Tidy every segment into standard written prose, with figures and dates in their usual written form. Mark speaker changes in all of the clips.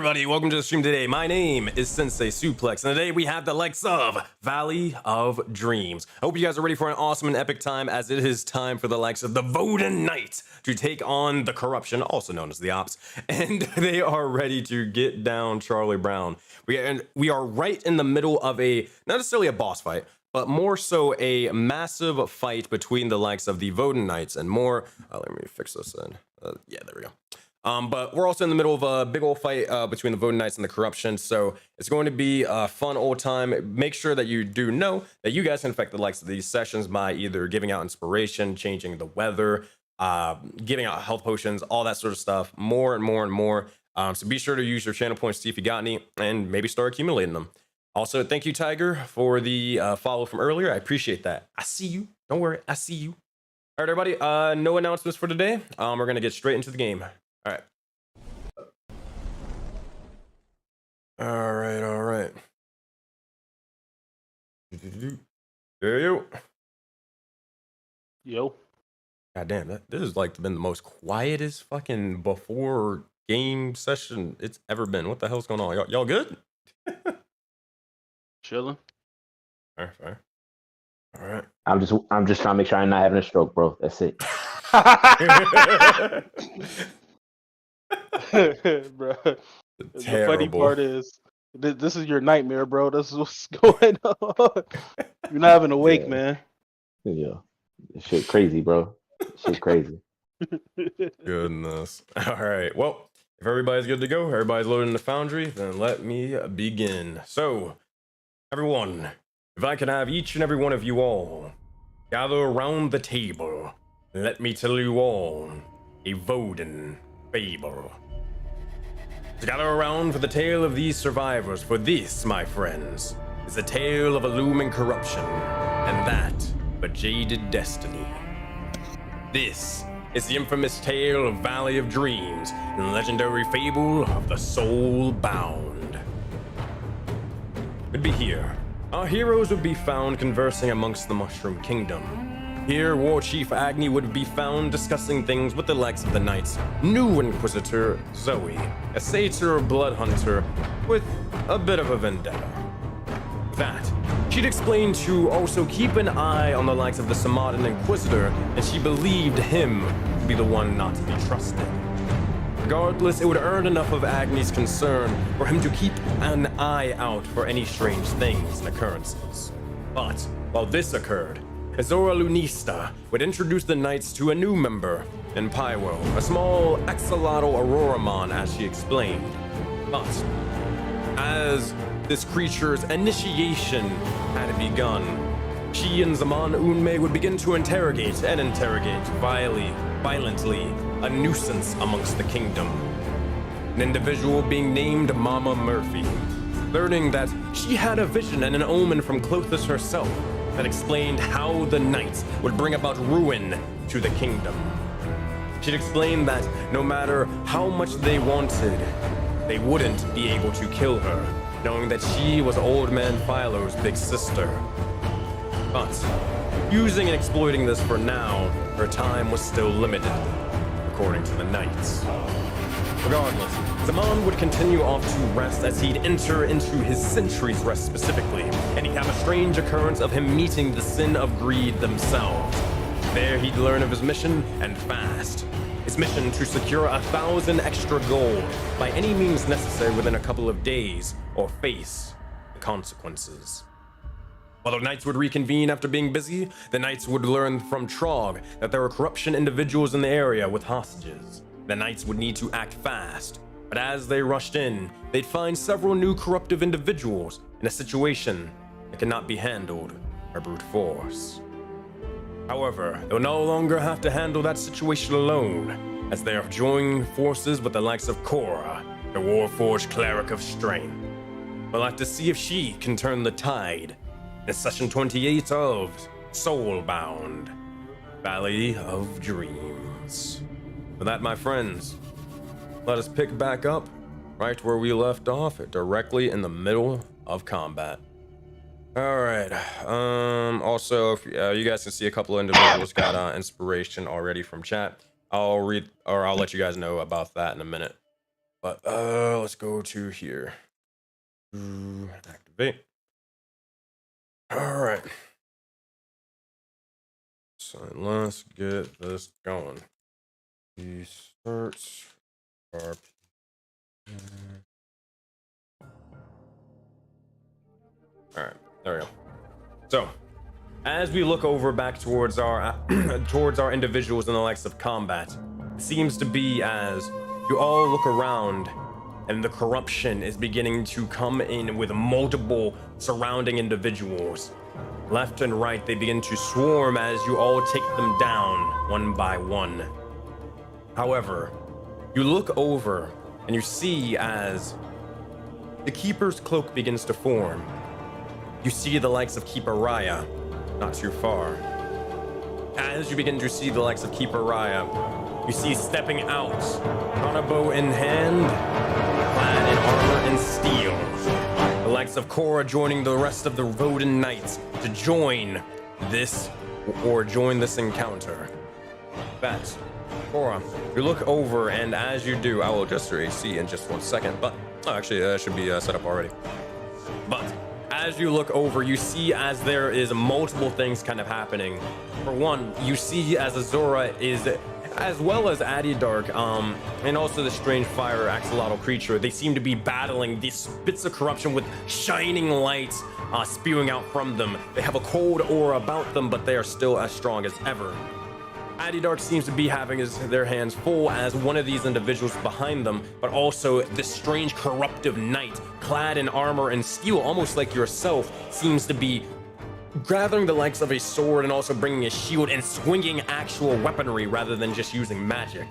Speaker 1: everybody, welcome to the stream today. My name is SenseiSuplex, and today we have the likes of Valley of Dreams. I hope you guys are ready for an awesome and epic time, as it is time for the likes of the Voden Knights to take on the corruption, also known as the Ops, and they are ready to get down Charlie Brown. We are right in the middle of a, not necessarily a boss fight, but more so a massive fight between the likes of the Voden Knights and more. Let me fix this in. Yeah, there we go. But we're also in the middle of a big old fight between the Voden Knights and the corruption, so it's going to be a fun old time. Make sure that you do know that you guys can affect the likes of these sessions by either giving out inspiration, changing the weather, giving out health potions, all that sort of stuff, more and more and more. So be sure to use your channel points to see if you got any, and maybe start accumulating them. Also, thank you, Tiger, for the follow from earlier. I appreciate that. I see you. Don't worry, I see you. All right, everybody, no announcements for today. We're going to get straight into the game. All right. All right. There you.
Speaker 2: Yo.
Speaker 1: God damn, this has like been the most quietest fucking before game session it's ever been. What the hell's going on? Y'all good?
Speaker 2: Chilling.
Speaker 1: Fair. All right.
Speaker 3: I'm just trying to make sure I'm not having a stroke, bro. That's it.
Speaker 2: Bro, the funny part is this is your nightmare, bro. This is what's going on. You're not having a wake, man.
Speaker 3: Yeah, shit crazy, bro. Shit crazy.
Speaker 1: Goodness. All right. Well, if everybody's good to go, everybody's loading the foundry, then let me begin. So, everyone, if I could have each and every one of you all gather around the table, let me tell you all a Voden fable. Gather around for the tale of these survivors, for this, my friends, is the tale of a looming corruption, and that of a jaded destiny. This is the infamous tale of Valley of Dreams and the legendary fable of the Soul Bound. We'd be here. Our heroes would be found conversing amongst the Mushroom Kingdom. Here, War Chief Agni would be found discussing things with the likes of the Knights' new Inquisitor, Zoe, a satyr blood hunter with a bit of a vendetta. That, she'd explain to also keep an eye on the likes of the Samadan Inquisitor, and she believed him to be the one not to be trusted. Regardless, it would earn enough of Agni's concern for him to keep an eye out for any strange things and occurrences. But while this occurred, Azora Lunista would introduce the Knights to a new member in Pyro, a small axolotl Auroramon, as she explained. But as this creature's initiation had begun, she and Zaman Unme would begin to interrogate violently a nuisance amongst the kingdom. An individual being named Mama Murphy, learning that she had a vision and an omen from Clothis herself that explained how the Knights would bring about ruin to the kingdom. She'd explained that no matter how much they wanted, they wouldn't be able to kill her, knowing that she was Old Man Philo's big sister. But using and exploiting this for now, her time was still limited, according to the Knights. Regardless, Zaman would continue off to rest as he'd enter into his century's rest specifically, and he'd have a strange occurrence of him meeting the sin of greed themselves. There he'd learn of his mission and fast. His mission to secure 1,000 extra gold by any means necessary within a couple of days, or face the consequences. While the Knights would reconvene after being busy, the Knights would learn from Trog that there were corruption individuals in the area with hostages. The Knights would need to act fast, but as they rushed in, they'd find several new corruptive individuals in a situation that cannot be handled by brute force. However, they'll no longer have to handle that situation alone, as they are joining forces with the likes of Cora, the Warforged Cleric of Strength. We'll have to see if she can turn the tide in session 28 of Soulbound, Valley of Dreams. For that, my friends, let us pick back up right where we left off, directly in the middle of combat. All right. Also, if you guys can see a couple of individuals got inspiration already from chat. I'll let you guys know about that in a minute. But let's go to here. Activate. All right. So let's get this going. The search RP. All right, there we go. So, as we look over back towards our towards our individuals in the likes of combat, it seems to be as you all look around and the corruption is beginning to come in with multiple surrounding individuals. Left and right, they begin to swarm as you all take them down one by one. However, you look over and you see as the Keeper's cloak begins to form. You see the likes of Keeper Raya not too far. As you begin to see the likes of Keeper Raya, you see stepping out, bow in hand, clad in armor and steel, the likes of Korra joining the rest of the Voden Knights to join this encounter. That's Korra. You look over, and as you do, I will adjust your AC in just 1 second, but actually that should be set up already. But as you look over, you see as there is multiple things kind of happening. For one, you see as Azura is, as well as Adidark, and also the strange fire axolotl creature, they seem to be battling these bits of corruption with shining lights spewing out from them. They have a cold aura about them, but they are still as strong as ever. Adidark seems to be having their hands full as one of these individuals behind them, but also this strange corruptive knight, clad in armor and steel, almost like yourself, seems to be gathering the likes of a sword and also bringing a shield and swinging actual weaponry rather than just using magic.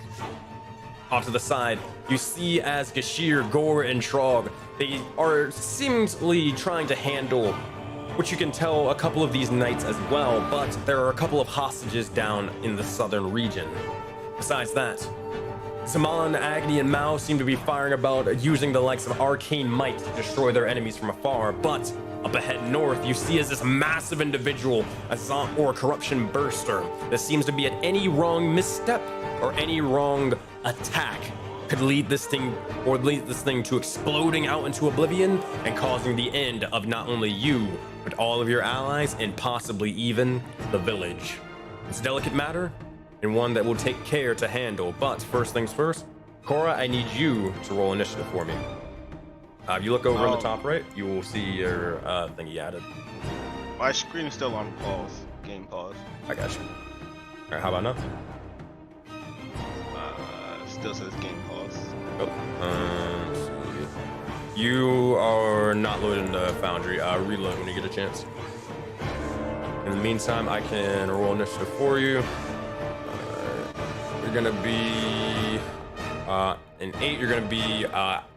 Speaker 1: Off to the side, you see as Gashir, Gore, and Trog, they are seemingly trying to handle which you can tell a couple of these knights as well, but there are a couple of hostages down in the southern region. Besides that, Saman, Agni, and Mao seem to be firing about using the likes of arcane might to destroy their enemies from afar, but up ahead north, you see as this massive individual, or corruption burster, that seems to be at any wrong misstep or any wrong attack could lead this thing to exploding out into oblivion and causing the end of not only you, but all of your allies and possibly even the village. It's a delicate matter and one that will take care to handle, but first things first, Korra, I need you to roll initiative for me. If you look over on the top right, you will see your thing you added.
Speaker 4: My screen is still on pause, game pause.
Speaker 1: I got you. All right, how about now?
Speaker 4: Still says game pause.
Speaker 1: Oh, let's see. You are not loading the Foundry. Reload when you get a chance. In the meantime, I can roll initiative for you. You're gonna be an 8. You're gonna be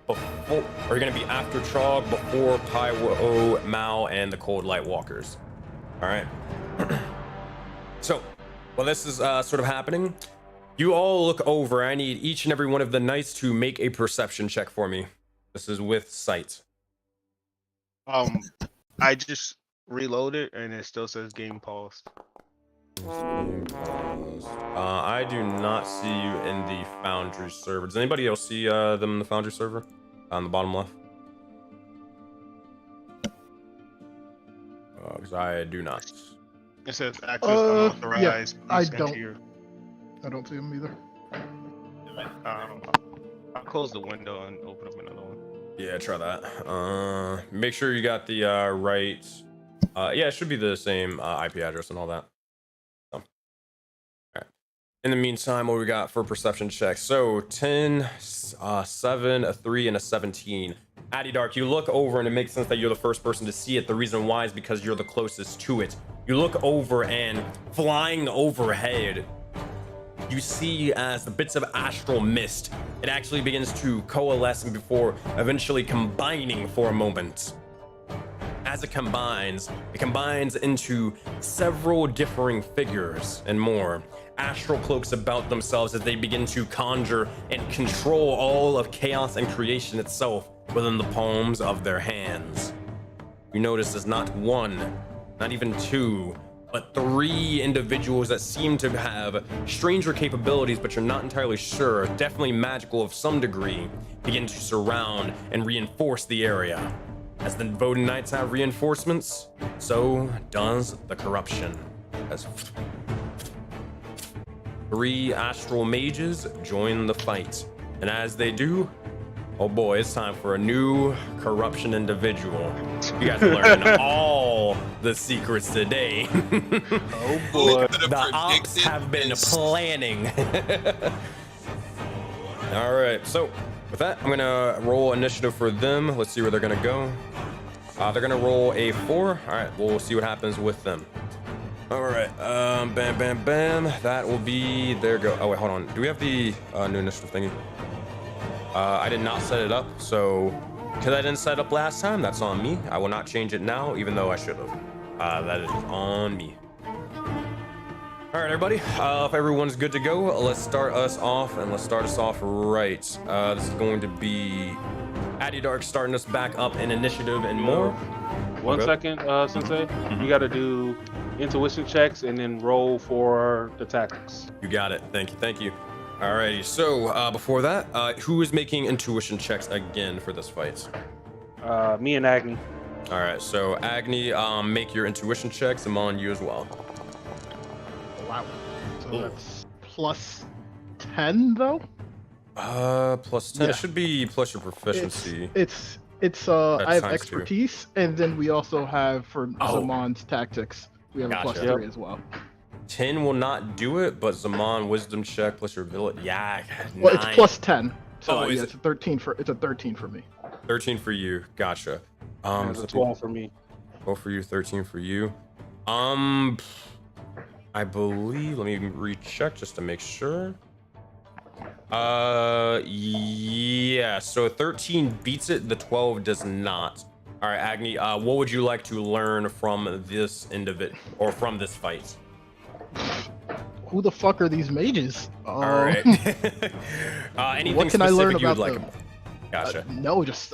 Speaker 1: before, or you're gonna be after Trog, before Paiwo, Mao, and the Cold Light Walkers. All right. So, while this is sort of happening, you all look over. I need each and every one of the knights to make a perception check for me. This is with sight.
Speaker 4: I just reloaded and it still says game paused.
Speaker 1: I do not see you in the Foundry server. Does anybody else see them in the Foundry server? On the bottom left? Because I do not.
Speaker 4: It says access unauthorized.
Speaker 5: Yeah, I don't see them either.
Speaker 4: I'll close the window and open up another one.
Speaker 1: Yeah, try that. Make sure you got the right. Yeah, it should be the same IP address and all that. So. All right. In the meantime, what we got for perception checks? So 10, 7, a 3, and a 17. Adidark, you look over and it makes sense that you're the first person to see it. The reason why is because you're the closest to it. You look over and flying overhead, you see as the bits of astral mist, it actually begins to coalesce before eventually combining for a moment. As it combines into several differing figures and more. Astral cloaks about themselves as they begin to conjure and control all of chaos and creation itself within the palms of their hands. You notice there's not one, not even two, but 3 individuals that seem to have stranger capabilities, but you're not entirely sure, definitely magical of some degree, begin to surround and reinforce the area. As the Voden Knights have reinforcements, so does the corruption. As 3 Astral Mages join the fight, and as they do, oh boy, it's time for a new corruption individual. You guys learn all the secrets today.
Speaker 2: Oh boy.
Speaker 1: The ops have been planning. All right, so with that, I'm gonna roll initiative for them. Let's see where they're gonna go. They're gonna roll a 4. All right, we'll see what happens with them. All right, bam, bam, bam. That will be, there go. Oh wait, hold on. Do we have the new initiative thingy? I did not set it up, so because I didn't set it up last time, that's on me. I will not change it now, even though I should have. That is on me. All right, everybody. If everyone's good to go, let's start us off, and let's start us off right. This is going to be Addy Dark starting us back up in initiative and more.
Speaker 2: One second, Sensei. You got to do intuition checks and then roll for the tactics.
Speaker 1: You got it. Thank you. Thank you. Alrighty, so before that, who is making intuition checks again for this fight?
Speaker 2: Me and Agni.
Speaker 1: Alright, so Agni, make your intuition checks. I'm on you as well.
Speaker 5: Wow. So that's plus 10 though?
Speaker 1: Plus 10.
Speaker 5: Yeah.
Speaker 1: It should be plus your proficiency.
Speaker 5: It's I have
Speaker 1: times
Speaker 5: expertise, and then we also have for
Speaker 1: Oh.
Speaker 5: Zamon's tactics. We have a plus
Speaker 1: Gotcha.
Speaker 5: 3 as well.
Speaker 1: 10 will not do it, but Zaman wisdom check plus your ability. Yeah,
Speaker 5: Well,
Speaker 1: 9.
Speaker 5: it's plus 10. So
Speaker 1: Oh, is
Speaker 5: yeah,
Speaker 1: it?
Speaker 5: it's a 13 for me.
Speaker 1: 13 for you. Gotcha.
Speaker 2: It's a 12 for me.
Speaker 1: 12 for you, 13 for you. I believe, let me recheck just to make sure. Yeah, so 13 beats it, the 12 does not. All right, Agni, what would you like to learn from this individual or from this fight?
Speaker 5: Who the fuck are these mages?
Speaker 1: All right. Anything
Speaker 5: What can I learn
Speaker 1: specific you would
Speaker 5: about
Speaker 1: like?
Speaker 5: them?
Speaker 1: Gotcha.
Speaker 5: No, just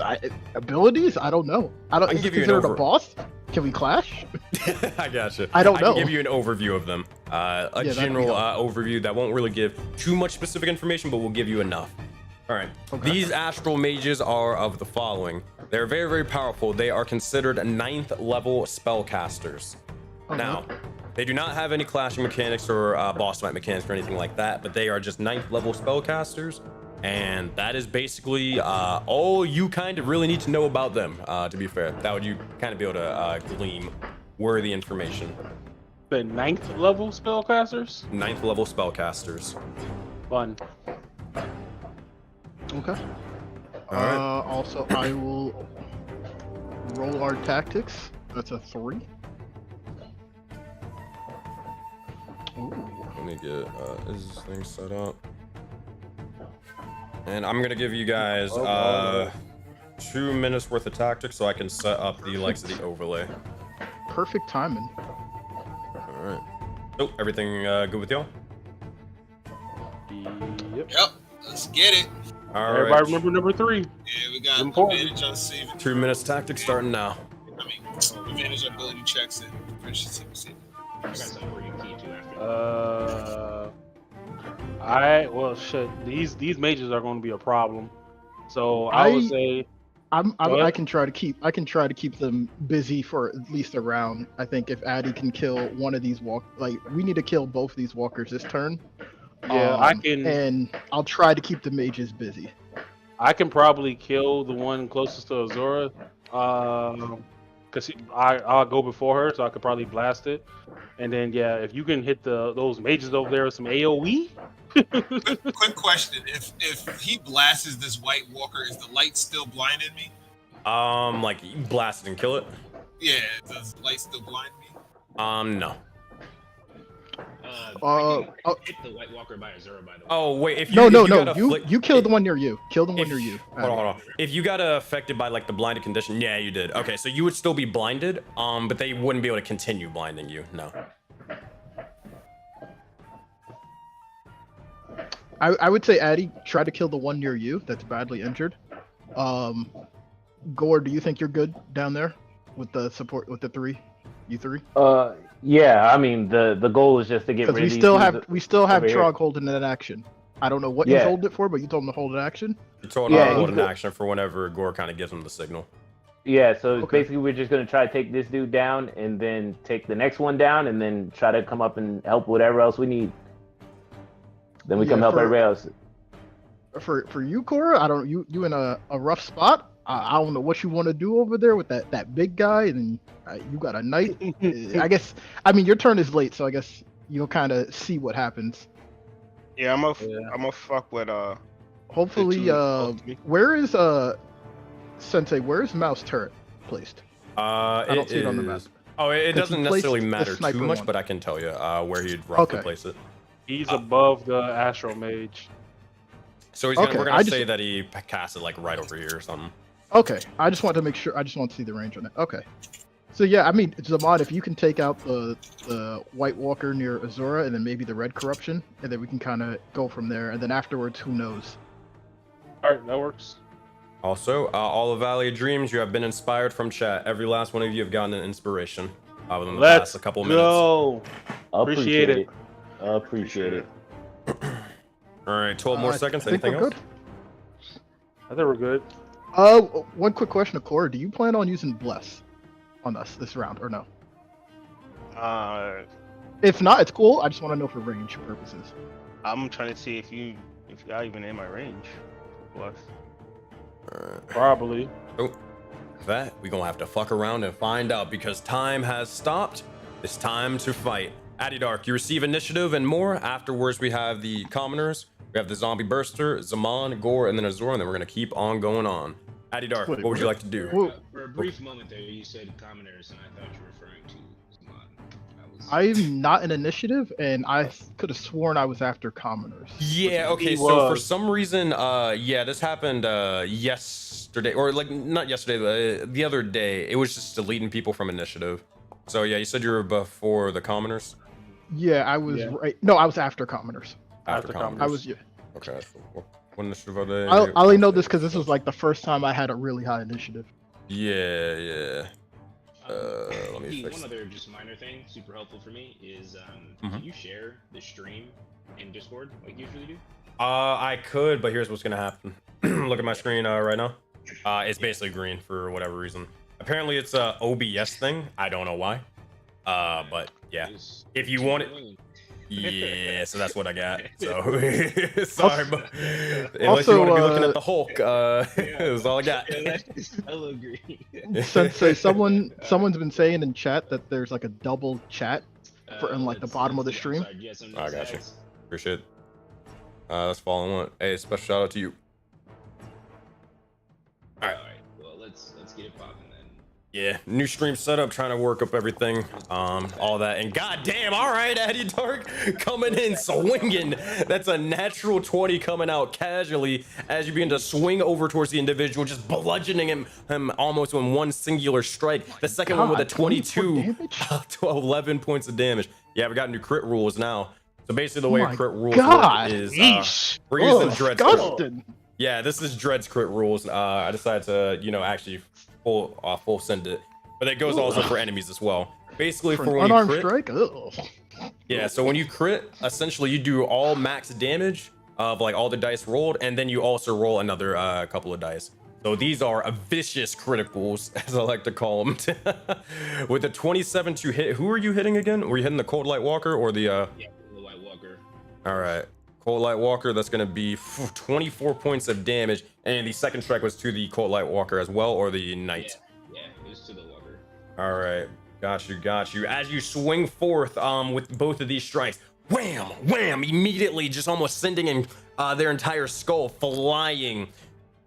Speaker 5: abilities. I don't know. I don't.
Speaker 1: I can
Speaker 5: Is
Speaker 1: give
Speaker 5: it
Speaker 1: you an
Speaker 5: considered a
Speaker 1: over-
Speaker 5: boss? Can we clash?
Speaker 1: I gotcha.
Speaker 5: I don't
Speaker 1: I
Speaker 5: know.
Speaker 1: can give you an overview of them.
Speaker 5: that'd be
Speaker 1: General
Speaker 5: helpful.
Speaker 1: overview that won't really give too much specific information, but will give you enough. All right.
Speaker 5: Okay.
Speaker 1: These Astral Mages are of the following. They're very, very powerful. They are considered 9th level spellcasters.
Speaker 5: Uh-huh.
Speaker 1: Now, they do not have any clashing mechanics or boss fight mechanics or anything like that, but they are just 9th level spellcasters. And that is basically all you kind of really need to know about them, to be fair. That would you kind of be able to glean worthy information.
Speaker 2: The 9th level spellcasters?
Speaker 1: 9th level spellcasters.
Speaker 2: Fun.
Speaker 5: Okay.
Speaker 1: All right.
Speaker 5: Also, I will roll our tactics. That's a 3. Ooh.
Speaker 1: Let me get this thing set up. And I'm gonna give you guys 2 minutes worth of tactics so I can set up the likes of the overlay.
Speaker 5: Perfect timing.
Speaker 1: All right. Oh, everything good with y'all?
Speaker 2: Yep.
Speaker 6: Yep, let's get it.
Speaker 1: All
Speaker 2: Everybody
Speaker 1: right.
Speaker 2: remember number 3.
Speaker 6: Yeah, we got
Speaker 2: Important.
Speaker 6: advantage on saving.
Speaker 1: 2 minutes tactics starting now.
Speaker 6: I mean, advantage on ability checks and proficiency with saving.
Speaker 2: Well, shit. These mages are going to be a problem. So I would say Go ahead.
Speaker 5: I can try to keep them busy for at least a round. I think if Addy can kill one of these we need to kill both of these walkers this turn.
Speaker 2: Yeah, I can.
Speaker 5: And I'll try to keep the mages busy.
Speaker 2: I can probably kill the one closest to Aurora, because I'll go before her, so I could probably blast it. And then yeah, if you can hit those mages over there with some AOE.
Speaker 6: Quick question: If he blasts this white walker, is the light still blinding me?
Speaker 1: Like you blast it and kill it?
Speaker 6: Yeah, does the light still blind me?
Speaker 1: No.
Speaker 7: Hit the White Walker by Azura, by the way.
Speaker 1: Oh wait, if you
Speaker 5: No.
Speaker 1: got
Speaker 5: You killed the one near you. Kill the one
Speaker 1: If-
Speaker 5: near you.
Speaker 1: Hold on. If you got affected by like the blinded condition, yeah, you did. Okay, so you would still be blinded, but they wouldn't be able to continue blinding you. No.
Speaker 5: I would say Addy, try to kill the one near you that's badly injured. Gore, do you think you're good down there with the support with the 3? You 3?
Speaker 3: Yeah, I mean the goal is just to get
Speaker 5: Because
Speaker 3: rid
Speaker 5: we
Speaker 3: of these
Speaker 5: still
Speaker 3: dudes
Speaker 5: have we still have
Speaker 3: over here.
Speaker 5: Trog holding it in action. I don't know what he's
Speaker 3: Yeah.
Speaker 5: holding it for, but you told him to hold it in action.
Speaker 1: You told him
Speaker 3: Yeah,
Speaker 1: to
Speaker 3: he's
Speaker 1: hold an
Speaker 3: go-
Speaker 1: action for whenever Gore kind of gives him the signal.
Speaker 3: Yeah, so
Speaker 5: Okay.
Speaker 3: basically we're just gonna try to take this dude down and then take the next one down and then try to come up and help whatever else we need. Then we come help everybody else.
Speaker 5: For you, Cora, I don't you in a rough spot. I don't know what you want to do over there with that big guy, and you got a knight. I guess. I mean, your turn is late, so I guess you'll kind of see what happens.
Speaker 4: Yeah, I'm gonna fuck with
Speaker 5: Hopefully,
Speaker 4: two close to me.
Speaker 5: where is Sensei? Where is Mouse turret placed? I don't see it on the map.
Speaker 1: Oh, it
Speaker 5: Because
Speaker 1: doesn't
Speaker 5: he placed
Speaker 1: necessarily
Speaker 5: the
Speaker 1: matter too
Speaker 5: sniper
Speaker 1: much,
Speaker 5: one.
Speaker 1: but I can tell you where he'd roughly
Speaker 5: Okay.
Speaker 1: place it.
Speaker 2: He's above the Astral Mage.
Speaker 1: So
Speaker 5: Okay,
Speaker 1: we're
Speaker 5: I
Speaker 1: gonna
Speaker 5: just-
Speaker 1: say that he cast it like right over here or something.
Speaker 5: Okay, I just want to make sure. I just want to see the range on it. Okay. So yeah, I mean, Zaman, if you can take out the White Walker near Azura, and then maybe the Red Corruption, and then we can kind of go from there. And then afterwards, who knows?
Speaker 2: All right, that works.
Speaker 1: Also, all of Valley of Dreams, you have been inspired from chat. Every last one of you have gotten an inspiration within the
Speaker 2: Let's
Speaker 1: past couple of minutes.
Speaker 2: go. Appreciate it.
Speaker 3: Appreciate it.
Speaker 1: All right, 12 more seconds.
Speaker 5: I think
Speaker 1: Anything
Speaker 5: we're
Speaker 1: else?
Speaker 5: good.
Speaker 2: I think we're good.
Speaker 5: One quick question to Cora: do you plan on using Bless on us this round, or no? If not, it's cool. I just want to know for range purposes.
Speaker 4: I'm trying to see if you're even in my range. Plus,
Speaker 2: Probably.
Speaker 1: That we're gonna have to fuck around and find out because time has stopped. It's time to fight. Addy Dark, you receive initiative and more. Afterwards, we have the commoners. We have the zombie burster, Zaman, Gore, and then Azura, and then we're gonna keep on going on. Addy Dark,
Speaker 5: Wait,
Speaker 1: what would you like to do?
Speaker 5: Whoa.
Speaker 7: For a brief moment there, you said commoners, and I thought you were referring to Zaman.
Speaker 5: I'm not an initiative, and I could have sworn I was after commoners.
Speaker 1: Yeah, okay,
Speaker 2: He
Speaker 1: so for
Speaker 2: was.
Speaker 1: some reason, yeah, this happened yesterday, or like not yesterday, the other day. It was just deleting people from initiative. So yeah, you said you were before the commoners?
Speaker 5: Yeah, I was
Speaker 2: Yeah.
Speaker 5: right. No, I was after commoners.
Speaker 1: After
Speaker 2: commoners.
Speaker 5: I was. Yeah.
Speaker 1: Okay. What initiative are they?
Speaker 5: I only know this because this was like the first time I had a really high initiative.
Speaker 1: Yeah. Let me
Speaker 7: Hey,
Speaker 1: fix
Speaker 7: one
Speaker 1: it.
Speaker 7: other just minor thing, super helpful for me, is
Speaker 1: Mhm.
Speaker 7: can you share the stream in Discord like you usually do?
Speaker 1: I could, but here's what's gonna happen. Look at my screen right now. It's basically green for whatever reason. Apparently, it's a OBS thing. I don't know why. But yeah,
Speaker 7: Just
Speaker 1: if you
Speaker 7: too
Speaker 1: want it,
Speaker 7: annoying.
Speaker 1: yeah. So that's what I got. So sorry, but unless you
Speaker 5: Also,
Speaker 1: want to be looking at the Hulk, that's all I got.
Speaker 7: Yeah, that is hella green.
Speaker 5: Sensei, someone's been saying in chat that there's like a double chat for in like the
Speaker 7: let's-
Speaker 5: bottom of the
Speaker 7: let's-
Speaker 5: stream.
Speaker 7: sorry, do you have some
Speaker 1: I got you.
Speaker 7: stats?
Speaker 1: Appreciate it. That's following one. Hey, special shout out to you. All right.
Speaker 7: All right. Well, let's get it popping then.
Speaker 1: Yeah, new stream setup, trying to work up everything, all that, and goddamn, all right, Addy Dark coming in swinging. That's a natural 20 coming out casually as you begin to swing over towards the individual, just bludgeoning him almost in one singular strike. The second one with a
Speaker 5: God, 24
Speaker 1: 22
Speaker 5: damage?
Speaker 1: to 11 points of damage. Yeah, we got new crit rules now. So basically, the way
Speaker 5: Oh my
Speaker 1: crit rules
Speaker 5: God.
Speaker 1: work is
Speaker 4: Yeesh.
Speaker 1: we're
Speaker 5: Oh,
Speaker 1: using Dread's crit.
Speaker 5: disgusting.
Speaker 1: Yeah, this is Dread's crit rules. I decided to, actually full send it, but it goes also for enemies as well. Basically,
Speaker 5: For
Speaker 1: for
Speaker 5: an
Speaker 1: when you
Speaker 5: unarmed
Speaker 1: crit,
Speaker 5: strike? Ugh.
Speaker 1: yeah. So when you crit, essentially you do all max damage of like all the dice rolled, and then you also roll another couple of dice. So these are a vicious criticals, as I like to call them. With the 27 to hit, who are you hitting again? Were you hitting the Cold Light Walker or the?
Speaker 7: Yeah, the White Walker.
Speaker 1: All right. Cold Light Walker, that's going to be 24 points of damage. And the second strike was to the Cold Light Walker as well, or the Knight?
Speaker 7: Yeah, it was to the Walker.
Speaker 1: All right. Got you. As you swing forth with both of these strikes, wham, wham, immediately just almost sending in their entire skull flying.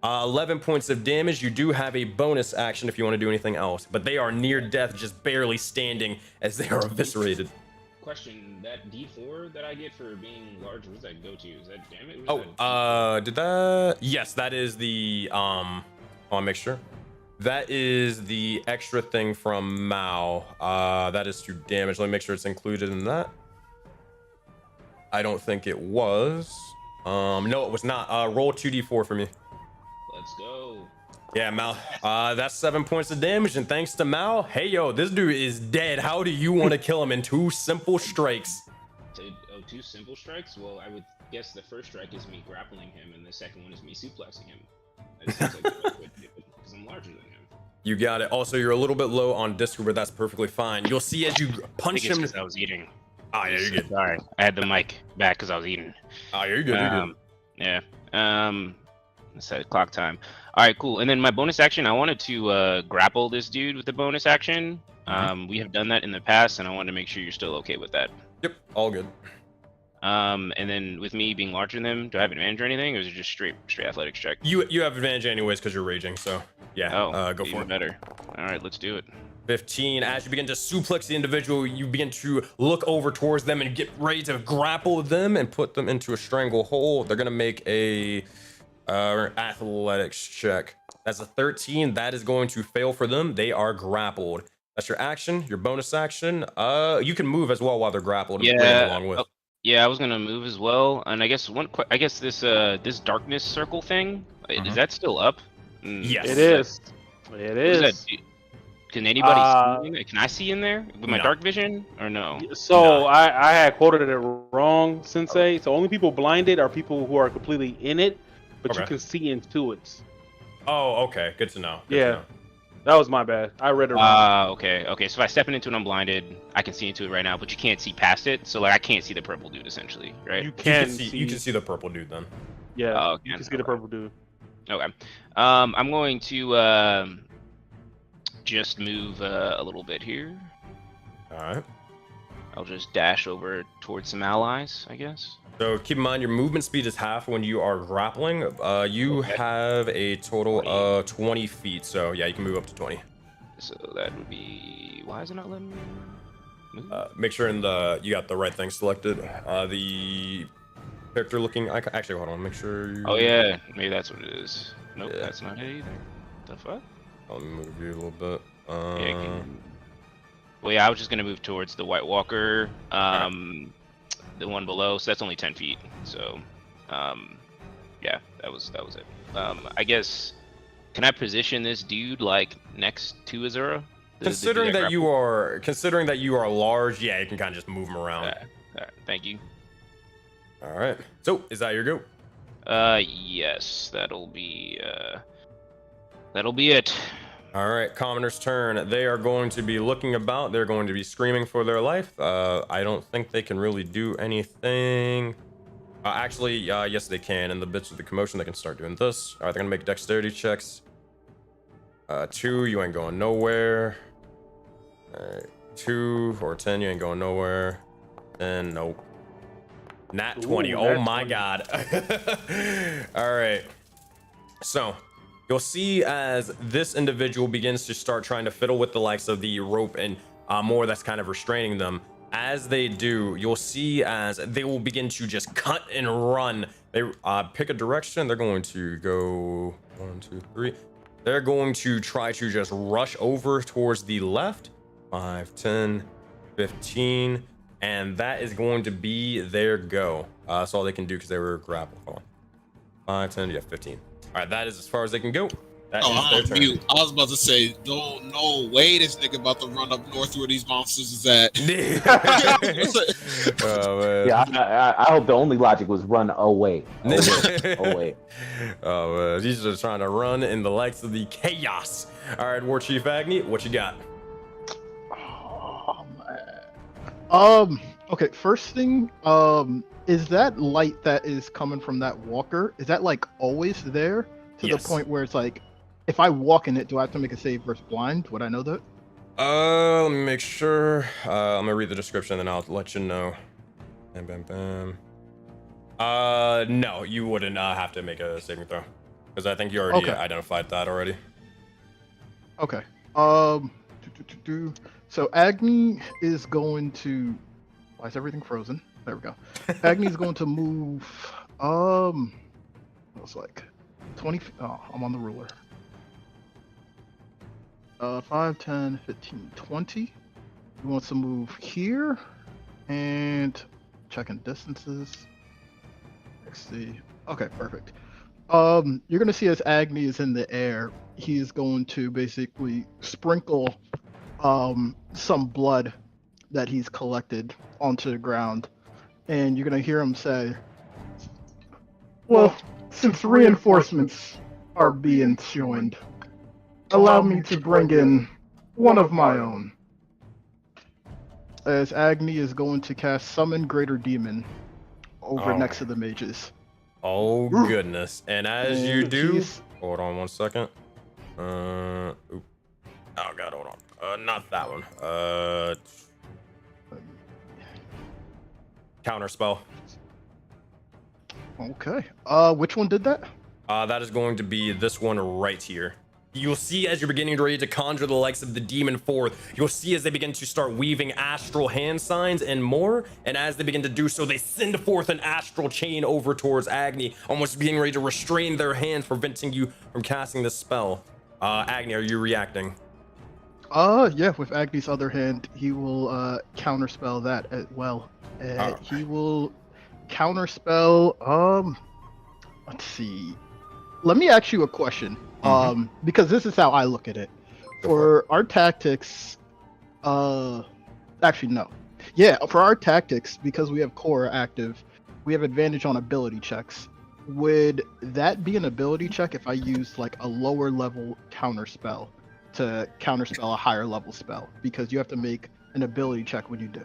Speaker 1: 11 points of damage. You do have a bonus action if you want to do anything else, but they are near death, just barely standing as they are eviscerated.
Speaker 7: Question, that D4 that I get for being large, what does that go to? Is that damage? Or is that
Speaker 1: Oh, did that? Yes, that is the I want to make sure. That is the extra thing from Mao. That is to damage. Let me make sure it's included in that. I don't think it was. No, it was not. Roll 2d4 for me.
Speaker 7: Let's go.
Speaker 1: Yeah, Mal. That's 7 points of damage, and thanks to Mal, hey yo, this dude is dead. How do you want to kill him in 2 simple strikes?
Speaker 7: Oh, 2 simple strikes? Well, I would guess the first strike is me grappling him, and the second one is me suplexing him. That seems like the best way to do it, because I'm larger than him.
Speaker 1: You got it. Also, you're a little bit low on Discord, but that's perfectly fine. You'll see as you punch him.
Speaker 4: Because I was eating.
Speaker 1: Oh, yeah, you're good.
Speaker 4: Sorry, I had the mic back because I was eating.
Speaker 1: Oh, you're good. You're good.
Speaker 4: Yeah. Let's set clock time. All right, cool. And then my bonus action, I wanted to grapple this dude with the bonus action. We have done that in the past, and I wanted to make sure you're still okay with that.
Speaker 1: Yep, all good.
Speaker 4: And then with me being larger than them, do I have advantage or anything, or is it just straight athletics check?
Speaker 1: You have advantage anyways because you're raging. So yeah, go for it.
Speaker 4: Better. All right, let's do it.
Speaker 1: 15. As you begin to suplex the individual, you begin to look over towards them and get ready to grapple them and put them into a stranglehold. They're gonna make a athletics check. That's a 13. That is going to fail for them. They are grappled. That's your action. Your bonus action. You can move as well while they're grappled.
Speaker 4: Yeah.
Speaker 1: Along with.
Speaker 4: Yeah, I was gonna move as well, and I guess this darkness circle thing is that still up?
Speaker 1: Yes,
Speaker 2: it is. It
Speaker 4: What does
Speaker 2: is.
Speaker 4: that do? Can anybody see in there? Can I see in there with my
Speaker 1: No.
Speaker 4: dark vision or no?
Speaker 2: So
Speaker 1: No.
Speaker 2: I had quoted it wrong, Sensei. So only people blinded are people who are completely in it, but you
Speaker 1: Okay.
Speaker 2: can see into it.
Speaker 1: Oh, okay. Good to know. Good to
Speaker 2: Yeah.
Speaker 1: know.
Speaker 2: That was my bad. I read it wrong.
Speaker 4: Okay. So if I step into it, I'm blinded. I can see into it right now, but you can't see past it. So like I can't see the purple dude essentially, right?
Speaker 2: You
Speaker 1: You
Speaker 2: can
Speaker 1: can see the purple dude then.
Speaker 2: Yeah,
Speaker 4: Oh,
Speaker 2: you
Speaker 4: okay.
Speaker 2: can see the purple dude.
Speaker 4: Okay. I'm going to just move a little bit here.
Speaker 1: All right.
Speaker 4: I'll just dash over towards some allies, I guess.
Speaker 1: So keep in mind your movement speed is half when you are grappling. You have a total
Speaker 4: 20.
Speaker 1: of 20 feet. So yeah, you can move up to 20.
Speaker 4: So that would be. Why is it not letting me move?
Speaker 1: Make sure you got the right thing selected. The character looking icon. Actually, hold on. Make sure you.
Speaker 4: Oh yeah, maybe that's what it is. Nope,
Speaker 1: Yeah.
Speaker 4: that's not it either. The fuck?
Speaker 1: I'll move you a little bit.
Speaker 4: Well, yeah, I was just gonna move towards the White Walker, the one below. So that's only 10 feet. So, yeah, that was it. I guess. Can I position this dude like next to Azura?
Speaker 1: Considering that you are large, yeah, you can kind of just move him around.
Speaker 4: All right, thank you.
Speaker 1: All right. So is that your go?
Speaker 4: Yes, that'll be it.
Speaker 1: All right, Commoner's turn. They are going to be looking about. They're going to be screaming for their life. I don't think they can really do anything. Actually, yes, they can. In the bits of the commotion, they can start doing this. All right, they're gonna make dexterity checks. 2, you ain't going nowhere. All right, 2 or 10, you ain't going nowhere. And nope. Nat 20.
Speaker 2: Ooh,
Speaker 1: Oh
Speaker 2: nat
Speaker 1: my
Speaker 2: 20.
Speaker 1: God. All right. So you'll see as this individual begins to start trying to fiddle with the likes of the rope and more that's kind of restraining them. As they do, you'll see as they will begin to just cut and run. They pick a direction. They're going to go 1, 2, 3. They're going to try to just rush over towards the left. 5, 10, 15. And that is going to be their go. That's all they can do because they were grappled. Hold on. 5, 10, yeah, 15. All right, that is as far as they can go. That
Speaker 6: Oh,
Speaker 1: is
Speaker 6: I'm
Speaker 1: their
Speaker 6: on
Speaker 1: turn.
Speaker 6: mute. I was about to say, no way this nigga about to run up north where these monsters is at.
Speaker 1: Oh, man.
Speaker 3: Yeah, I hope the only logic was run away. Away.
Speaker 1: Oh, man. He's just trying to run in the likes of the chaos. All right, War Chief Agni, what you got?
Speaker 5: Oh, man. Okay, first thing, is that light that is coming from that walker, is that like always there to
Speaker 1: Yes.
Speaker 5: the point where it's like, if I walk in it, do I have to make a save versus blind? Would I know that?
Speaker 1: Let me make sure. I'm gonna read the description and then I'll let you know. Bam, bam, bam. No, you wouldn't have to make a saving throw because I think you already
Speaker 5: Okay.
Speaker 1: identified that already.
Speaker 5: Okay. So Agni is going to. Why is everything frozen? There we go. Agni is going to move. It was like 20. Oh, I'm on the ruler. 5, 10, 15, 20. He wants to move here and checking distances. Let's see. Okay, perfect. You're gonna see as Agni is in the air, he's going to basically sprinkle some blood that he's collected onto the ground, and you're gonna hear him say, "Well, since reinforcements are being joined, allow me to bring in one of my own." As Agni is going to cast Summon Greater Demon over next to the mages.
Speaker 1: Oh goodness! And as you do,
Speaker 5: he's-
Speaker 1: hold on 1 second. Oop. Oh god, hold on. Not that one. Counter spell.
Speaker 5: Okay. Which one did that?
Speaker 1: That is going to be this one right here. You'll see as you're beginning to ready to conjure the likes of the demon forth, you'll see as they begin to start weaving astral hand signs and more, and as they begin to do so, they send forth an astral chain over towards Agni, almost being ready to restrain their hands, preventing you from casting the spell. Agni, are you reacting?
Speaker 5: Yeah, with Agni's other hand, he will counterspell that as well. He will counterspell, let's see. Let me ask you a question. Because this is how I look at it. For our tactics, actually no. Yeah, for our tactics, because we have Korra active, we have advantage on ability checks. Would that be an ability check if I used like a lower level counter spell to counterspell a higher level spell? Because you have to make an ability check when you do.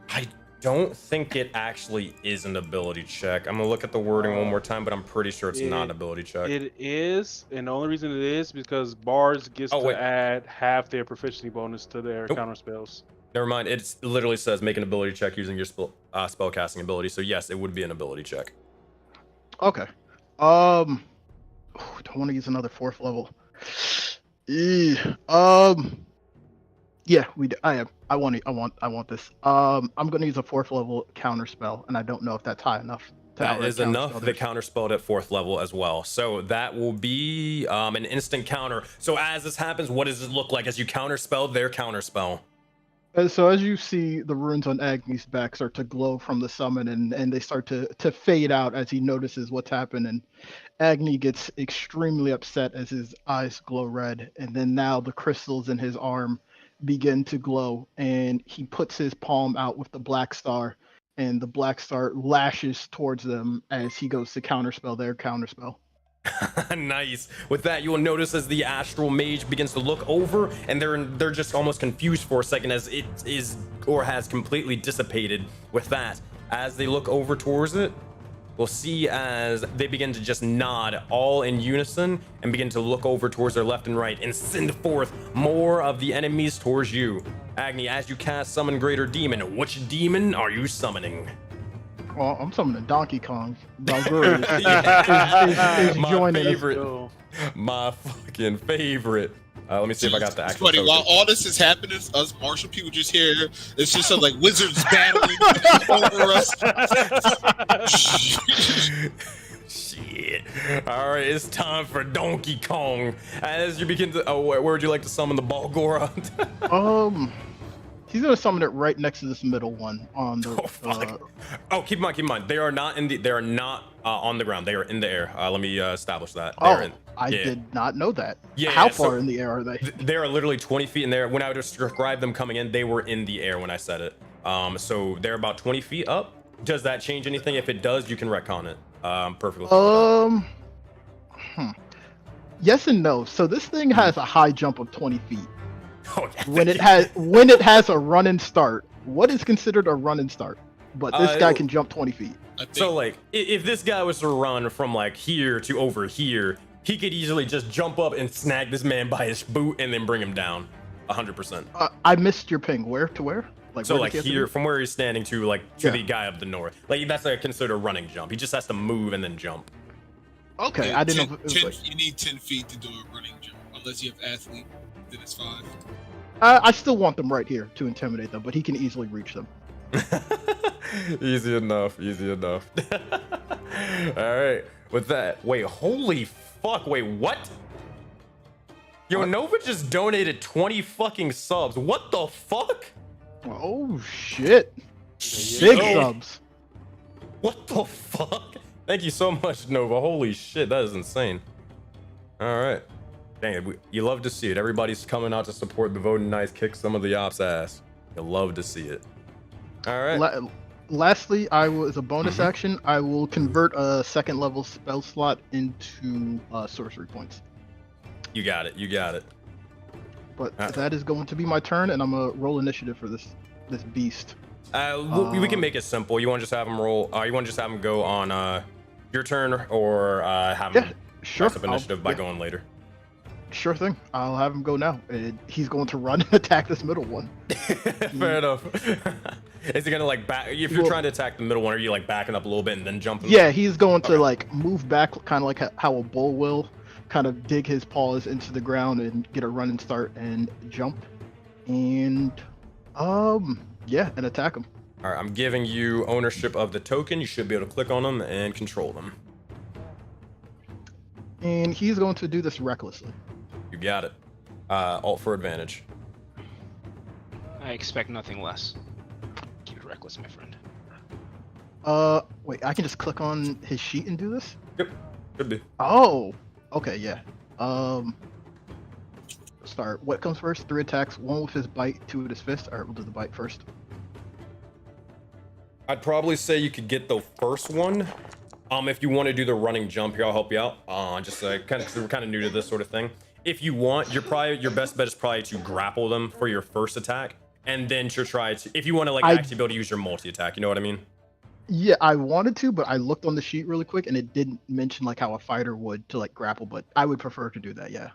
Speaker 1: I don't think it actually is an ability check. I'm gonna look at the wording one more time, but I'm pretty sure it's not an ability check.
Speaker 2: It is, and the only reason it is because bards gets to add half their proficiency bonus to their counter spells.
Speaker 1: Never mind. It literally says make an ability check using your spell casting ability. So yes, it would be an ability check.
Speaker 5: Okay. Don't want to use another 4th level. Yeah, we do. I want this. I'm gonna use a 4th level counter spell, and I don't know if that's high enough.
Speaker 1: That is enough. They counterspelled at 4th level as well. So that will be an instant counter. So as this happens, what does it look like as you counterspell their counterspell?
Speaker 5: So as you see the runes on Agni's back start to glow from the summon, and they start to fade out as he notices what's happened, and Agni gets extremely upset as his eyes glow red, and then now the crystals in his arm begin to glow, and he puts his palm out with the black star, and the black star lashes towards them as he goes to counterspell their counterspell.
Speaker 1: Nice. With that, you will notice as the Astral Mage begins to look over, and they're just almost confused for a second as it is or has completely dissipated. With that, as they look over towards it, we'll see as they begin to just nod all in unison and begin to look over towards their left and right and send forth more of the enemies towards you. Agni, as you cast Summon Greater Demon, which demon are you summoning?
Speaker 5: Well, I'm summoning Donkey Kong. Balgura is
Speaker 1: My
Speaker 5: joining
Speaker 1: favorite.
Speaker 5: us.
Speaker 1: My fucking favorite. Let me see if I got the
Speaker 6: It's
Speaker 1: actual
Speaker 6: funny,
Speaker 1: token.
Speaker 6: while all this is happening, us martial people just here. It's just some like wizards battling over us.
Speaker 1: Shit. All right, it's time for Donkey Kong. As you begin to, where would you like to summon the Balgora?
Speaker 5: He's gonna summon it right next to this middle one on the.
Speaker 1: Keep in mind, they are not on the ground. They are in the air. Let me establish that.
Speaker 5: I did not know that.
Speaker 1: Yeah.
Speaker 5: How far in the air are they?
Speaker 1: They are literally 20 feet in the air. When I would describe them coming in, they were in the air when I said it. So they're about 20 feet up. Does that change anything? If it does, you can retcon it. Perfectly.
Speaker 5: Yes and no. So this thing has a high jump of 20 feet.
Speaker 1: Oh, yeah.
Speaker 5: When it has a run and start, what is considered a run and start? But this guy can jump 20 feet.
Speaker 1: So like, if this guy was to run from like here to over here, he could easily just jump up and snag this man by his boot and then bring him down. 100%.
Speaker 5: I missed your ping. Where to where? Like,
Speaker 1: so like here, from where he's standing to like to the guy up the north. Like that's like considered a running jump. He just has to move and then jump.
Speaker 5: Okay,
Speaker 6: Yeah,
Speaker 5: I didn't know. If it was like...
Speaker 6: You need 10 feet to do a running jump, unless you have athlete. Then it's 5.
Speaker 5: I still want them right here to intimidate them, but he can easily reach them.
Speaker 1: Easy enough. All right. With that, wait, holy fuck, wait, what? Yo, Nova just donated 20 fucking subs. What the fuck?
Speaker 5: Oh shit! Big subs.
Speaker 1: What the fuck? Thank you so much, Nova. Holy shit, that is insane. All right. Dang it, you love to see it. Everybody's coming out to support the Voden Knights, kick some of the ops ass. You love to see it. All right.
Speaker 5: Lastly, as a bonus action, I will convert a second level spell slot into sorcery points.
Speaker 1: You got it. You got it.
Speaker 5: But that is going to be my turn, and I'm gonna roll initiative for this beast.
Speaker 1: We can make it simple. You want to just have him roll? You want to just have him go on your turn, or have him press up initiative by going later?
Speaker 5: Sure thing. I'll have him go now. He's going to run and attack this middle one.
Speaker 1: Fair enough. Is he gonna like back? If you're trying to attack the middle one, are you like backing up a little bit and then jumping?
Speaker 5: Yeah, he's going to like move back, kind of like how a bull will, kind of dig his paws into the ground and get a running start and jump, and yeah, and attack him.
Speaker 1: All right, I'm giving you ownership of the token. You should be able to click on them and control them.
Speaker 5: And he's going to do this recklessly.
Speaker 1: You got it. Alt for advantage.
Speaker 4: I expect nothing less. Keep it reckless, my friend.
Speaker 5: Wait, I can just click on his sheet and do this?
Speaker 1: Yep, could be.
Speaker 5: Oh, okay, yeah. Start. What comes first? 3 attacks, 1 with his bite, 2 with his fist. All right, we'll do the bite first.
Speaker 1: I'd probably say you could get the first one. If you want to do the running jump here, I'll help you out. Just kind of, because we're kind of new to this sort of thing. If you want, your best bet is probably to grapple them for your first attack, and then to try to, if you want to like actually be able to use your multi attack, you know what I mean?
Speaker 5: Yeah, I wanted to, but I looked on the sheet really quick, and it didn't mention like how a fighter would to like grapple. But I would prefer to do that. Yeah.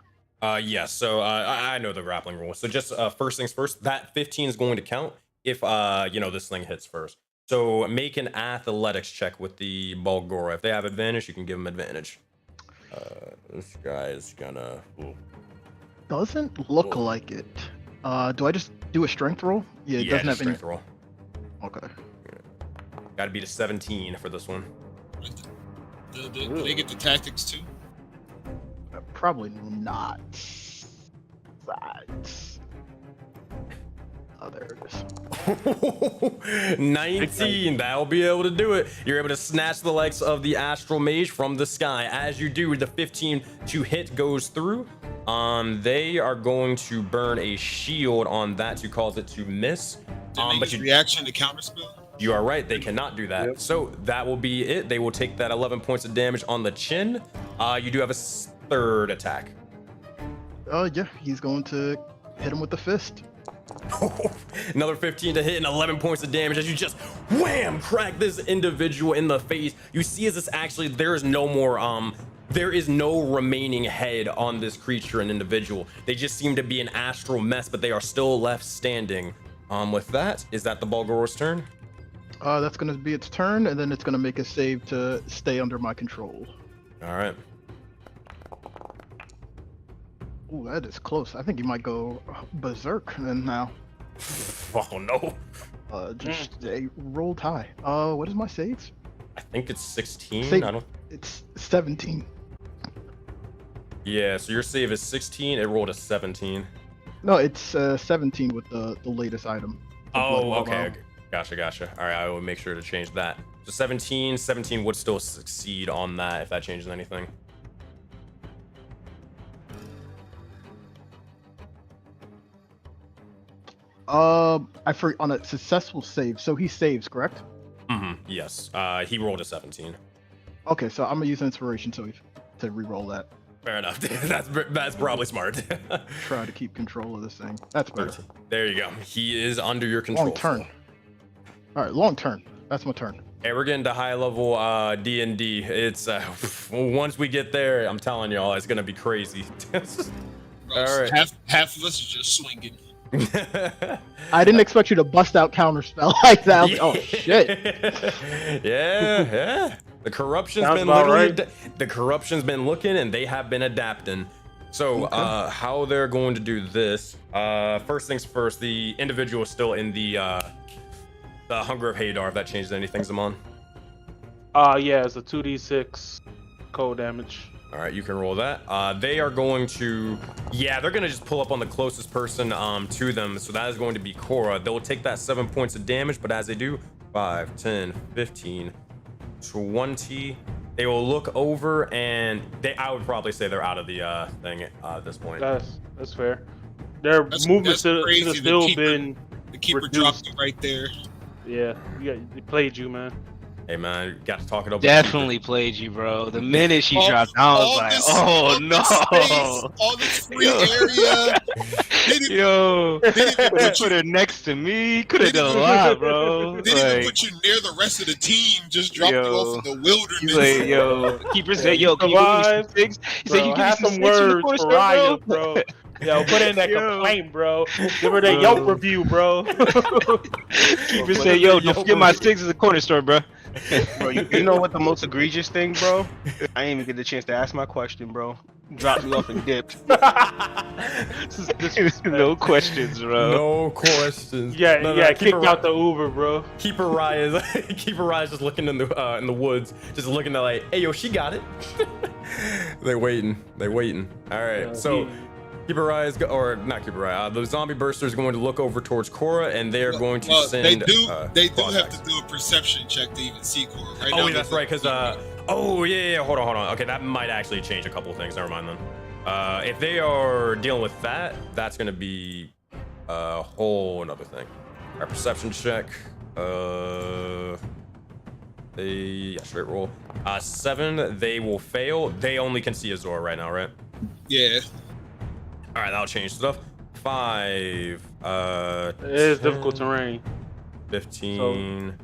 Speaker 1: Yeah. So I know the grappling rule. So just first things first. That 15 is going to count if this thing hits first. So make an athletics check with the Balgora. If they have advantage, you can give them advantage. This guy is gonna...
Speaker 5: Doesn't look like it. Do I just do a strength roll? Yeah, it doesn't have
Speaker 1: strength roll.
Speaker 5: Okay.
Speaker 1: Gotta beat a 17 for this one.
Speaker 6: Do they get the tactics too?
Speaker 5: Probably not. Sides. Oh, there it is.
Speaker 1: 19, that'll be able to do it. You're able to snatch the legs of the Astral Mage from the sky. As you do, the 15 to hit goes through. They are going to burn a shield on that to cause it to miss.
Speaker 6: But your reaction to counterspell?
Speaker 1: You are right, they cannot do that. Yep. So that will be it. They will take that 11 points of damage on the chin. You do have a third attack.
Speaker 5: Yeah, he's going to hit him with the fist.
Speaker 1: Another 15 to hit and 11 points of damage as you just wham crack this individual in the face. You see as this actually there is no remaining head on this creature and individual. They just seem to be an astral mess, but they are still left standing. With that, is that the Balgoro's turn?
Speaker 5: That's gonna be its turn, and then it's gonna make a save to stay under my control.
Speaker 1: All right.
Speaker 5: Ooh, that is close. I think you might go berserk then now.
Speaker 1: Oh no.
Speaker 5: Just rolled high. What is my save?
Speaker 1: I think it's 16.
Speaker 5: It's 17.
Speaker 1: Yeah, so your save is 16. It rolled a 17.
Speaker 5: No, it's 17 with the latest item.
Speaker 1: Oh, okay. Gotcha. All right, I will make sure to change that. So 17 would still succeed on that if that changes anything.
Speaker 5: I forget on a successful save. So he saves, correct?
Speaker 1: Yes. He rolled a 17.
Speaker 5: Okay, so I'm gonna use inspiration to re-roll that.
Speaker 1: Fair enough. That's probably smart.
Speaker 5: Try to keep control of this thing. That's better.
Speaker 1: There you go. He is under your control.
Speaker 5: Long turn. All right, long turn. That's my turn.
Speaker 1: Hey, we're getting to high level D&D. It's once we get there, I'm telling y'all, it's gonna be crazy. All right.
Speaker 6: Half of us is just swinging.
Speaker 5: I didn't expect you to bust out counterspell like that. Oh shit.
Speaker 1: Yeah. The corruption's been the corruption's been looking, and they have been adapting. So how they're going to do this? First things first. The individual is still in the Hunger of Hadar. If that changes anything, Zaman.
Speaker 2: Yeah, it's a 2d6 cold damage.
Speaker 1: All right, you can roll that. They are going to, they're going to just pull up on the closest person to them. So that is going to be Cora. They'll take that 7 points of damage, but as they do, 5, 10, 15, 20, They will look over and I would probably say they're out of the thing at this point.
Speaker 2: That's fair. Their
Speaker 6: That's
Speaker 2: movement should
Speaker 6: crazy.
Speaker 2: have still been.
Speaker 6: The keeper
Speaker 2: reduced.
Speaker 6: dropped you right there.
Speaker 2: Yeah, they played you, man.
Speaker 1: Hey man, you got to talk it up.
Speaker 4: Definitely played you, bro. The minute she dropped down, I was like, oh no.
Speaker 6: All this free area.
Speaker 4: Yo, put her next to me. Could have done a lot, bro.
Speaker 6: They didn't even put you near the rest of the team. Just dropped you off in the wilderness.
Speaker 4: He's like, yo, keeper said, yo, can you give me some sticks? He said, you give me
Speaker 2: have
Speaker 4: some
Speaker 2: some
Speaker 4: sticks in the
Speaker 2: words
Speaker 4: corner
Speaker 2: for
Speaker 4: store,
Speaker 2: Riot,
Speaker 4: bro.
Speaker 2: bro. Yo, put in that complaint, bro. Give her the Yelp review, bro.
Speaker 4: Keeper said, yo, don't forget my sticks at the corner store, bro.
Speaker 8: Bro, you know what the most egregious thing, bro? I didn't even get the chance to ask my question, bro. Dropped me off and dipped.
Speaker 4: No questions, bro.
Speaker 1: No questions.
Speaker 2: Yeah, kicked out the Uber, bro.
Speaker 1: Keeper Rye is just looking in the woods, just looking at like, hey yo, she got it. They waiting. All right, so Keeper Rye is or not Keeper Rye. The zombie burster is going to look over towards Cora, and they are going to send.
Speaker 6: They do have to do a perception check to even see Cora, right?
Speaker 1: Oh, that's right, because oh yeah, hold on. Okay, that might actually change a couple things. Never mind then. If they are dealing with that, that's gonna be a whole another thing. Our perception check. Straight roll. 7. They will fail. They only can see Azor right now, right?
Speaker 6: Yeah.
Speaker 1: All right, that'll change stuff. 5.
Speaker 2: It is
Speaker 1: 10,
Speaker 2: difficult terrain.
Speaker 1: 15.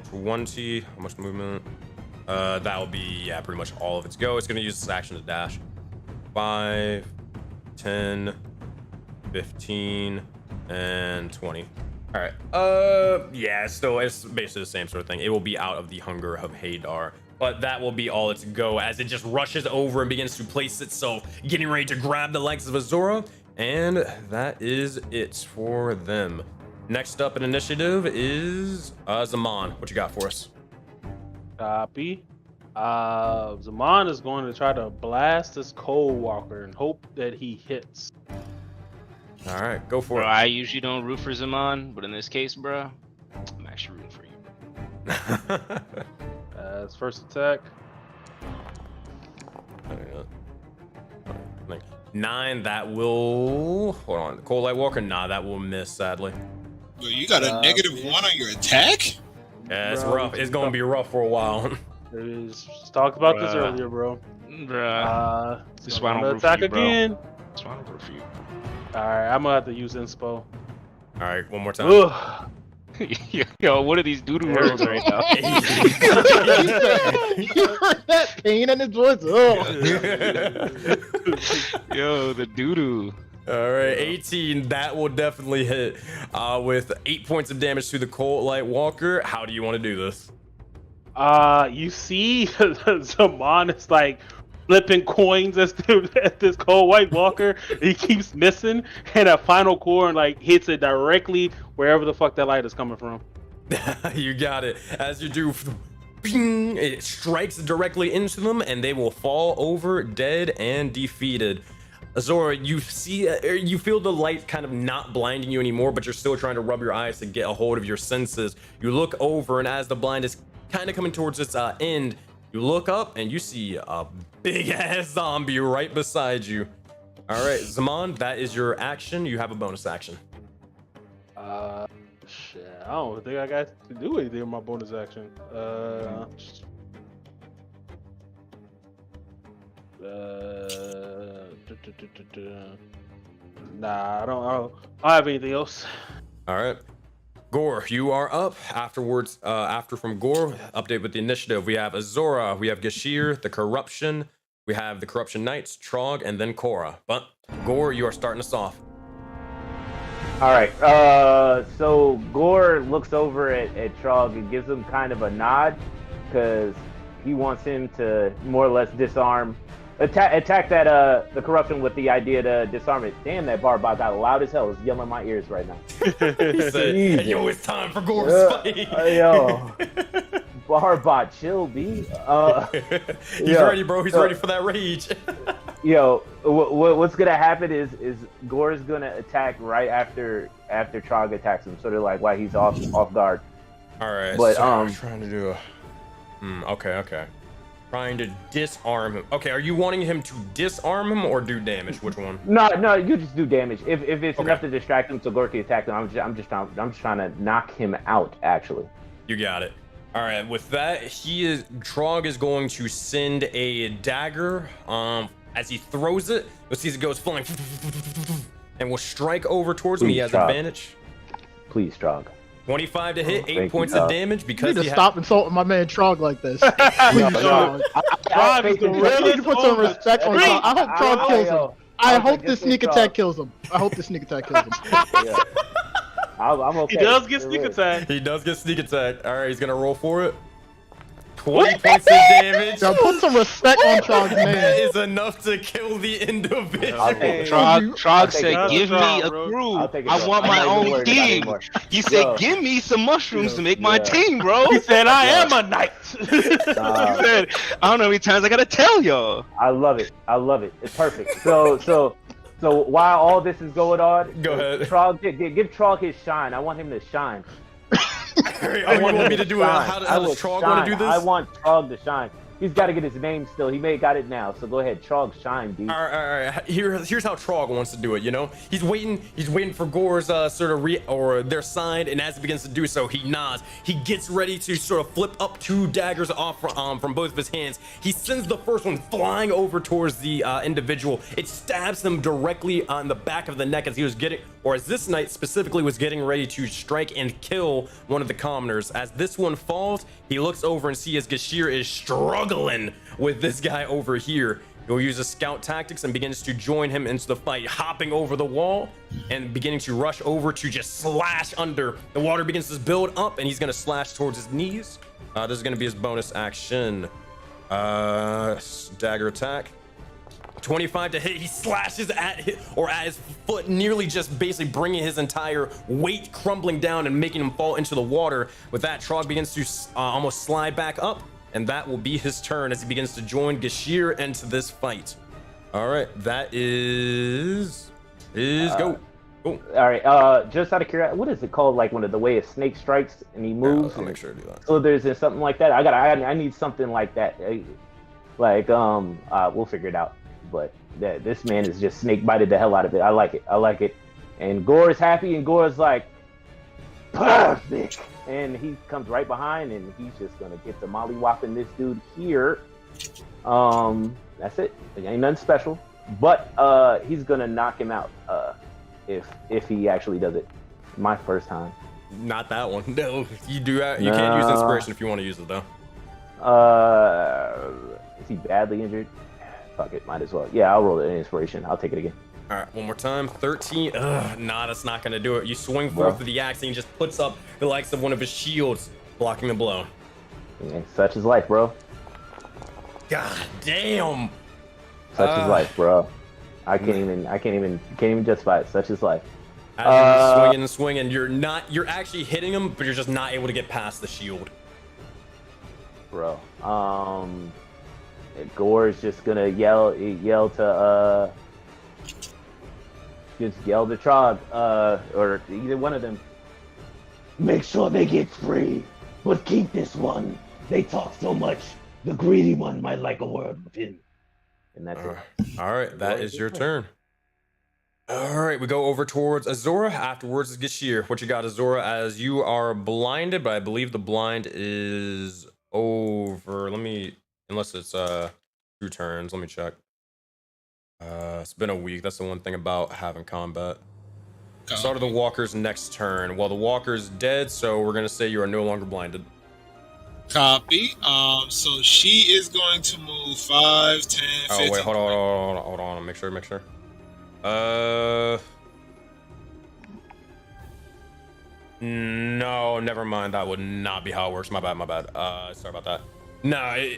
Speaker 1: 20. How much movement? That will be pretty much all of its go. It's gonna use its action to dash. 5, 10, 15, and 20. All right. Yeah. Still, it's basically the same sort of thing. It will be out of the hunger of Hadar, but that will be all its go as it just rushes over and begins to place itself, getting ready to grab the likes of Azora, and that is it for them. Next up in initiative is Zaman. What you got for us?
Speaker 2: Copy. Zaman is going to try to blast this Cold Walker and hope that he hits.
Speaker 1: All right, go for
Speaker 4: Bro,
Speaker 1: it.
Speaker 4: I usually don't root for Zaman, but in this case, bro, I'm actually rooting for you.
Speaker 2: His first attack.
Speaker 1: 9. That will. Hold on. Cold Light Walker. Nah, that will miss. Sadly.
Speaker 6: Yo, you got a -1 on your attack?
Speaker 1: Yeah, it's
Speaker 2: Bro,
Speaker 1: rough. It's gonna be rough for a while.
Speaker 2: Talked about this
Speaker 4: Bruh.
Speaker 2: earlier, bro.
Speaker 4: Bruh. This is why I don't root for
Speaker 2: attack
Speaker 4: you, bro.
Speaker 2: again.
Speaker 4: That's why I don't root for you.
Speaker 2: All right, I'm gonna have to use inspo.
Speaker 1: All right, one more time.
Speaker 2: Ugh.
Speaker 4: Yo, what are these doodoo words right now?
Speaker 5: You heard that pain in his voice. Oh.
Speaker 4: Yo, the doodoo.
Speaker 1: All right, 18. That will definitely hit with 8 points of damage to the Cold Light Walker. How do you want to do this?
Speaker 2: You see, Zaman is like flipping coins at this Cold White Walker. He keeps missing, and a final core like hits it directly wherever the fuck that light is coming from.
Speaker 1: You got it. As you do, ping, it strikes directly into them, and they will fall over dead and defeated. Azora, you feel the light kind of not blinding you anymore, but you're still trying to rub your eyes to get a hold of your senses. You look over, and as the blind is kind of coming towards its end, you look up and you see a big ass zombie right beside you. All right, Zaman, that is your action. You have a bonus action.
Speaker 2: Shit, I don't think I got to do anything with my bonus action. Nah, I don't have anything else.
Speaker 1: All right. Gore, you are up. Afterwards, after from Gore, update with the initiative. We have Azora, we have Gashir, the Corruption, we have the Corruption Knights, Trog, and then Korra. But Gore, you are starting us off.
Speaker 3: All right. So Gore looks over at Trog and gives him kind of a nod because he wants him to more or less disarm, attack that the corruption with the idea to disarm it. Damn, that Barbot got loud as hell. It's yelling in my ears right now.
Speaker 1: He said, hey, yo, it's time for Gore's fight.
Speaker 3: Yo, Barbot, chill, B.
Speaker 1: He's ready, bro. He's ready for that rage.
Speaker 3: Yo, what's gonna happen is Gore's gonna attack right after Trog attacks him, sort of like while he's off guard.
Speaker 1: All right.
Speaker 3: But
Speaker 1: so I'm trying to do a. Okay. Trying to disarm him. Okay, are you wanting him to disarm him or do damage? Which one?
Speaker 3: No, you just do damage. If it's
Speaker 1: Okay.
Speaker 3: enough to distract him so Gore can attack him, I'm just trying to knock him out. Actually,
Speaker 1: You got it. All right, with that, Trog is going to send a dagger. As he throws it, you'll see it goes flying, and will strike over towards me. He has
Speaker 3: Trog.
Speaker 1: advantage.
Speaker 3: please, Trog.
Speaker 1: 25 to hit, 8
Speaker 3: Thank
Speaker 1: points
Speaker 3: you,
Speaker 1: of
Speaker 3: Trog.
Speaker 1: damage
Speaker 5: You
Speaker 1: because
Speaker 5: need
Speaker 1: he
Speaker 5: to stop insulting my man Trog like this. Please, Trog.
Speaker 2: Trog is the
Speaker 5: You need
Speaker 2: realest
Speaker 5: to put some
Speaker 2: owner.
Speaker 5: respect on Trog. I hope Trog kills him. I hope this sneak attack kills him. I hope this sneak attack kills him.
Speaker 3: Yeah. I'm okay.
Speaker 2: He does get
Speaker 3: You're
Speaker 2: sneak
Speaker 3: right.
Speaker 2: attack.
Speaker 1: He does get sneak attack. All right, he's gonna roll for it. 20 points of damage.
Speaker 5: Now put some respect on Trog's
Speaker 1: That
Speaker 5: name.
Speaker 1: is enough to kill the individual.
Speaker 3: I'll take it.
Speaker 8: Trog
Speaker 3: I'll take
Speaker 8: said,
Speaker 3: it.
Speaker 8: "Give me
Speaker 2: Trog,
Speaker 8: a
Speaker 2: bro.
Speaker 8: crew.
Speaker 3: I'll take it,
Speaker 8: I
Speaker 3: bro.
Speaker 8: want
Speaker 3: I'm
Speaker 8: my
Speaker 3: not even
Speaker 8: own
Speaker 3: worried about it
Speaker 8: team."
Speaker 3: anymore.
Speaker 8: He said,
Speaker 3: Yo.
Speaker 8: "Give me some mushrooms to make my
Speaker 3: Yeah.
Speaker 8: team, bro."
Speaker 2: He said, "I am a knight."
Speaker 8: He said, "I don't know how many times I gotta tell y'all."
Speaker 3: I love it. It's perfect. So while all this is going on,
Speaker 1: Go ahead.
Speaker 3: Trog, give Trog his shine. I want him to shine.
Speaker 1: All right, you want me to do it? How does Trog want to do this?
Speaker 3: I want Trog to shine. He's got to get his name still. He may have got it now. So go ahead, Trog, shine, dude.
Speaker 1: All right. Here's how Trog wants to do it. You know, he's waiting for Gore's sort of their sign, and as he begins to do so, he nods. He gets ready to sort of flip up 2 daggers off from both of his hands. He sends the first one flying over towards the individual. It stabs him directly on the back of the neck as this knight specifically was getting ready to strike and kill one of the commoners. As this one falls, he looks over and sees Gashir is struggling with this guy over here. He'll use his scout tactics and begins to join him into the fight, hopping over the wall and beginning to rush over to just slash under. The water begins to build up and he's going to slash towards his knees. This is going to be his bonus action. Dagger attack. 25 to hit. He slashes at his foot, nearly just basically bringing his entire weight crumbling down and making him fall into the water. With that, Trog begins to almost slide back up, and that will be his turn as he begins to join Gashir into this fight. All right, that is go.
Speaker 3: All right. Just out of curiosity, what is it called? Like when the way a snake strikes and he moves.
Speaker 1: I'll make sure to do that.
Speaker 3: So there's something like that. I need something like that. We'll figure it out. But this man is just snake bited the hell out of it. I like it. And Gore's happy, and Gore's like, perfect. And he comes right behind, and he's just gonna get the molly whopping this dude here. That's it. It ain't nothing special. But he's gonna knock him out if he actually does it. My first time.
Speaker 1: Not that one. No, you can't use inspiration if you want to use it though.
Speaker 3: Is he badly injured? Fuck it, might as well. Yeah, I'll roll the inspiration. I'll take it again.
Speaker 1: All right, one more time. 13. Nah, that's not gonna do it. You swing forth with the axe and he just puts up the likes of one of his shields, blocking the blow.
Speaker 3: Yeah, such is life, bro.
Speaker 1: God damn.
Speaker 3: Such is life, bro. I can't even justify it. Such is life.
Speaker 1: As you're swinging, you're actually hitting him, but you're just not able to get past the shield.
Speaker 3: Bro. Gore's just gonna yell to Trog, or either one of them. Make sure they get free, but keep this one. They talk so much. The greedy one might like a word with him. And that's it.
Speaker 1: All right, that is your turn. All right, we go over towards Azora. Afterwards is Gashir. What you got, Azora? As you are blinded, but I believe the blind is over. Unless it's 2 turns. Let me check. It's been a week. That's the one thing about having combat. Start of the walker's next turn. Well, the walker's dead, so we're gonna say you are no longer blinded.
Speaker 6: Copy. So she is going to move 5, 10, 15.
Speaker 1: Oh wait, hold on. Make sure. No, never mind. That would not be how it works. My bad. Sorry about that. No,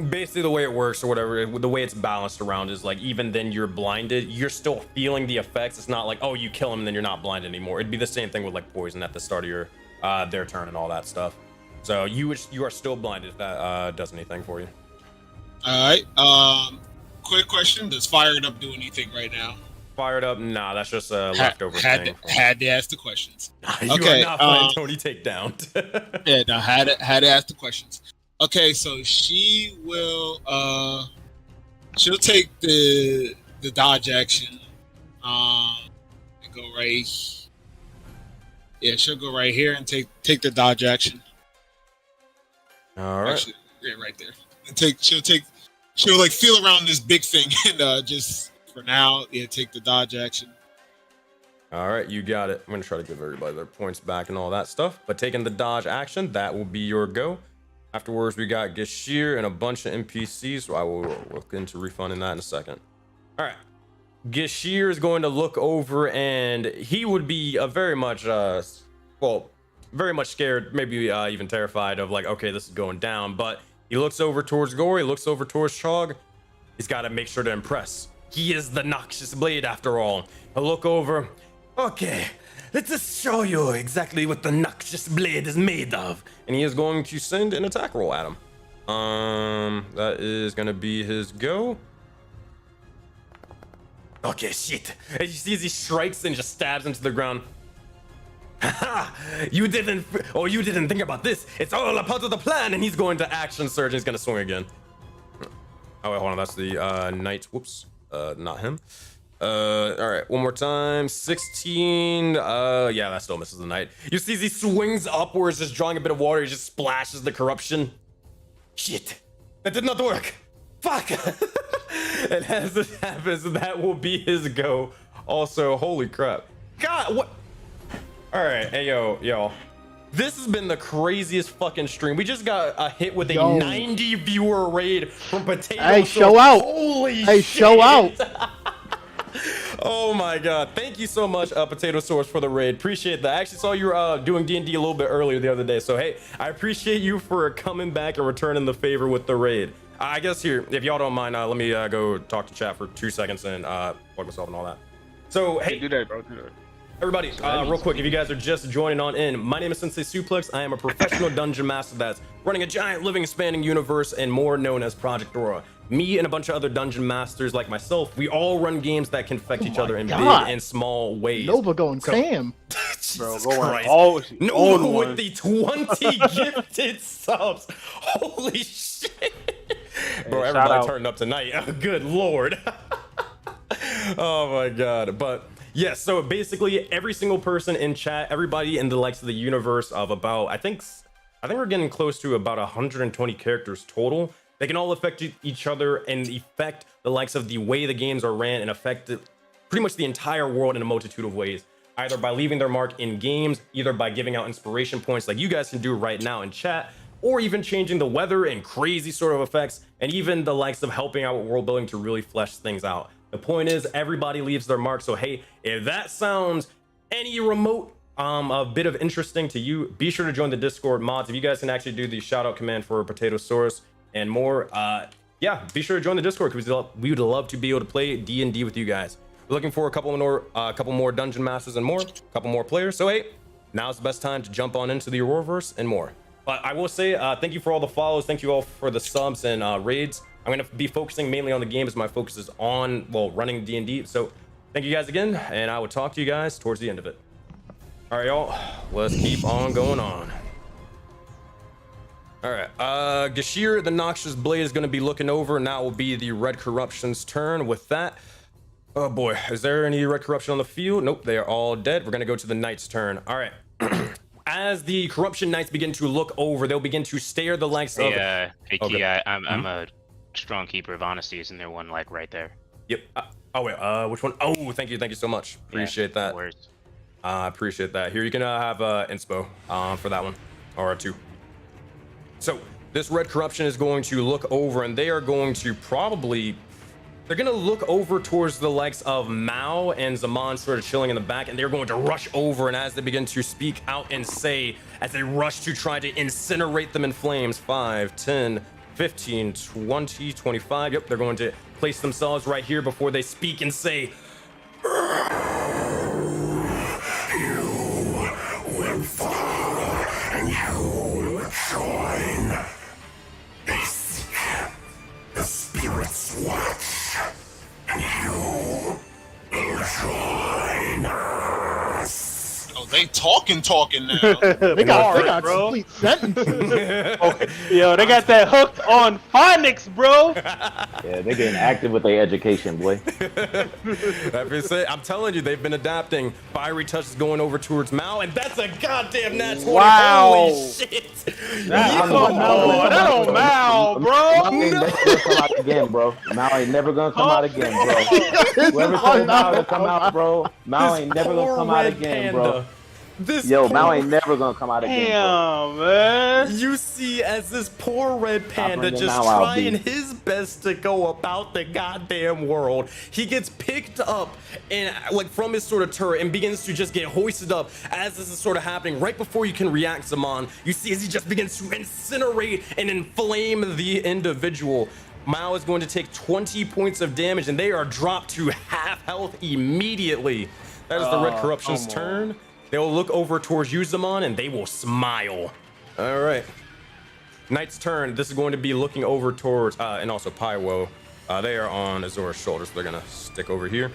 Speaker 1: basically the way it works or whatever, the way it's balanced around is like even then you're blinded, you're still feeling the effects. It's not like, oh, you kill him and then you're not blind anymore. It'd be the same thing with like poison at the start of their turn and all that stuff. So you are still blinded if that does anything for you.
Speaker 6: All right. Quick question: does Fired Up do anything right now?
Speaker 1: Fired Up? Nah, that's just a leftover thing.
Speaker 6: Had to ask the questions.
Speaker 1: You are not playing Tony Takedown.
Speaker 6: Yeah, no, had to ask the questions. Okay, so she will she'll take the dodge action. And go right. Yeah, she'll go right here and take the dodge action.
Speaker 1: All right.
Speaker 6: Actually, yeah, right there. And she'll like feel around this big thing and just for now, yeah, take the dodge action.
Speaker 1: All right, you got it. I'm gonna try to give everybody their points back and all that stuff. But taking the dodge action, that will be your go. Afterwards, we got Gashir and a bunch of NPCs, so I will look into refunding that in a second. All right. Gashir is going to look over, and he would be very much, very much scared, maybe even terrified of like, okay, this is going down. But he looks over towards Gore, he looks over towards Chog. He's got to make sure to impress. He is the Noxious Blade after all. He'll look over. Okay, let's just show you exactly what the Noxious Blade is made of. And he is going to send an attack roll at him. That is going to be his go. Okay, shit. As you see as he strikes and just stabs into the ground. Haha! You didn't think about this. It's all a part of the plan, and he's going to action surge and he's going to swing again. Oh, wait, hold on. That's the knight. Whoops. Not him. All right, one more time. 16. Yeah, that still misses the knight. You see as he swings upwards, just drawing a bit of water, he just splashes the corruption. Shit. That did not work. Fuck. And as it happens, that will be his go. Also, holy crap. God, what? All right, hey, yo. This has been the craziest fucking stream. We just got a hit with a 90 viewer raid from Potato.
Speaker 5: Hey, show out.
Speaker 1: Holy shit.
Speaker 5: Hey, show out.
Speaker 1: Oh my god, thank you so much, Potato Source, for the raid. Appreciate that. I actually saw you doing D&D a little bit earlier the other day, so hey, I appreciate you for coming back and returning the favor with the raid. I guess here, if y'all don't mind, let me go talk to chat for 2 seconds and plug myself and all that. So hey,
Speaker 8: do that, bro. Do that.
Speaker 1: Everybody, real quick, if you guys are just joining on in, my name is SenseiSuplex. I am a professional dungeon master that's running a giant living expanding universe and more known as Project Aurora. Me and a bunch of other dungeon masters like myself, we all run games that can affect each other in big and small ways.
Speaker 5: Nova going Sam.
Speaker 2: Bro,
Speaker 1: Jesus
Speaker 2: going
Speaker 1: Christ.
Speaker 2: all
Speaker 1: Nova with the 20 gifted subs. Holy shit. Bro,
Speaker 2: Hey,
Speaker 1: everybody turned up tonight. Good lord. Oh my god. But yes, so basically every single person in chat, everybody in the likes of the universe of about, I think we're getting close to about 120 characters total. They can all affect each other and affect the likes of the way the games are ran and affect pretty much the entire world in a multitude of ways. Either by leaving their mark in games, either by giving out inspiration points like you guys can do right now in chat, or even changing the weather and crazy sort of effects, and even the likes of helping out with world building to really flesh things out. The point is, everybody leaves their mark. So hey, if that sounds any remote a bit of interesting to you, be sure to join the Discord mods. If you guys can actually do the shout out command for Potatosaurus and more, yeah, be sure to join the Discord because we would love to be able to play D&D with you guys. We're looking for a couple more dungeon masters and more, a couple more players. So hey, now's the best time to jump on into the Auroraverse and more. But I will say thank you for all the follows, thank you all for the subs and raids. I'm gonna be focusing mainly on the game as my focus is on, well, running D&D. So thank you guys again, and I will talk to you guys towards the end of it. All right, y'all, let's keep on going on. All right, Gashir, the Noxious Blade, is gonna be looking over. Now will be the Red Corruption's turn. With that, oh boy, is there any Red Corruption on the field? Nope, they are all dead. We're gonna go to the Knight's turn. All right. As the Corruption Knights begin to look over, they'll begin to stare the likes of...
Speaker 4: Hey,
Speaker 1: okay.
Speaker 4: Key, I'm a strong keeper of honesty. Isn't there one like right there?
Speaker 1: Yep. Oh wait, which one? Oh, thank you so much. Appreciate that.
Speaker 4: No worries.
Speaker 1: Appreciate that. Here, you can have inspo for that one, or 2. So this Red Corruption is going to look over, and they are going to probably... They're going to look over towards the likes of Mao and Zaman sort of chilling in the back, and they're going to rush over, and as they begin to speak out and say, as they rush to try to incinerate them in flames, 5, 10, 15, 20, 25. Yep, they're going to place themselves right here before they speak and say, "You will fall, and you will join. They seek the Spirit's watch, and you will join us."
Speaker 6: Oh, They talking now.
Speaker 5: They got
Speaker 2: bro.
Speaker 5: complete sentences.
Speaker 2: Yo, they got that hooked on phonics, bro.
Speaker 3: Yeah, they're getting active with their education, boy.
Speaker 1: That being said, I'm telling you, they've been adapting. Fiery touch is going over towards Mao, and that's a goddamn nat 20.
Speaker 2: Wow.
Speaker 1: Holy shit!
Speaker 2: That don't Mal, bro.
Speaker 3: Mao ain't never gonna come out again, bro. Mao ain't never gonna come out again, bro. Whoever said Mao will come out, bro. Mao ain't never gonna come out again, bro. Mao ain't never gonna come out again.
Speaker 2: Damn, man.
Speaker 1: You see, as this poor red panda
Speaker 3: bringing
Speaker 1: just
Speaker 3: Mao out,
Speaker 1: trying
Speaker 3: B.
Speaker 1: his best to go about the goddamn world, he gets picked up and like from his sort of turret and begins to just get hoisted up. As this is sort of happening, right before you can react, Zaman, you see as he just begins to incinerate and inflame the individual. Mao is going to take 20 points of damage, and they are dropped to half health immediately. That is the Red Corruption's turn. They'll look over towards you, Zaman, and they will smile. All right. Knight's turn. This is going to be looking over towards, and also Pywo. They are on Azora's shoulders. So they're going to stick over here.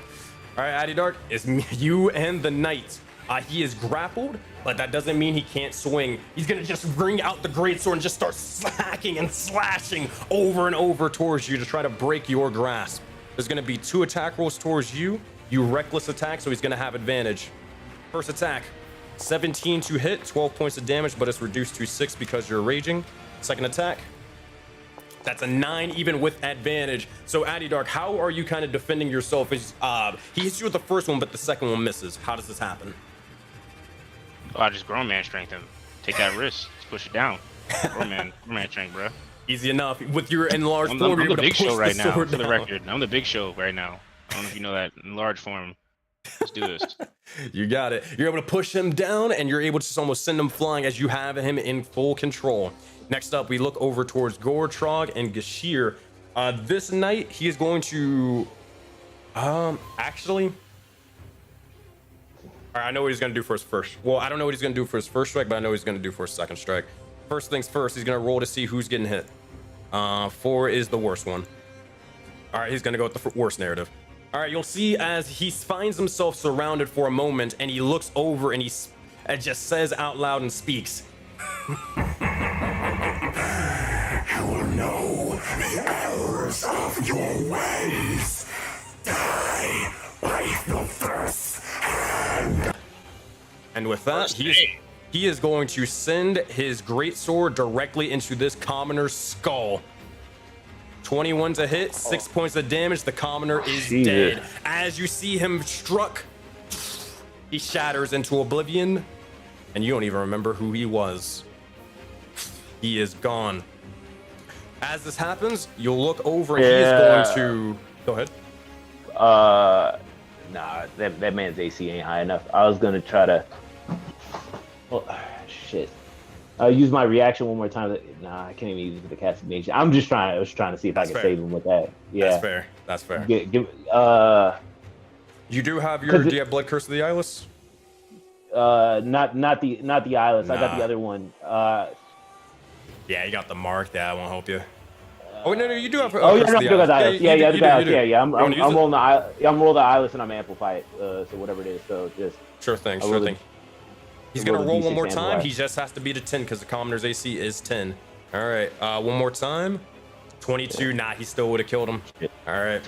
Speaker 1: All right, Addy Dark, it's you and the Knight. He is grappled, but that doesn't mean he can't swing. He's going to just bring out the greatsword and just start hacking and slashing over and over towards you to try to break your grasp. There's going to be 2 attack rolls towards you. You reckless attack, so he's going to have advantage. First attack, 17 to hit, 12 points of damage, but it's reduced to 6 because you're raging. Second attack, that's a 9 even with advantage. So Addy Dark, how are you kind of defending yourself? He hits you with the first one, but the second one misses. How does this happen?
Speaker 4: Oh, I just grown man strength him. Take that risk. Just push it down. Grown man strength, bro.
Speaker 1: Easy enough. With your enlarged form,
Speaker 4: I'm
Speaker 1: you're
Speaker 4: the
Speaker 1: able to
Speaker 4: big
Speaker 1: push
Speaker 4: show
Speaker 1: the
Speaker 4: right now,
Speaker 1: sword
Speaker 4: for the
Speaker 1: down.
Speaker 4: record. I'm the big show right now. I don't know if you know that. In large form. Let's do this.
Speaker 1: You got it. You're able to push him down, and you're able to just almost send him flying as you have him in full control. Next up, we look over towards Gore, Trog, and Gashir. This night, he is going to... actually... All right, I know what he's going to do for his first... Well, I don't know what he's going to do for his first strike, but I know what he's going to do for his second strike. First things first, he's going to roll to see who's getting hit. 4 is the worst one. All right, he's going to go with the worst narrative. All right, you'll see as he finds himself surrounded for a moment, and he looks over and he just says out loud and speaks.
Speaker 9: You will know the errors of your ways. Die by the first hand.
Speaker 1: And with that, he is going to send his greatsword directly into this commoner's skull. 21 to hit, 6 points of damage. The commoner is dead. As you see him struck, he shatters into oblivion, and you don't even remember who he was. He is gone. As this happens, you'll look over and he is going to... Go ahead.
Speaker 3: Nah, that man's AC ain't high enough. I was gonna try to... Oh, shit. I'll use my reaction one more time. Nah, I can't even use it for the casting nation. I was trying to see if I can save him with that. Yeah.
Speaker 1: That's fair. You do have your... Do you have Blood Curse of the Eyeless?
Speaker 3: Not the Eyeless.
Speaker 1: Nah.
Speaker 3: I got the other one.
Speaker 1: Yeah, you got the mark. That won't help you. Oh no, you do have.
Speaker 3: Oh yeah, I do got the Eyeless. Yeah, I do got
Speaker 1: you do.
Speaker 3: Yeah. I'm rolling the Eyeless and I'm amplify it. So whatever it is. So just
Speaker 1: sure thing. He's gonna roll one more time. He just has to beat a 10 because the commoner's AC is 10. All right, one more time. 22. Nah, he still would have killed him. All right.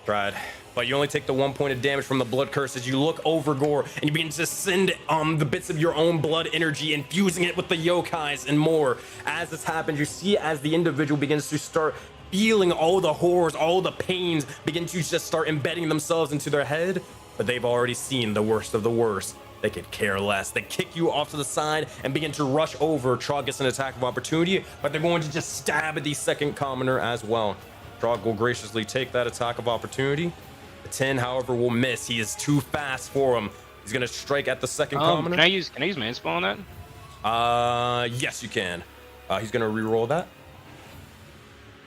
Speaker 1: Tried. But you only take the 1 point of damage from the blood curse as you look over Gore and you begin to send the bits of your own blood energy, infusing it with the yokais and more. As this happens, you see as the individual begins to start feeling all the horrors, all the pains begin to just start embedding themselves into their head, but they've already seen the worst of the worst. They could care less. They kick you off to the side and begin to rush over. Trog gets an attack of opportunity, but they're going to just stab at the second commoner as well. Trog will graciously take that attack of opportunity. The 10, however, will miss. He is too fast for him. He's gonna strike at the second commoner.
Speaker 4: Can I use man spawn on
Speaker 1: that? Yes, you can. He's gonna re-roll that.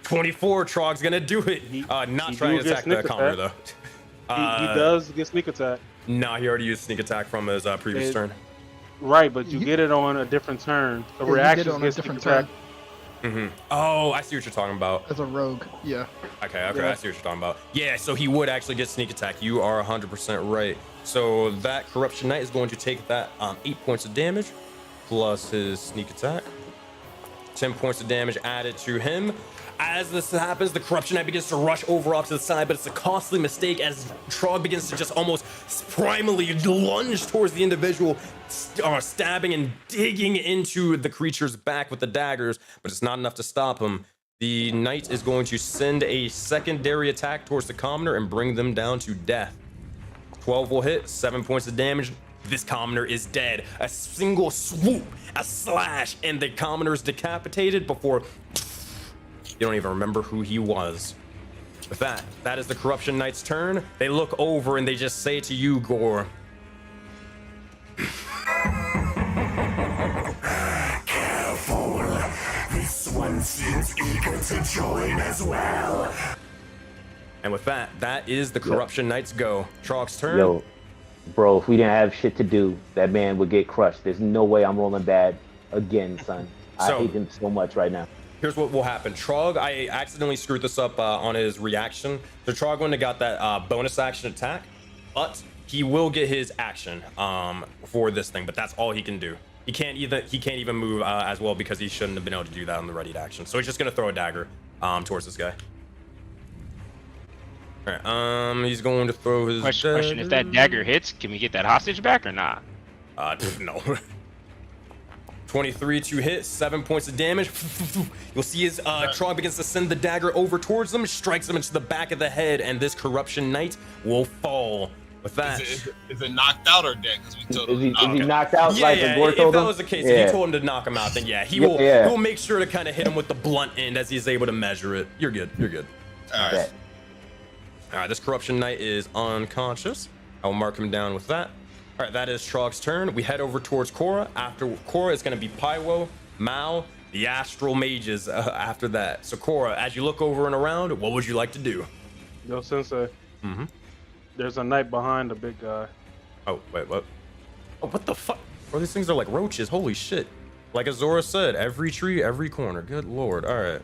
Speaker 1: 24. Trog's gonna do it. Not trying to attack the commoner though.
Speaker 2: He does get sneak attack.
Speaker 1: Nah, he already used sneak attack from his previous turn.
Speaker 2: Right, but you get it on a different turn. The reaction gets sneak attack.
Speaker 1: Oh, I see what you're talking about.
Speaker 5: as a rogue. Yeah.
Speaker 1: Okay, I see what you're talking about. Yeah, so he would actually get sneak attack. You are 100% right. So that Corruption Knight is going to take that 8 points of damage plus his sneak attack. 10 points of damage added to him. As this happens, the Corruption Knight begins to rush over off to the side, but it's a costly mistake as Trog begins to just almost primally lunge towards the individual, stabbing and digging into the creature's back with the daggers, but it's not enough to stop him. The Knight is going to send a secondary attack towards the Commoner and bring them down to death. 12 will hit, 7 points of damage. This Commoner is dead. A single swoop, a slash, and the Commoner is decapitated before you don't even remember who he was. With that is the Corruption Knight's turn. They look over and they just say to you, Gore.
Speaker 9: Careful. This one seems eager to join as well.
Speaker 1: And with that is the Corruption Knight's go. Trog's turn.
Speaker 3: Yo, bro, if we didn't have shit to do, that man would get crushed. There's no way I'm rolling bad again, son. I hate him so much right now.
Speaker 1: Here's what will happen. Trog, I accidentally screwed this up on his reaction. So Trog wouldn't have got that bonus action attack, but he will get his action for this thing, but that's all he can do. He can't even move as well because he shouldn't have been able to do that on the ready action. So he's just gonna throw a dagger towards this guy. All right, he's going to throw his
Speaker 4: Question, if that dagger hits, can we get that hostage back or not?
Speaker 1: No. 23 to hit, 7 points of damage. You'll see his Trog begins to send the dagger over towards him, strikes him into the back of the head, and this Corruption Knight will fall. With that,
Speaker 6: Is it knocked out or dead? Because we told him
Speaker 3: Is he knocked out
Speaker 1: yeah,
Speaker 3: like
Speaker 1: yeah,
Speaker 3: Gore
Speaker 1: if
Speaker 3: told
Speaker 1: that
Speaker 3: him?
Speaker 1: was the case, if you told him to knock him out, then yeah, he will.
Speaker 3: Yeah.
Speaker 1: He'll make sure to kind of hit him with the blunt end as he's able to measure it. You're good. You're good.
Speaker 6: All right.
Speaker 1: All right, this Corruption Knight is unconscious. I will mark him down with that. All right, that is Trog's turn. We head over towards Korra. After Korra, it's going to be Pywo, Mao, the Astral Mages after that. So Korra, as you look over and around, what would you like to do?
Speaker 2: Yo, Sensei. There's a knight behind the big guy.
Speaker 1: Oh, wait, what? Oh, what the fuck? Oh, these things are like roaches. Holy shit. Like Azora said, every tree, every corner. Good lord. All right.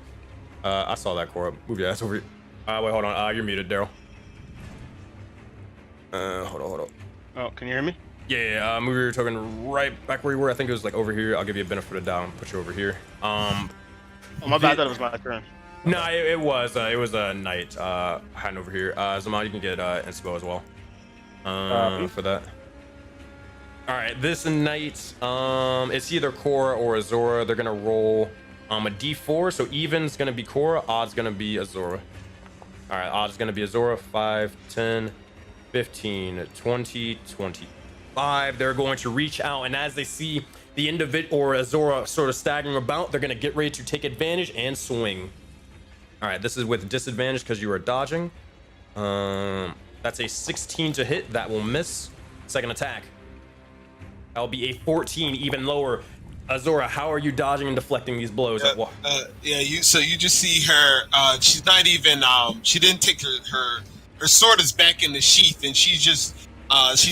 Speaker 1: I saw that, Korra. Move your ass over here. Wait, hold on. You're muted, Daryl. Hold on.
Speaker 8: Oh, can you hear me?
Speaker 1: Yeah, move your token right back where you were. I think it was like over here. I'll give you a benefit of the doubt and put you over here.
Speaker 8: Oh, my bad. I thought it was my turn.
Speaker 1: No, it was a knight hiding over here. Zaman, you can get inspo as well. For that. All right, this knight, it's either Korra or Azora. They're gonna roll a d4. So even's gonna be Korra, odd's gonna be Azora. All right, odd's gonna be Azora. 5, 10, 15, 20, 25. They're going to reach out, and as they see the individual or Azora sort of staggering about, they're gonna get ready to take advantage and swing. All right, this is with disadvantage because you are dodging. That's a 16 to hit. That will miss. Second attack. That'll be a 14, even lower. Azora, how are you dodging and deflecting these blows?
Speaker 6: So you just see her. She's not even. She didn't take her sword is back in the sheath, and she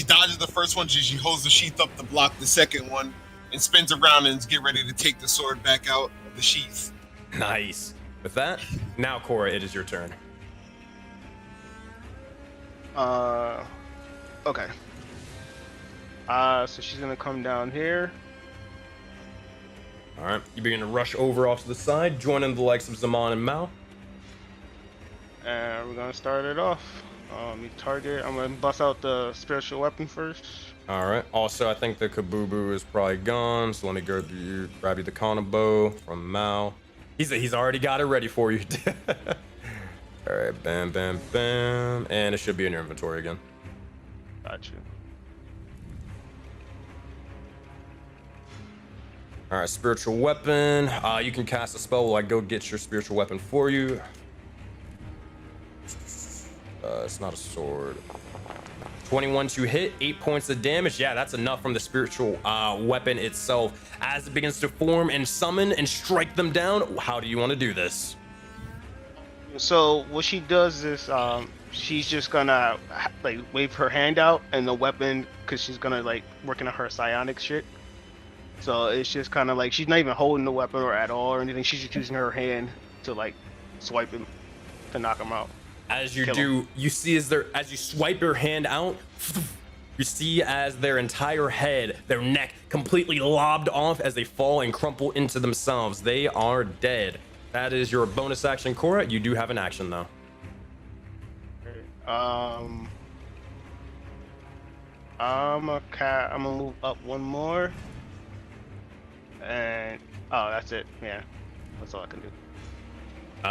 Speaker 6: dodges the first one. She holds the sheath up to block the second one, and spins around and get ready to take the sword back out of the sheath.
Speaker 1: Nice. With that, now Korra, it is your turn.
Speaker 8: Okay. So she's gonna come down here.
Speaker 1: All right, you begin to rush over off to the side, joining the likes of Zaman and Mao.
Speaker 8: And we're gonna start it off. Target. I'm gonna bust out the spiritual weapon first.
Speaker 1: All right. Also, I think the Kabubu is probably gone, so let me grab you the Kanabo from Mao. He's already got it ready for you. All right, bam, bam, bam, and it should be in your inventory again.
Speaker 8: Got you.
Speaker 1: All right, spiritual weapon. You can cast a spell while I go get your spiritual weapon for you. It's not a sword. 21 to hit, 8 points of damage. Yeah, that's enough from the spiritual weapon itself. As it begins to form and summon and strike them down, how do you want to do this?
Speaker 8: So what she does is she's just gonna like wave her hand out and the weapon, because she's gonna like working on her psionic shit. So it's just kind of like she's not even holding the weapon or at all or anything. She's just using her hand to like swipe him to knock him out.
Speaker 1: As you
Speaker 8: Kill
Speaker 1: do,
Speaker 8: him.
Speaker 1: you see as you swipe your hand out, you see as their entire head, their neck completely lobbed off as they fall and crumple into themselves. They are dead. That is your bonus action, Cora. You do have an action though.
Speaker 8: I'm gonna move up one more, and that's it. Yeah, that's all I can do.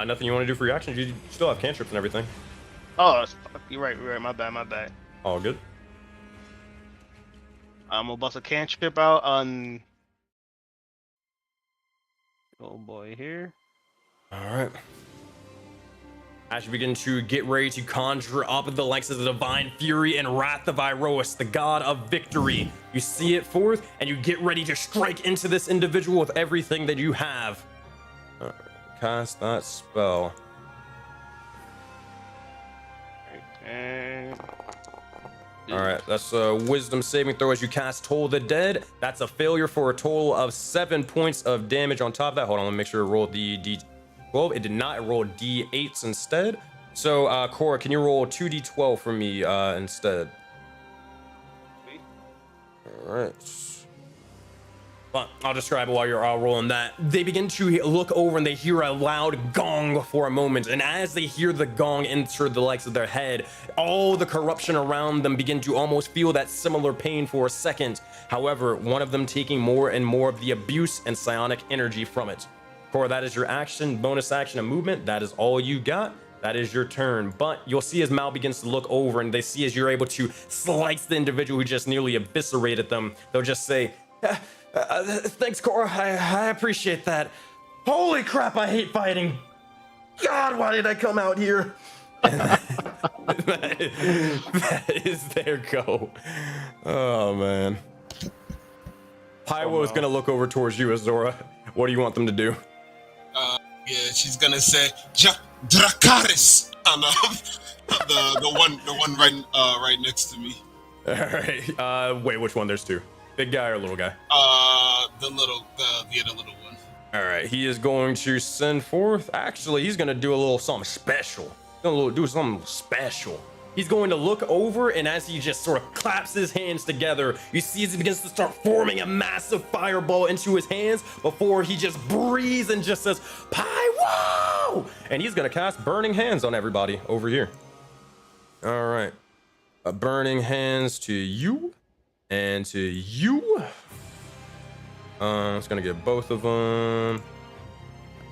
Speaker 1: Nothing you want to do for your actions? You still have cantrips and everything.
Speaker 8: Oh, you're right. My bad.
Speaker 1: All good.
Speaker 8: I'm gonna bust a cantrip out on old boy here.
Speaker 1: All right. As you begin to get ready to conjure up the likes of the divine fury and wrath of Iroas, the god of victory, you see it forth and you get ready to strike into this individual with everything that you have. All right, cast that spell.
Speaker 8: And
Speaker 1: All right, that's a wisdom saving throw as you cast Toll the Dead. That's a failure for a total of 7 points of damage on top of that. Hold on, let me make sure it rolled the D12. It did not. It rolled D8s instead. So, Cora, can you roll 2D12 for me instead? All right. Well, I'll describe it while you're rolling that. They begin to look over and they hear a loud gong for a moment. And as they hear the gong enter the likes of their head, all the corruption around them begin to almost feel that similar pain for a second. However, one of them taking more and more of the abuse and psionic energy from it. Cora, that is your action, bonus action, and movement. That is all you got. That is your turn. But you'll see as Mal begins to look over and they see as you're able to slice the individual who just nearly eviscerated them, they'll just say, thanks, Cora. I appreciate that. Holy crap, I hate fighting. God, why did I come out here? that is their go. Oh, man. Pyro is going to look over towards you, Azora. What do you want them to do?
Speaker 6: Yeah, she's gonna say Dracaris on the one right next to me.
Speaker 1: All right. Wait, which one? There's two. Big guy or little guy?
Speaker 6: The other little one.
Speaker 1: All right. He is going to send forth. Actually, he's gonna do a little something special. He's gonna do something special. He's going to look over, and as he just sort of claps his hands together, you see as he begins to start forming a massive fireball into his hands before he just breathes and just says, Pyro! And he's going to cast Burning Hands on everybody over here. All right. Burning Hands to you and to you. It's going to get both of them.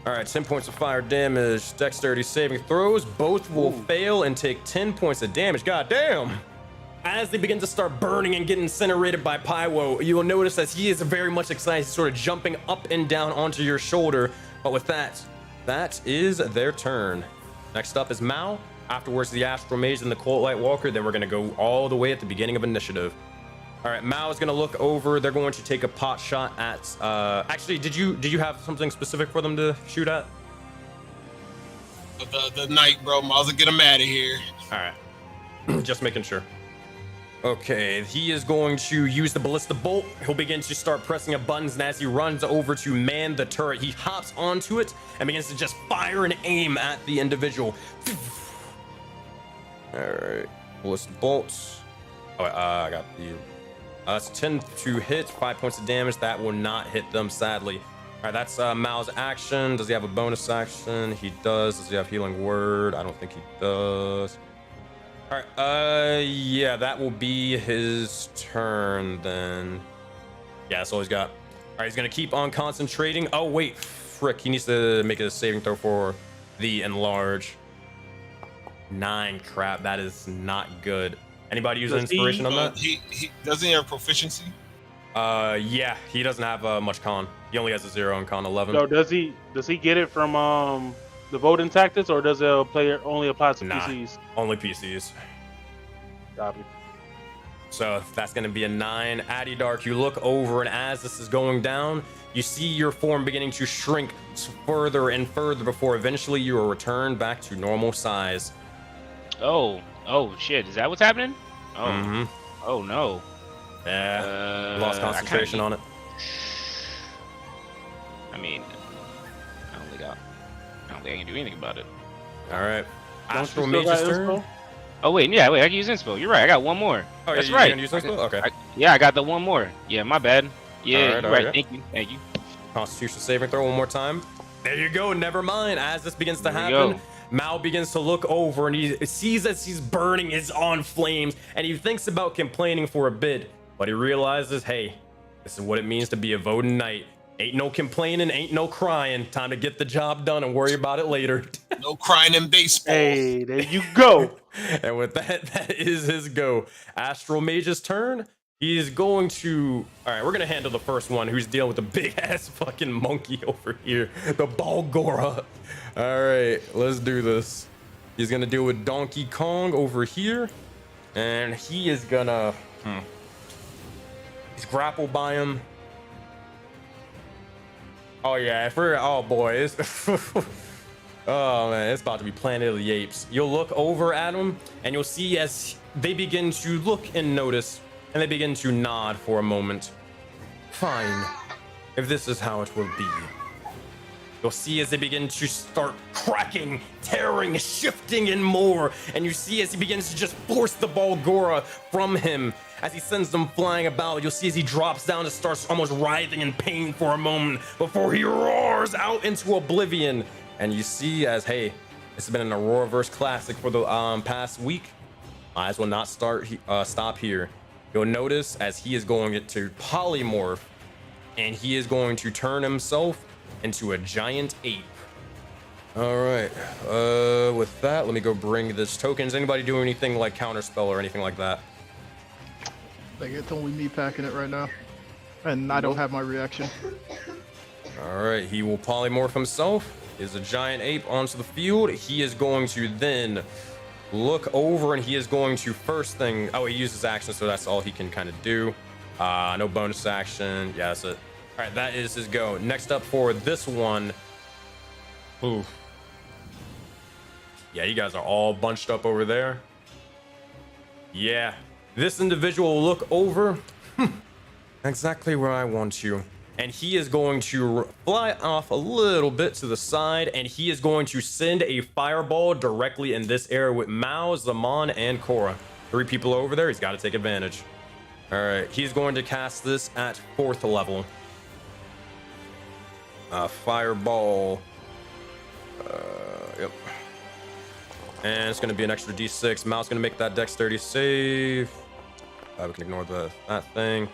Speaker 1: All right, 10 points of fire damage, dexterity saving throws. Both will fail and take 10 points of damage. God damn. As they begin to start burning and get incinerated by Pyro, you will notice as he is very much excited, he's sort of jumping up and down onto your shoulder. But with that, that is their turn. Next up is Mao. Afterwards, the Astral Mage and the Colt Light Walker. Then we're going to go all the way at the beginning of initiative. All right, Mao is going to look over. They're going to take a pot shot at... actually, did you have something specific for them to shoot at?
Speaker 6: The knight, bro. Might as well get him out of here.
Speaker 1: All right. Just making sure. Okay, he is going to use the ballista bolt. He'll begin to start pressing a buttons, and as he runs over to man the turret, he hops onto it and begins to just fire and aim at the individual. All right, ballista bolts. Oh, I got the... it's 10 to hit, 5 points of damage. That will not hit them, sadly. All right, that's Mao's action. Does he have a bonus action? He does. Does he have healing word? I don't think he does. All right, yeah, that will be his turn then. Yeah, that's all he's got. All right, he's gonna keep on concentrating. Oh, wait, frick, he needs to make a saving throw for the enlarge. 9, crap, that is not good. Anybody use an inspiration on that?
Speaker 6: He doesn't he have proficiency?
Speaker 1: Yeah, he doesn't have much con. He only has a 0 on con 11.
Speaker 2: So does he get it from the Voden tactics, or does a player only apply to PCs?
Speaker 1: Only PCs.
Speaker 2: Copy.
Speaker 1: So that's going to be a 9. Addy Dark, you look over, and as this is going down, you see your form beginning to shrink further and further before eventually you are returned back to normal size.
Speaker 4: Oh shit! Is that what's happening? Oh,
Speaker 1: Mm-hmm.
Speaker 4: Oh no.
Speaker 1: Yeah. Lost concentration on it.
Speaker 4: I mean, I don't think I can do anything about it.
Speaker 1: All right.
Speaker 2: Don't you
Speaker 1: Astral
Speaker 2: still
Speaker 1: Mage's
Speaker 2: got
Speaker 1: turn.
Speaker 2: inspo?
Speaker 4: Oh wait, yeah, wait, I can use inspo. You're right. I got one more.
Speaker 1: Oh,
Speaker 4: That's
Speaker 1: you're
Speaker 4: right.
Speaker 1: gonna use inspo? Okay.
Speaker 4: Yeah, I got the one more. Yeah, my bad. Yeah,
Speaker 1: All right,
Speaker 4: you're
Speaker 1: all
Speaker 4: right.
Speaker 1: right.
Speaker 4: Thank you.
Speaker 1: Constitution saving throw one more time. There you go. Never mind. As this begins to
Speaker 4: There we
Speaker 1: happen,
Speaker 4: go.
Speaker 1: Mao begins to look over and he sees as he's burning, is on flames, and he thinks about complaining for a bit, but he realizes, hey, this is what it means to be a Voden Knight. Ain't no complaining, ain't no crying. Time to get the job done and worry about it later.
Speaker 6: No crying in baseball.
Speaker 2: Hey, there you go.
Speaker 1: And with that, that is his go. Astral Mage's turn. He's going to... All right, we're going to handle the first one who's dealing with the big-ass fucking monkey over here. The Balgora. All right, let's do this. He's going to deal with Donkey Kong over here. And he is going to... He's grappled by him. Oh, yeah. Oh, boy. Oh, man. It's about to be Planet of the Apes. You'll look over at him, and you'll see as they begin to look and notice... And they begin to nod for a moment. Fine, if this is how it will be. You'll see as they begin to start cracking, tearing, shifting, and more. And you see as he begins to just force the Balgora from him. As he sends them flying about, you'll see as he drops down and starts almost writhing in pain for a moment before he roars out into oblivion. And you see as, hey, this has been an Auroraverse classic for the past week. Might as well not stop here. You'll notice as he is going to polymorph, and he is going to turn himself into a giant ape. All right. With that, let me go bring this token. Is anybody doing anything like counterspell or anything like that?
Speaker 5: Like, it's only me packing it right now, and I don't have my reaction.
Speaker 1: All right. He will polymorph himself. Is a giant ape onto the field. He is going to then look over, and he is going to first thing. Oh, he uses action, so that's all he can kind of do. No bonus action. Yeah, that's it. All right, that is his go. Next up for this one. Ooh. Yeah, you guys are all bunched up over there. Yeah, this individual will look over. Exactly where I want you. And he is going to fly off a little bit to the side, and he is going to send a fireball directly in this area with Mao, Zaman, and Korra. 3 people over there. He's got to take advantage. All right, he's going to cast this at 4th level. Fireball. Yep. And it's going to be an extra D6. Mao's going to make that dexterity save. We can ignore that thing.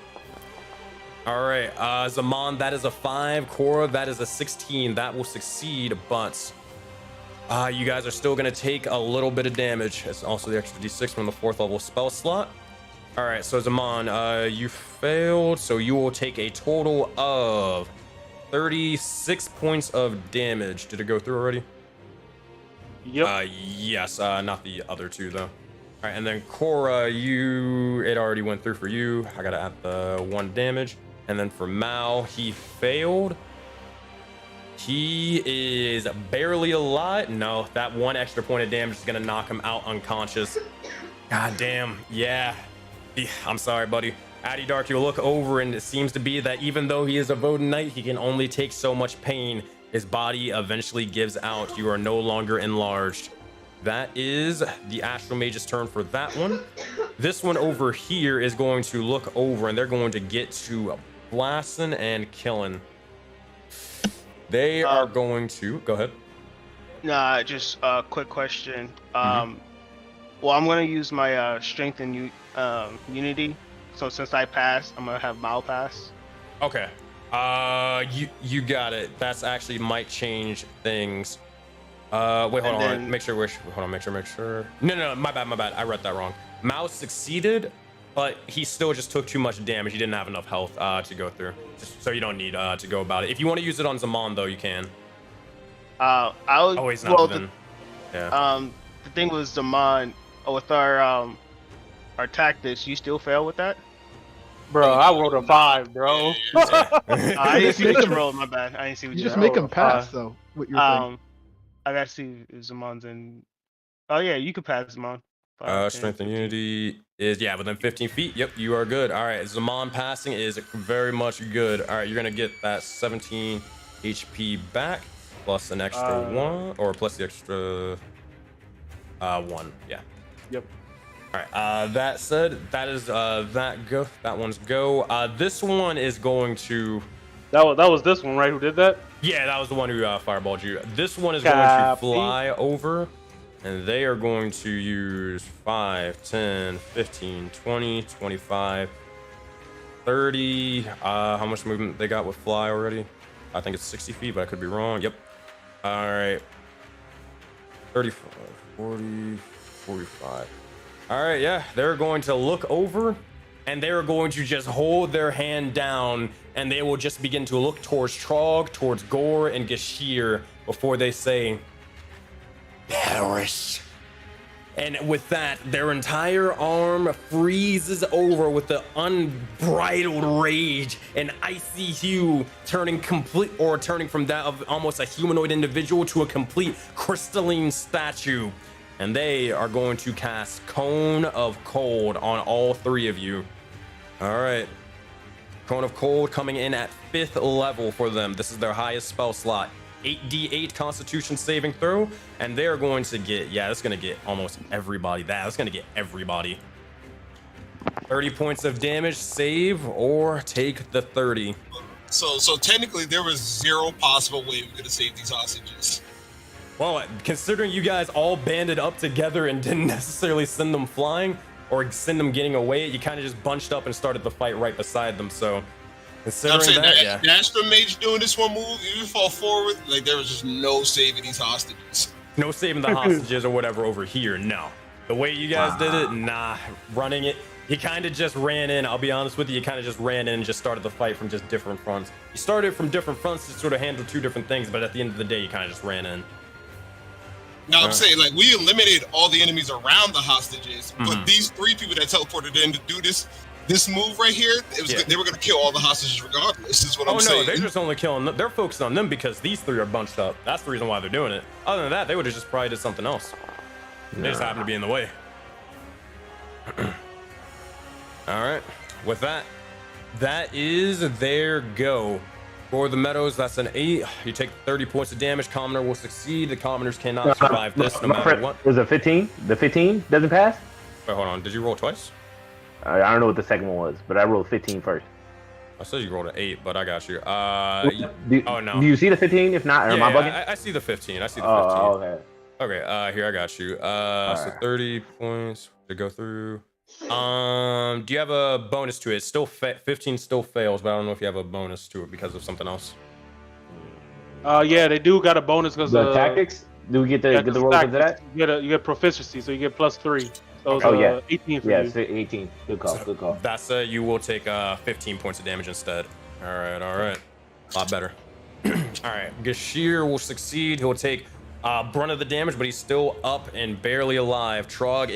Speaker 1: All right, Zaman, that is a 5. Korra, that is a 16. That will succeed, but you guys are still going to take a little bit of damage. It's also the extra D6 from the 4th level spell slot. All right, so Zaman, you failed, so you will take a total of 36 points of damage. Did it go through already?
Speaker 2: Yep.
Speaker 1: Yes, not the other 2 though. All right, and then Korra, it already went through for you. I gotta add the 1 damage. And then for Mao, he failed. He is barely alive. No, that 1 extra point of damage is gonna knock him out unconscious. God damn, yeah. I'm sorry, buddy. Addy Dark, you look over, and it seems to be that even though he is a Voden Knight, he can only take so much pain. His body eventually gives out. You are no longer enlarged. That is the Astral Mage's turn for that one. This one over here is going to look over, and they're going to get to blasting and killing. They are going to... Go ahead.
Speaker 8: Nah, just a quick question. Well, I'm going to use my strength and unity. So since I passed, I'm going to have Mao pass.
Speaker 1: Okay. You got it. That's actually might change things. Wait, hold on. Make sure. Make sure. No, my bad. I read that wrong. Mao succeeded, but he still just took too much damage. He didn't have enough health to go through. So you don't need to go about it. If you want to use it on Zaman, though, you can.
Speaker 8: He's
Speaker 1: not within. Yeah.
Speaker 8: The thing was Zaman with our tactics. You still fail with that?
Speaker 2: Bro, I rolled a 5, bro.
Speaker 8: I didn't see what you rolled. My bad. I didn't see what you
Speaker 5: just
Speaker 8: rolled.
Speaker 5: make him pass though. With your thing.
Speaker 8: I gotta see if Zaman's in. Oh yeah, you could pass Zaman.
Speaker 1: Strength and unity is within 15 feet. Yep, you are good. All right, Zaman passing is very much good. All right, you're gonna get that 17. HP back, plus an extra 1, or plus the extra 1. Yeah.
Speaker 2: Yep.
Speaker 1: All right. That said, that is that go. That one's go. This one is going to.
Speaker 2: That was this one, right? Who did that?
Speaker 1: Yeah, that was the one who fireballed you. This one is going to fly over, and they are going to use 5, 10, 15, 20, 25, 30. How much movement they got with fly already? I think it's 60 feet, but I could be wrong. Yep. All right. 35, 40, 45. All right, yeah. They're going to look over, and they're going to just hold their hand down, and they will just begin to look towards Trog, towards Gore, and Gashir before they say, perish. And with that, their entire arm freezes over with the unbridled rage and icy hue, turning from that of almost a humanoid individual to a complete crystalline statue. And they are going to cast Cone of Cold on all 3 of you. All right. Cone of Cold coming in at 5th level for them. This is their highest spell slot. 8d8 Constitution saving throw, and they're going to get, that's going to get almost everybody. That's going to get everybody. 30 points of damage, save, or take the 30.
Speaker 6: So technically, there was 0 possible way we could have saved these hostages.
Speaker 1: Well, considering you guys all banded up together and didn't necessarily send them flying or send them getting away, you kind of just bunched up and started the fight right beside them, so... Considering
Speaker 6: the Astral Mage doing this one move, you fall forward, like there was just no saving these hostages.
Speaker 1: No saving the hostages or whatever over here, no. The way you guys did it, nah. Running it, he kind of just ran in, I'll be honest with you, kind of just ran in and just started the fight from just different fronts. You started from different fronts to sort of handle 2 different things, but at the end of the day, you kind of just ran in.
Speaker 6: Now I'm saying, like, we eliminated all the enemies around the hostages, but these 3 people that teleported in to do this move right here, they were going to kill all the hostages regardless, is what I'm saying.
Speaker 1: Oh, no, they're just only killing them. They're focused on them because these 3 are bunched up. That's the reason why they're doing it. Other than that, they would have just probably did something else. They just happen to be in the way. All right. With that, that is their go. For the Meadows, that's an 8. You take 30 points of damage. Commoner will succeed. The Commoners cannot survive this no matter what.
Speaker 3: Was it 15? The 15 doesn't pass?
Speaker 1: Wait, hold on. Did you roll twice?
Speaker 3: I don't know what the second one was, but I rolled 15 first.
Speaker 1: I said you rolled an 8, but I got you. Oh, no.
Speaker 3: Do you see the 15? If not, am I bugging?
Speaker 1: I see the 15. I see the 15.
Speaker 3: Oh, okay.
Speaker 1: Okay, here, I got you. So 30 points to go through. Do you have a bonus to it? It's still 15 still fails, but I don't know if you have a bonus to it because of something else.
Speaker 2: Yeah, they do got a bonus because
Speaker 3: the tactics. Do we get the roll because of that?
Speaker 2: You get proficiency, so you get +3. So
Speaker 3: it's,
Speaker 2: 18 for you.
Speaker 3: Yeah, 18. Good call.
Speaker 1: That's you will take 15 points of damage instead. All right. A lot better. All right, Gashir will succeed. He'll take brunt of the damage, but he's still up and barely alive. Trog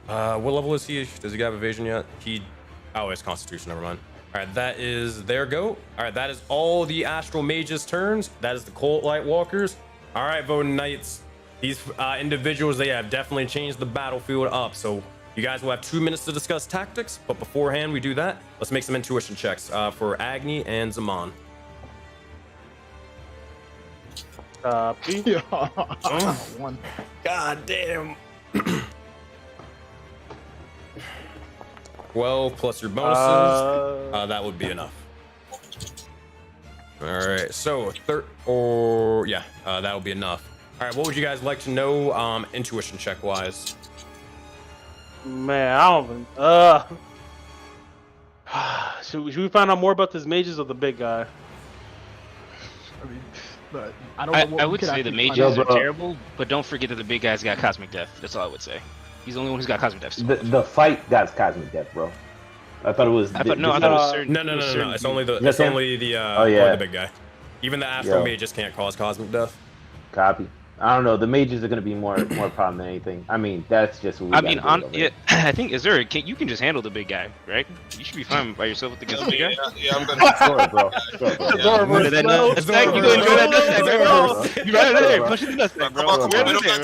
Speaker 1: what level is he? Does he have evasion yet? It's Constitution. Never mind. All right, that is their go. All right, that is all the Astral Mages' turns. That is the Cold Light Walkers. All right, Voden Knights. These individuals, they have definitely changed the battlefield up. So you guys will have 2 minutes to discuss tactics. But beforehand we do that, let's make some intuition checks for Agni and Zaman.
Speaker 5: One.
Speaker 1: God damn. 12 plus your bonuses. That would be enough. All right, so that'll be enough. All right, what would you guys like to know, intuition check wise?
Speaker 2: Man, should we find out more about this mages or the big guy?
Speaker 5: I mean, but I don't know.
Speaker 4: I would say the mages are terrible, but don't forget that the big guy's got cosmic death. That's all I would say. He's the only one who's got cosmic death.
Speaker 3: The fight got cosmic death, bro. I thought it was.
Speaker 4: I thought it was certain.
Speaker 1: No. It's only the big guy. Even the Astral Mages can't cause cosmic death.
Speaker 3: Copy. I don't know. The mages are going to be more problem than anything. I mean, that's just what we
Speaker 4: I think you can just handle the big guy, right? You should be fine by yourself with the big guy.
Speaker 6: Yeah, I'm going to
Speaker 3: Sure, bro.
Speaker 4: You go enjoy that nutsack, bro. You right there. Push the nutsack, bro.
Speaker 6: We don't got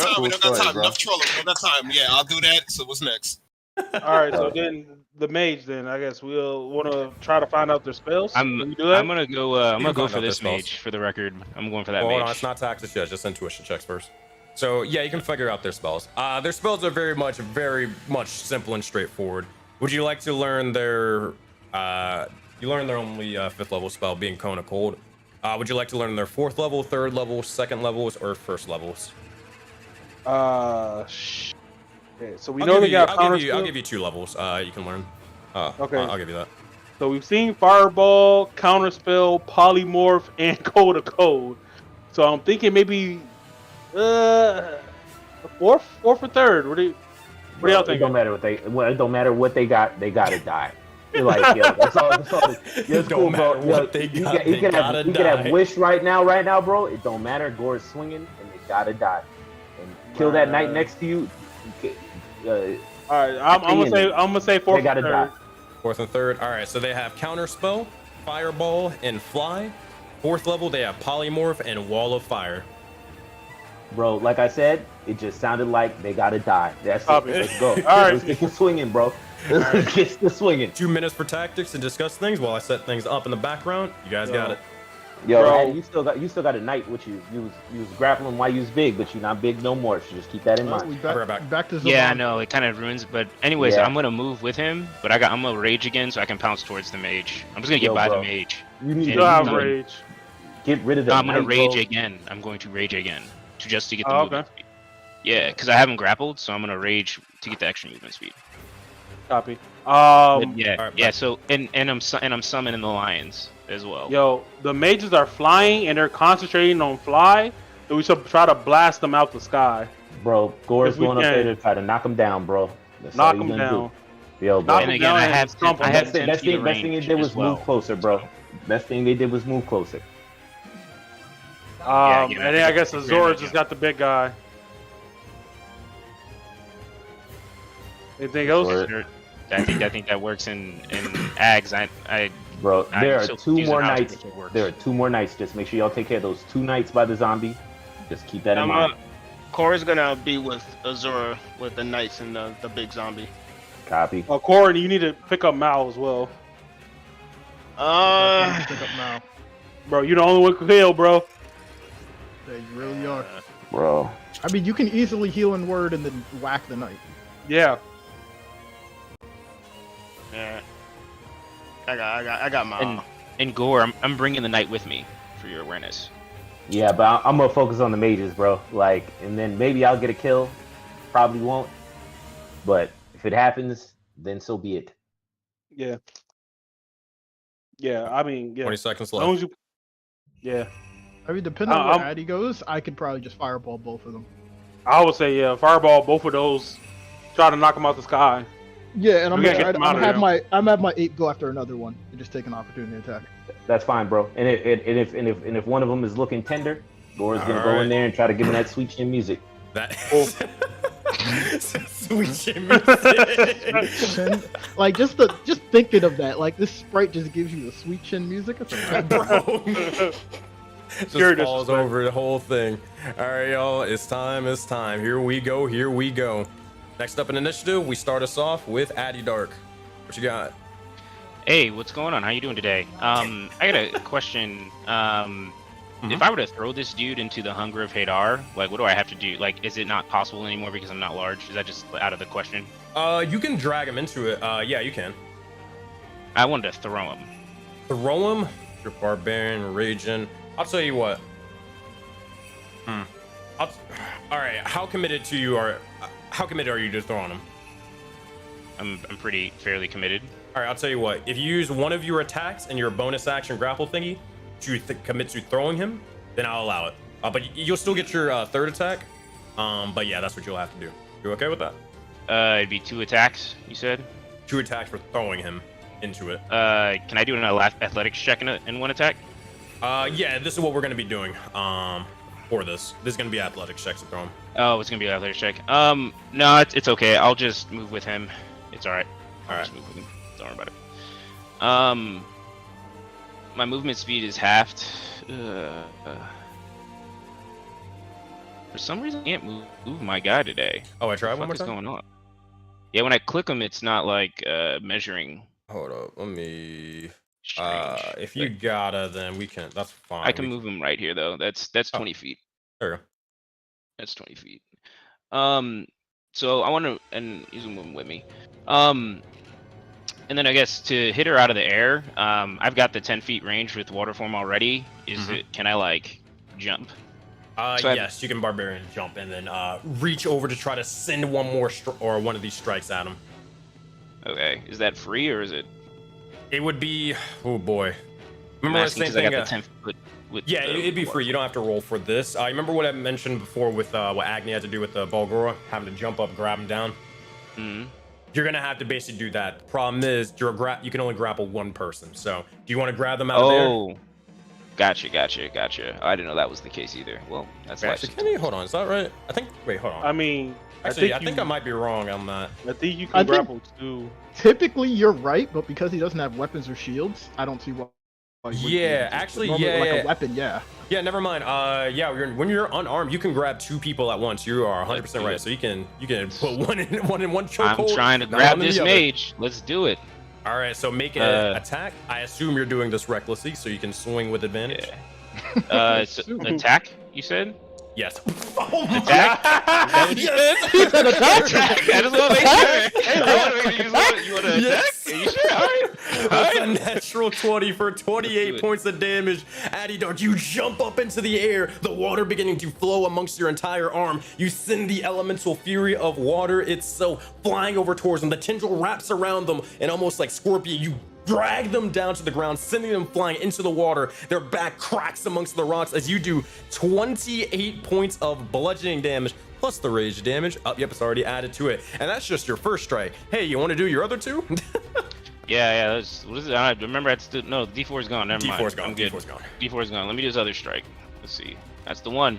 Speaker 6: time. Enough trolling. We don't got time. Yeah, I'll do that. So what's next?
Speaker 2: All right, so then the mage. Then I guess we'll want to try to find out their spells. Can we do that?
Speaker 4: I'm gonna go. I'm
Speaker 1: You
Speaker 4: gonna
Speaker 1: can
Speaker 4: go
Speaker 1: find
Speaker 4: for
Speaker 1: out their
Speaker 4: this
Speaker 1: spells.
Speaker 4: mage. For the record, I'm going for that
Speaker 1: Well,
Speaker 4: mage.
Speaker 1: hold on, it's not tactics yet. Just intuition checks first. So yeah, you can figure out their spells. Their spells are very much simple and straightforward. Would you like to learn their? You learn their only 5th level spell, being Cone of Cold. Would you like to learn their 4th level, 3rd level, 2nd levels, or 1st levels?
Speaker 2: Okay, so we know they got counter spell.
Speaker 1: I'll give you 2 levels. You can learn.
Speaker 2: Okay.
Speaker 1: I'll give you that.
Speaker 2: So we've seen Fireball, Counterspell, Polymorph, and Code of Code. So I'm thinking maybe fourth or third. What do y'all
Speaker 3: It
Speaker 2: think?
Speaker 3: don't matter what they. Well, it don't matter what they got. They gotta die. You're like, yo, that's all. It's cool, bro. Yo, you can have wish right now, bro. It don't matter. Gore is swinging, and they gotta die. And kill that knight next to you.
Speaker 2: All right, I'm gonna say fourth.
Speaker 3: They gotta
Speaker 2: and
Speaker 3: die.
Speaker 2: third.
Speaker 1: 4th and 3rd. All right, so they have Counterspell, Fireball, and Fly. 4th level, they have Polymorph and Wall of Fire.
Speaker 3: Bro, like I said, it just sounded like they gotta die. That's
Speaker 2: Copy.
Speaker 3: it. Let's go.
Speaker 2: All right.
Speaker 3: Let's get the swinging, bro. Let's get the swinging.
Speaker 1: 2 minutes for tactics and discuss things while I set things up in the background. You guys got it.
Speaker 3: Yo,
Speaker 2: Bro.
Speaker 3: Addy, you still got a knight with you. You was grappling while you was big, but you're not big no more. So just keep that in mind.
Speaker 5: We
Speaker 1: I'll be right back.
Speaker 5: back to
Speaker 4: Yeah, I
Speaker 5: Zaman.
Speaker 4: know it kind of ruins. But anyways,
Speaker 3: Yeah.
Speaker 4: I'm gonna move with him. But I'm gonna rage again, so I can pounce towards the mage. I'm just gonna get
Speaker 3: Yo,
Speaker 4: by
Speaker 3: bro.
Speaker 4: the mage.
Speaker 3: You need
Speaker 4: And
Speaker 2: Still have
Speaker 4: I'm gonna-
Speaker 2: rage.
Speaker 3: get rid of the
Speaker 4: No, I'm gonna
Speaker 3: knight,
Speaker 4: rage
Speaker 3: bro.
Speaker 4: again. I'm going to rage again to get the
Speaker 2: Oh,
Speaker 4: movement speed. Yeah, because I haven't grappled, so I'm gonna rage to get the extra movement speed.
Speaker 2: Copy.
Speaker 4: But yeah,
Speaker 1: alright,
Speaker 4: yeah. So and I'm summoning the lions as well.
Speaker 2: Yo, the mages are flying and they're concentrating on fly. So we should try to blast them out the sky.
Speaker 3: Bro, Gore's
Speaker 2: If we
Speaker 3: going up
Speaker 2: can.
Speaker 3: there to try to knock him down, bro. That's
Speaker 2: Knock
Speaker 3: all
Speaker 2: them
Speaker 3: he's gonna
Speaker 2: down.
Speaker 3: do. Yo, bro.
Speaker 2: Knock
Speaker 4: And
Speaker 2: them
Speaker 4: again,
Speaker 2: down
Speaker 4: I
Speaker 2: and
Speaker 4: have
Speaker 2: stomp
Speaker 4: 10
Speaker 2: them.
Speaker 3: Best
Speaker 4: 10
Speaker 3: thing
Speaker 4: feet of
Speaker 3: they
Speaker 4: range
Speaker 3: did was
Speaker 4: as well.
Speaker 3: move closer, bro. Best thing they did was move closer.
Speaker 4: Yeah,
Speaker 2: And then I guess
Speaker 4: that's
Speaker 2: Azora
Speaker 4: great
Speaker 2: just
Speaker 4: idea.
Speaker 2: got the big guy. Anything else?
Speaker 3: Azora.
Speaker 4: I think that works in Ags.
Speaker 3: Bro,
Speaker 4: I'm
Speaker 3: there are
Speaker 4: still
Speaker 3: 2
Speaker 4: confused
Speaker 3: more
Speaker 4: on how
Speaker 3: knights.
Speaker 4: it works.
Speaker 3: There are 2 more knights. Just make sure y'all take care of those 2 knights by the zombie. Just keep that in mind.
Speaker 8: Cora's gonna be with Azura with the knights and the big zombie.
Speaker 3: Copy.
Speaker 2: Corin, you need to pick up Mal as well.
Speaker 5: Pick up now.
Speaker 2: Bro, you the only one who can heal, bro.
Speaker 5: Yeah, you really are.
Speaker 3: Bro.
Speaker 5: I mean, you can easily heal in word and then whack the knight.
Speaker 2: Yeah.
Speaker 8: Yeah. I got my.
Speaker 4: And Gore, I'm bringing the knight with me for your awareness.
Speaker 3: Yeah, but I'm gonna focus on the mages, bro. Like, and then maybe I'll get a kill. Probably won't. But if it happens, then so be it.
Speaker 2: Yeah. Yeah, I mean, yeah.
Speaker 1: 20 seconds
Speaker 2: As long
Speaker 1: left.
Speaker 2: as you... Yeah.
Speaker 5: I mean, depending on where
Speaker 2: I'm-
Speaker 5: Addy goes, I could probably just fireball both of them.
Speaker 2: I would say, yeah, fireball both of those. Try to knock them out the sky.
Speaker 5: Yeah, and I'm
Speaker 2: We gotta
Speaker 5: gonna
Speaker 2: get them out of
Speaker 5: I'm have my 8 go after another one and just take an opportunity attack.
Speaker 3: That's fine, bro. And if one of them is looking tender, Gore's gonna go
Speaker 1: Alright.
Speaker 3: in there and try to give him that sweet chin music.
Speaker 1: That
Speaker 2: Oh.
Speaker 1: sweet chin music.
Speaker 5: And, like just thinking of that, like this sprite just gives you the sweet chin music. It's a
Speaker 1: Bro. Just
Speaker 2: Pure
Speaker 1: falls
Speaker 2: disrespect.
Speaker 1: over the whole thing. All right, y'all. It's time. Here we go. Next up in initiative, we start us off with Addy Dark. What you got?
Speaker 4: Hey, what's going on? How you doing today? I got a question. If I were to throw this dude into the Hunger of Hadar, like, what do I have to do? Like, is it not possible anymore because I'm not large? Is that just out of the question?
Speaker 1: You can drag him into it. Yeah, you can.
Speaker 4: I wanted to throw him.
Speaker 1: Throw him. You're barbarian, raging. I'll tell you what. All right. How committed are you to throwing him?
Speaker 4: I'm pretty fairly committed.
Speaker 1: All right. I'll tell you what. If you use one of your attacks and your bonus action grapple thingy to commit to throwing him, then I'll allow it. But you'll still get your third attack. But yeah, that's what you'll have to do. You okay with that?
Speaker 4: It'd be 2 attacks, you said?
Speaker 1: 2 attacks for throwing him into it.
Speaker 4: Can I do an athletics check in 1 attack?
Speaker 1: Yeah, this is what we're gonna be doing. For this is gonna be athletics checks to throw him.
Speaker 4: Oh, it's gonna be an athletics check. No, it's okay. I'll just move with him. It's all right. I'll just move with him. Don't worry about it. My movement speed is halved. For some reason, I can't move my guy today.
Speaker 1: Oh, I tried
Speaker 4: What
Speaker 1: one more
Speaker 4: the fuck is
Speaker 1: time.
Speaker 4: going on? Yeah, when I click them, it's not like measuring.
Speaker 1: Hold up, let me.
Speaker 4: Strange.
Speaker 1: If you gotta, then we can. That's fine.
Speaker 4: I can move him right here though. That's 20 feet.
Speaker 1: There you go.
Speaker 4: That's 20 feet. So I want to, and he's moving with me. And then I guess to hit her out of the air, I've got the 10 feet range with water form already. Can I like jump?
Speaker 1: Yes, you can barbarian jump and then reach over to try to send one more or one of these strikes at him.
Speaker 4: Okay, is that free or is it?
Speaker 1: It would be. Oh boy. Remember
Speaker 4: I'm
Speaker 1: the
Speaker 4: asking
Speaker 1: same
Speaker 4: 'cause I
Speaker 1: thing?
Speaker 4: got the 10 foot. With
Speaker 1: Yeah, it'd be free. You don't have to roll for this. You remember what I mentioned before with what Agni had to do with the Balgora, having to jump up, grab him down.
Speaker 4: Mm-hmm.
Speaker 1: You're gonna have to basically do that. The problem is you can only grapple one person. So do you want to grab them out of there?
Speaker 4: Oh, gotcha. I didn't know that was the case either. Well, that's
Speaker 1: Actually, can you hold on? Is that right? I think. Wait, hold on.
Speaker 2: I mean,
Speaker 1: Actually, I think I might be wrong on that.
Speaker 2: I think you
Speaker 5: I
Speaker 2: can
Speaker 5: think-
Speaker 2: grapple too.
Speaker 5: Typically, you're right, but because he doesn't have weapons or shields, I don't see why. he wouldn't be
Speaker 1: Yeah,
Speaker 5: able to.
Speaker 1: actually,
Speaker 5: Normally,
Speaker 1: yeah,
Speaker 5: like
Speaker 1: yeah.
Speaker 5: a weapon, yeah.
Speaker 1: Yeah, never mind. When you're unarmed, you can grab two people at once. You are 100% right. So you can put one in one chokehold.
Speaker 4: I'm trying to
Speaker 1: not
Speaker 4: grab
Speaker 1: one in
Speaker 4: this
Speaker 1: the other.
Speaker 4: mage. Let's do it.
Speaker 1: All right, so make an attack. I assume you're doing this recklessly, so you can swing with advantage.
Speaker 4: Yeah. Attack, you said?
Speaker 1: Yes. Oh my
Speaker 4: Attack?
Speaker 1: God. Yes.
Speaker 5: He said attack.
Speaker 4: I just want to make sure. You want to
Speaker 1: Yes.
Speaker 4: attack? Are you sure? All right.
Speaker 1: That's a natural 20 for 28 points of damage. Addy Dart, you jump up into the air, the water beginning to flow amongst your entire arm. You send the elemental fury of water itself flying over towards them. The tendril wraps around them, and almost like Scorpion, you drag them down to the ground, sending them flying into the water. Their back cracks amongst the rocks as you do 28 points of bludgeoning damage, plus the rage damage. Oh, yep, it's already added to it. And that's just your first strike. Hey, you want to do your other two?
Speaker 4: Yeah. What is it? I remember no, D4 is gone. Never mind.
Speaker 1: D4's gone.
Speaker 4: I'm good.
Speaker 1: D4's gone.
Speaker 4: D4 is gone. Let me do this other strike. Let's see. That's the one.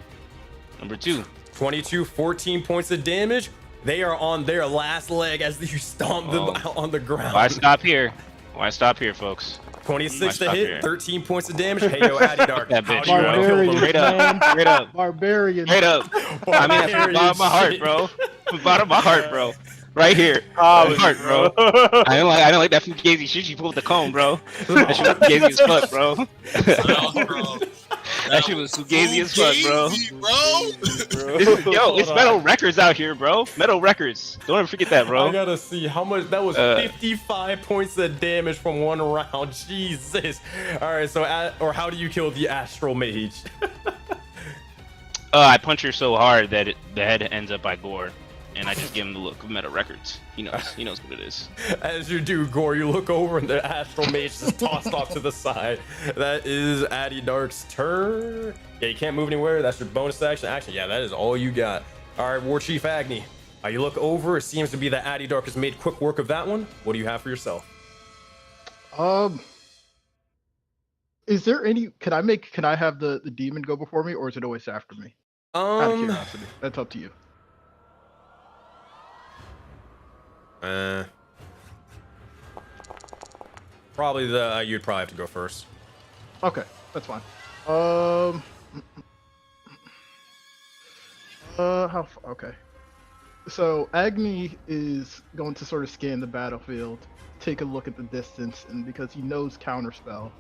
Speaker 4: Number 2.
Speaker 1: 22, 14 points of damage. They are on their last leg as you stomp them out on the ground.
Speaker 4: Why stop here? Why stop here, folks?
Speaker 1: 26 to
Speaker 4: stop
Speaker 1: hit,
Speaker 4: here?
Speaker 1: 13 points of damage. Hey, yo, Addy Dark.
Speaker 4: That
Speaker 1: How
Speaker 4: bitch,
Speaker 1: do you want to kill them?
Speaker 4: Straight up. Straight up.
Speaker 5: Barbarian.
Speaker 4: Straight up. I mean, that's from the bottom of my heart, bro. From the bottom of my heart, bro. Right here. Heart, bro. I don't like that fugazi shit you pulled with the comb, bro. That shit was fugazi as fuck, bro. That shit was fugazi as fuck, bro. Yo, it's Metal Records out here, bro. Metal Records. Don't ever forget that, bro.
Speaker 1: I gotta see how much that was. 55 points of damage from one round. Jesus. All right, so or how do you kill the Astral Mage?
Speaker 4: I punch her so hard that the head ends up by Gore, and I just give him the look of Metal Records. He knows what it is.
Speaker 1: As you do, Gore, you look over and the Astral Mage is tossed off to the side. That is Addy Dark's turn. Yeah, you can't move anywhere. That's your bonus action. Actually, yeah, that is all you got. All right, War Chief Agni. You look over. It seems to be that Addy Dark has made quick work of that one. What do you have for yourself?
Speaker 5: Is there any? Can I have the demon go before me, or is it always after me? Out of curiosity. That's up to you.
Speaker 1: Probably you'd probably have to go first.
Speaker 5: Okay, that's fine. Okay. So Agni is going to sort of scan the battlefield, take a look at the distance, and because he knows counterspell,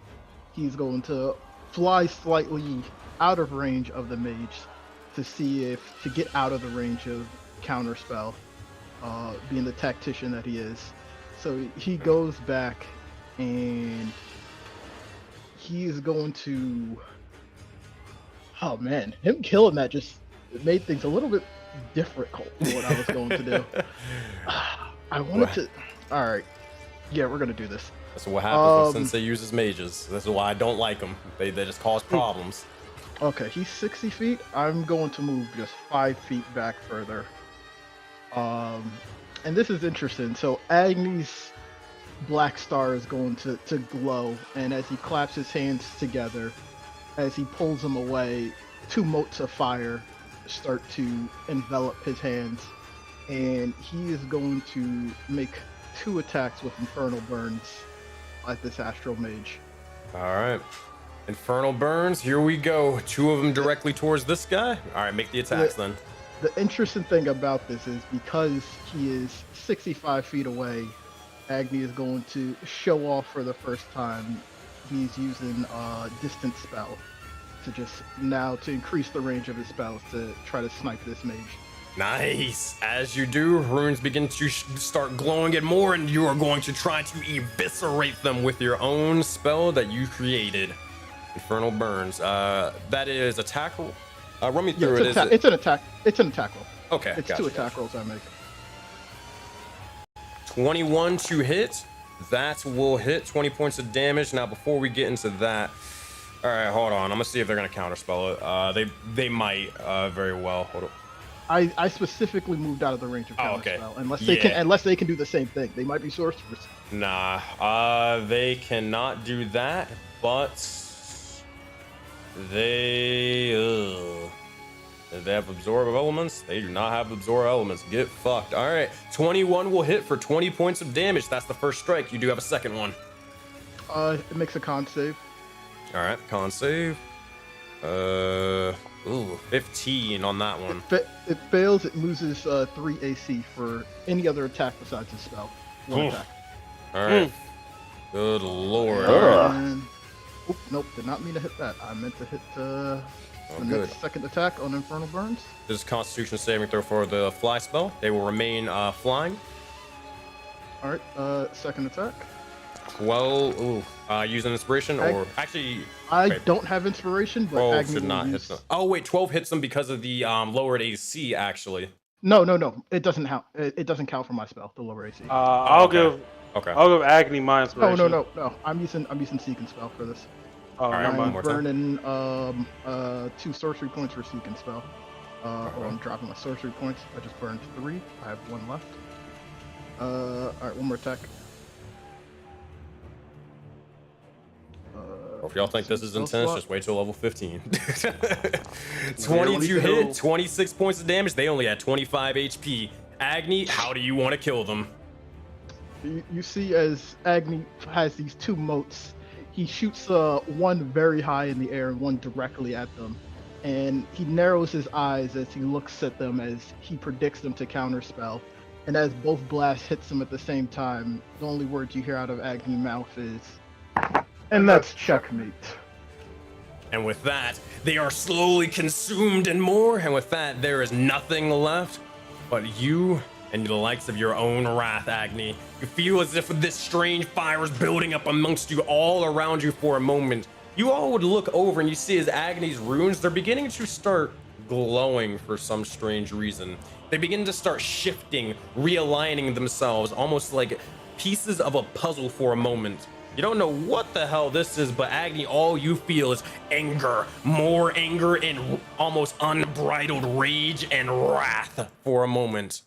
Speaker 5: he's going to fly slightly out of range of the mage to get out of the range of counterspell, being the tactician that he is. So he goes back and he is going to, oh man, him killing that just made things a little bit difficult for what I was going to do. I wanted to, all right, yeah, we're gonna do this.
Speaker 1: That's what happens when Sensei uses mages. This is why I don't like them. They just cause problems.
Speaker 5: Okay, he's 60 feet. I'm going to move just 5 feet back further. And this is interesting. So Agni's black star is going to glow, and as he claps his hands together, as he pulls them away, 2 motes of fire start to envelop his hands, and he is going to make 2 attacks with Infernal Burns at this Astral Mage.
Speaker 1: All right. Infernal Burns, here we go. 2 of them directly towards this guy. All right, make the attacks then.
Speaker 5: The interesting thing about this is because he is 65 feet away, Agni is going to show off for the first time. He's using a distant spell to increase the range of his spells to try to snipe this mage.
Speaker 1: Nice. As you do, runes begin to start glowing and more, and you are going to try to eviscerate them with your own spell that you created. Infernal Burns. That is attack roll. Run me through it.
Speaker 5: It's an attack. It's an attack roll.
Speaker 1: Okay,
Speaker 5: it's two attack rolls I make.
Speaker 1: 21 to hit. That will hit 20 points of damage. Now, before we get into that, all right, hold on. I'm gonna see if they're gonna counterspell it. They might very well. Hold on.
Speaker 5: I specifically moved out of the range of counterspell,
Speaker 1: okay.
Speaker 5: unless they can do the same thing. They might be sorcerers.
Speaker 1: Nah, they cannot do that, but they have absorb elements. They do not have absorb elements. Get fucked. All right, 21 will hit for 20 points of damage. That's the first strike. You do have a second one.
Speaker 5: It makes a con save.
Speaker 1: All right, con save. 15 on that one.
Speaker 5: It fails. It loses 3 AC for any other attack besides his spell. One attack.
Speaker 1: All right. Good lord.
Speaker 5: Nope, did not mean to hit that. I meant to hit the
Speaker 1: good.
Speaker 5: next second attack on Infernal Burns.
Speaker 1: This is Constitution saving throw for the fly spell. They will remain flying.
Speaker 5: All right, second attack.
Speaker 1: 12. Use an inspiration or actually.
Speaker 5: I don't have inspiration, but Agni
Speaker 1: should not hit them. Oh wait, 12 hits them because of the lowered AC. Actually.
Speaker 5: No. It doesn't count. It doesn't count for my spell. The lower AC.
Speaker 2: I'll give Agni my inspiration.
Speaker 5: No. I'm using Seek and Spell for this.
Speaker 2: Oh,
Speaker 5: I'm burning 2 sorcery points for Seek and Spell. Or I'm dropping my sorcery points. I just burned 3. I have 1 left. All right, one more attack.
Speaker 1: If y'all think this is intense, just wait till level 15. 22 hit, 26 points of damage. They only had 25 HP. Agni, how do you want to kill them?
Speaker 5: You see, as Agni has these 2 motes, he shoots one very high in the air and one directly at them. And he narrows his eyes as he looks at them as he predicts them to counterspell. And as both blasts hits him at the same time, the only words you hear out of Agni's mouth is, "And that's checkmate."
Speaker 1: And with that, they are slowly consumed and more. And with that, there is nothing left but you and the likes of your own wrath, Agni. You feel as if this strange fire is building up amongst you all around you for a moment. You all would look over and you see as Agni's runes, they're beginning to start glowing for some strange reason. They begin to start shifting, realigning themselves, almost like pieces of a puzzle for a moment. You don't know what the hell this is, but Agni, all you feel is anger, more anger, and almost unbridled rage and wrath for a moment.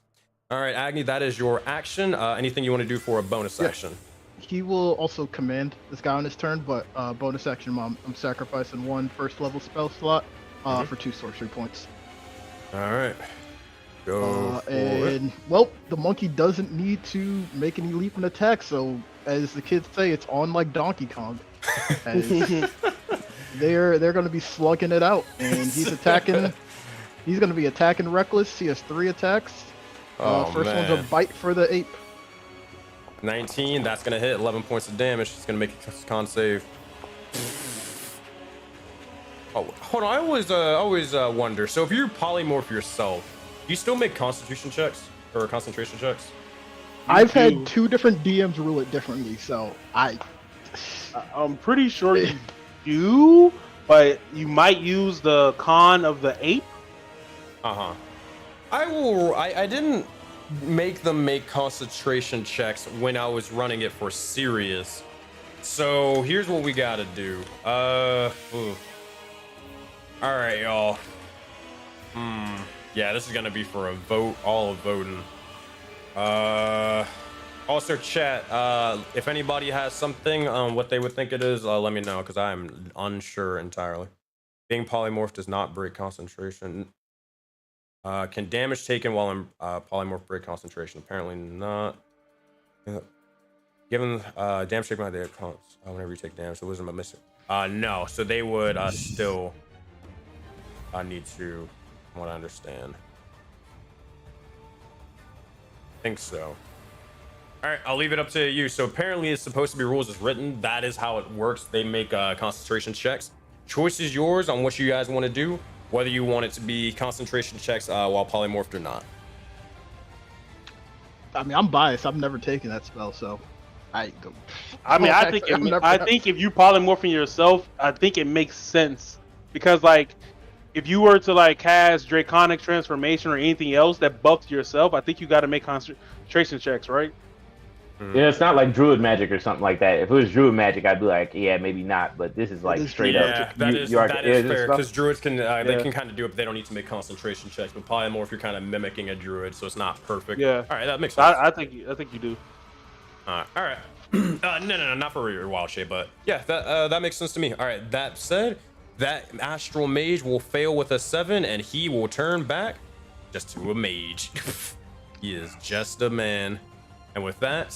Speaker 1: All right, Agni, that is your action. Anything you want to do for a bonus action?
Speaker 5: He will also command this guy on his turn, but bonus action, I'm sacrificing 1 first level spell slot for 2 sorcery points.
Speaker 1: All right. Go for it.
Speaker 5: Well, the monkey doesn't need to make any leap and attack, so as the kids say, it's on like Donkey Kong. They're going to be slugging it out, and he's attacking. He's going to be attacking reckless. He has 3 attacks. First one's a bite for the ape.
Speaker 1: 19. That's going to hit. 11 points of damage. It's going to make a con save. Oh, hold on. I always wonder. So if you polymorph yourself, do you still make constitution checks or concentration checks?
Speaker 5: I've had 2 different DMs rule it differently, so
Speaker 2: I'm pretty sure you do, but you might use the con of the ape.
Speaker 1: I didn't make them make concentration checks when I was running it for serious. So here's what we gotta do. All right, y'all. Yeah, this is gonna be for a vote, all of Voden. Also, chat, if anybody has something on what they would think it is, let me know, because I'm unsure entirely. Being polymorphed does not break concentration. Can damage taken while in polymorph break concentration? Apparently not. Given damage taken by the whenever you take damage, the wisdom of missing. No, so they would still need to, from what I understand. think so. All right, I'll leave it up to you. So apparently it's supposed to be rules as written. That is how it works. They make concentration checks. Choice is yours on what you guys want to do, whether you want it to be concentration checks while polymorphed or not.
Speaker 5: I mean, I'm biased. I've never taken that spell, so I go.
Speaker 2: I mean, I think if you polymorphing yourself, I think it makes sense because like if you were to like cast Draconic Transformation or anything else that buffs yourself, I think you got to make concentration checks, right?
Speaker 3: Yeah, it's not like Druid magic or something like that. If it was Druid magic, I'd be like, yeah, maybe not. But this is like straight up.
Speaker 1: Yeah, that is fair because Druids can they can kind of do it, but they don't need to make concentration checks. But polymorph, you're kind of mimicking a Druid, so it's not perfect.
Speaker 2: Yeah.
Speaker 1: All right, that makes sense.
Speaker 2: I think you do.
Speaker 1: All right. No, not for your wild shape, but yeah, that makes sense to me. All right. That said, that Astral Mage will fail with a 7, and he will turn back just to a mage. He is just a man. And with that,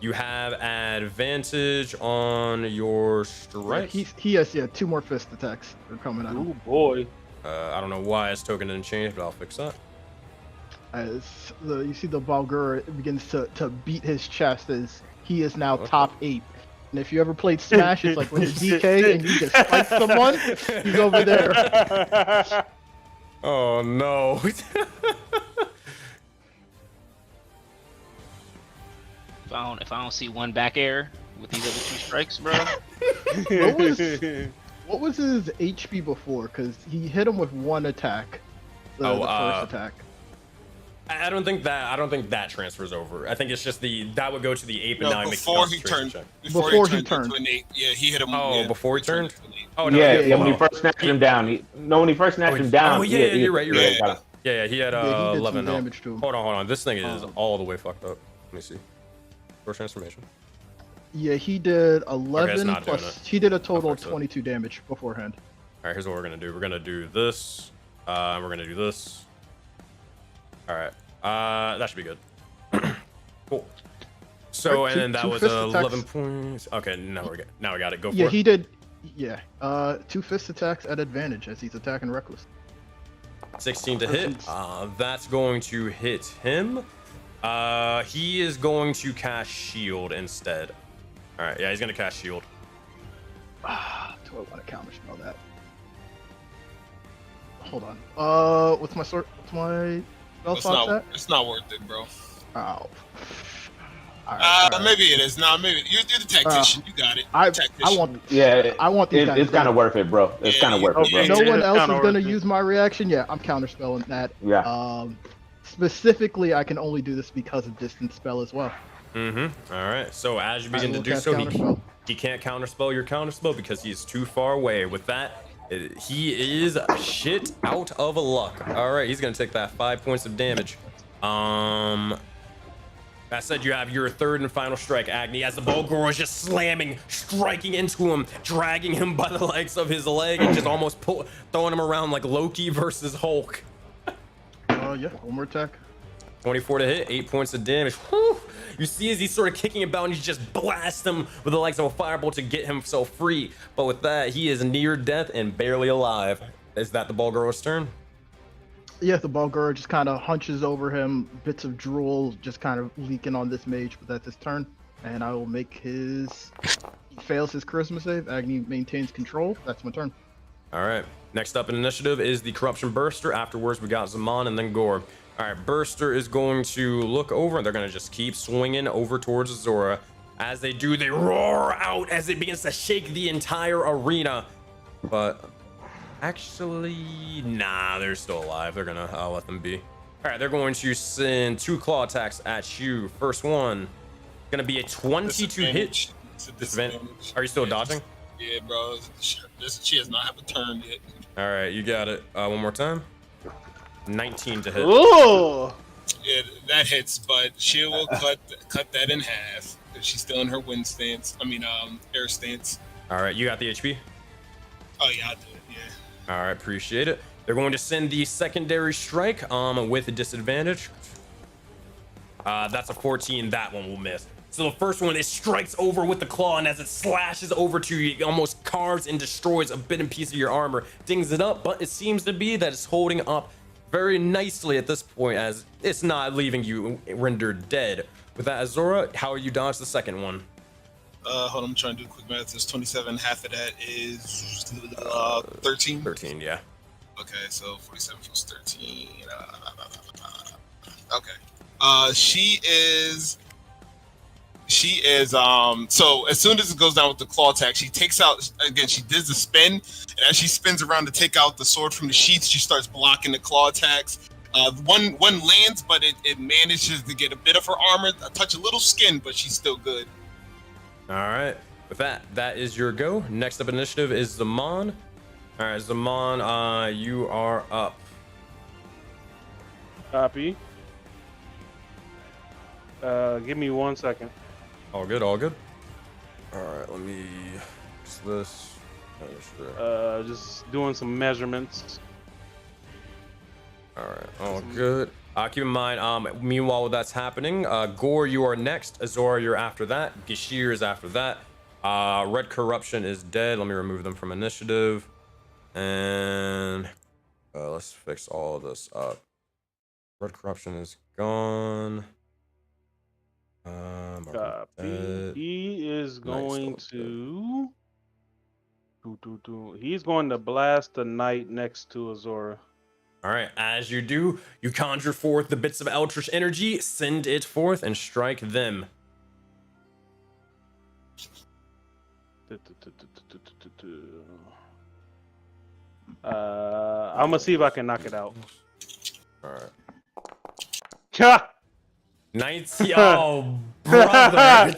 Speaker 1: you have advantage on your strike.
Speaker 5: He has 2 more fist attacks. They're coming out.
Speaker 2: Oh boy.
Speaker 1: I don't know why his token didn't change, but I'll fix that.
Speaker 5: As you see the Balgur begins to beat his chest as he is now top 8. And if you ever played Smash, it's like when you're DK and you just fight someone, he's over there.
Speaker 1: Oh no.
Speaker 4: If I don't see one back air with these other 2 strikes, bro.
Speaker 5: What was his HP before? Because he hit him with 1 attack. The first attack.
Speaker 1: I don't think that transfers over. I think it's just that would go to the 8, but now he makes
Speaker 6: before
Speaker 1: a
Speaker 6: he turned.
Speaker 1: check.
Speaker 6: Before he turned to an 8. Yeah, he hit him.
Speaker 1: Oh,
Speaker 6: yeah,
Speaker 1: before he turned? Oh no.
Speaker 3: Yeah, when he first snatched him down. When he first snatched him down.
Speaker 1: Oh yeah, you're right.
Speaker 3: Yeah,
Speaker 1: he had
Speaker 5: he did
Speaker 1: 11
Speaker 5: some damage to him.
Speaker 1: Hold on. This thing is all the way fucked up. Let me see. First transformation.
Speaker 5: Yeah, he did 11
Speaker 1: not doing
Speaker 5: plus.
Speaker 1: it.
Speaker 5: He did a total of
Speaker 1: fucked up.
Speaker 5: 22 damage beforehand.
Speaker 1: All right, here's what we're gonna do. We're gonna do this. We're gonna do this. All right. That should be good. Cool. So
Speaker 5: Right,
Speaker 1: and then that
Speaker 5: two
Speaker 1: was
Speaker 5: fist
Speaker 1: 11
Speaker 5: attacks.
Speaker 1: points. Okay, now we got it. Go for
Speaker 5: Yeah,
Speaker 1: it.
Speaker 5: he did. Yeah, 2 fist attacks at advantage as he's attacking reckless.
Speaker 1: 16 to hit. That's going to hit him. He is going to cast shield instead. All right, yeah, he's gonna cast shield.
Speaker 5: Do I want to counterspell that? Hold on. What's my spell slot set?
Speaker 6: It's not worth it, bro.
Speaker 5: Oh. All right.
Speaker 6: Maybe it is. No, maybe you're the tactician. You got it.
Speaker 5: I
Speaker 6: Tactician.
Speaker 5: want.
Speaker 3: Yeah,
Speaker 5: I want these guys.
Speaker 3: it's kind of worth it, bro. It's kind of worth it, bro.
Speaker 2: yeah.
Speaker 5: No one else is
Speaker 2: Counter
Speaker 5: gonna
Speaker 2: worth it.
Speaker 5: use my reaction. Yeah, I'm counterspelling that.
Speaker 3: Yeah.
Speaker 5: Specifically, I can only do this because of distance spell as well.
Speaker 1: Mm-hmm. All right. So as you begin to
Speaker 5: we'll
Speaker 1: do
Speaker 5: cast
Speaker 1: so,
Speaker 5: counterspell.
Speaker 1: he can't counterspell your counterspell because he's too far away. With that, he is shit out of luck. All right, he's gonna take that 5 points of damage. That said, you have your 3rd and final strike, Agni, as the Bulgur is just slamming, striking into him, dragging him by the legs of his leg, and just almost throwing him around like Loki versus Hulk.
Speaker 5: Yeah, one more attack.
Speaker 1: 24 to hit, 8 points of damage. Whew. You see as he's sort of kicking about and you just blast him with the legs of a firebolt to get himself free. But with that, he is near death and barely alive. Is that the Bulgur's turn?
Speaker 5: Yeah, the Bulgur just kind of hunches over him, bits of drool just kind of leaking on this mage, but that's his turn. And I will make his... He fails his charisma save. Agni maintains control. That's my turn.
Speaker 1: All right. Next up in initiative is the Corruption Burster. Afterwards, we got Zaman and then Gore. All right, Burster is going to look over, and they're going to just keep swinging over towards Azora. As they do, they roar out as it begins to shake the entire arena. But actually, nah, they're still alive. I'll let them be. All right, they're going to send 2 claw attacks at you. First one, going to be a 22 hit.
Speaker 6: It's a disadvantage.
Speaker 1: Are you still dodging?
Speaker 6: Yeah, bro. She does not have a turn yet.
Speaker 1: All right, you got it. One more time. 19 to hit.
Speaker 2: Ooh.
Speaker 6: Yeah, that hits, but she will cut that in half. She's still in her wind stance. Air stance.
Speaker 1: All right, you got the HP?
Speaker 6: Oh yeah, I do it. Yeah.
Speaker 1: All right, appreciate it. They're going to send the secondary strike with a disadvantage. That's a 14. That one will miss. So the first one, it strikes over with the claw, and as it slashes over to you, it almost carves and destroys a bit and piece of your armor, dings it up, but it seems to be that it's holding up very nicely at this point, as it's not leaving you rendered dead. With that, Azora, how you dodge the second one?
Speaker 6: Hold on, I'm trying to do quick math. There's 27. Half of that is 13.
Speaker 1: 13, yeah.
Speaker 6: Okay, so 47 plus 13. Okay. She is. So as soon as it goes down with the claw attack, she takes out again. She does the spin, and as she spins around to take out the sword from the sheath, she starts blocking the claw attacks. One lands, but it manages to get a bit of her armor, touch a little skin, but she's still good.
Speaker 1: All right. With that is your go. Next up in initiative is Zaman. All right, Zaman, you are up.
Speaker 2: Copy. Give me 1 second.
Speaker 1: All good, all good. All right, let me fix this.
Speaker 2: Just doing some measurements.
Speaker 1: All right, all good. Keep in mind, meanwhile that's happening, Gore, you are next. Azora, you're after that. Gashir is after that. Red Corruption is dead. Let me remove them from initiative. And let's fix all of this up. Red Corruption is gone.
Speaker 2: Copy. He is going to... He's going to blast the knight next to Azora.
Speaker 1: All right, as you do, you conjure forth the bits of Eldritch energy, send it forth, and strike them.
Speaker 2: I'm gonna see if I can knock it out.
Speaker 1: All right.
Speaker 2: Ha!
Speaker 1: 19. Oh, brother.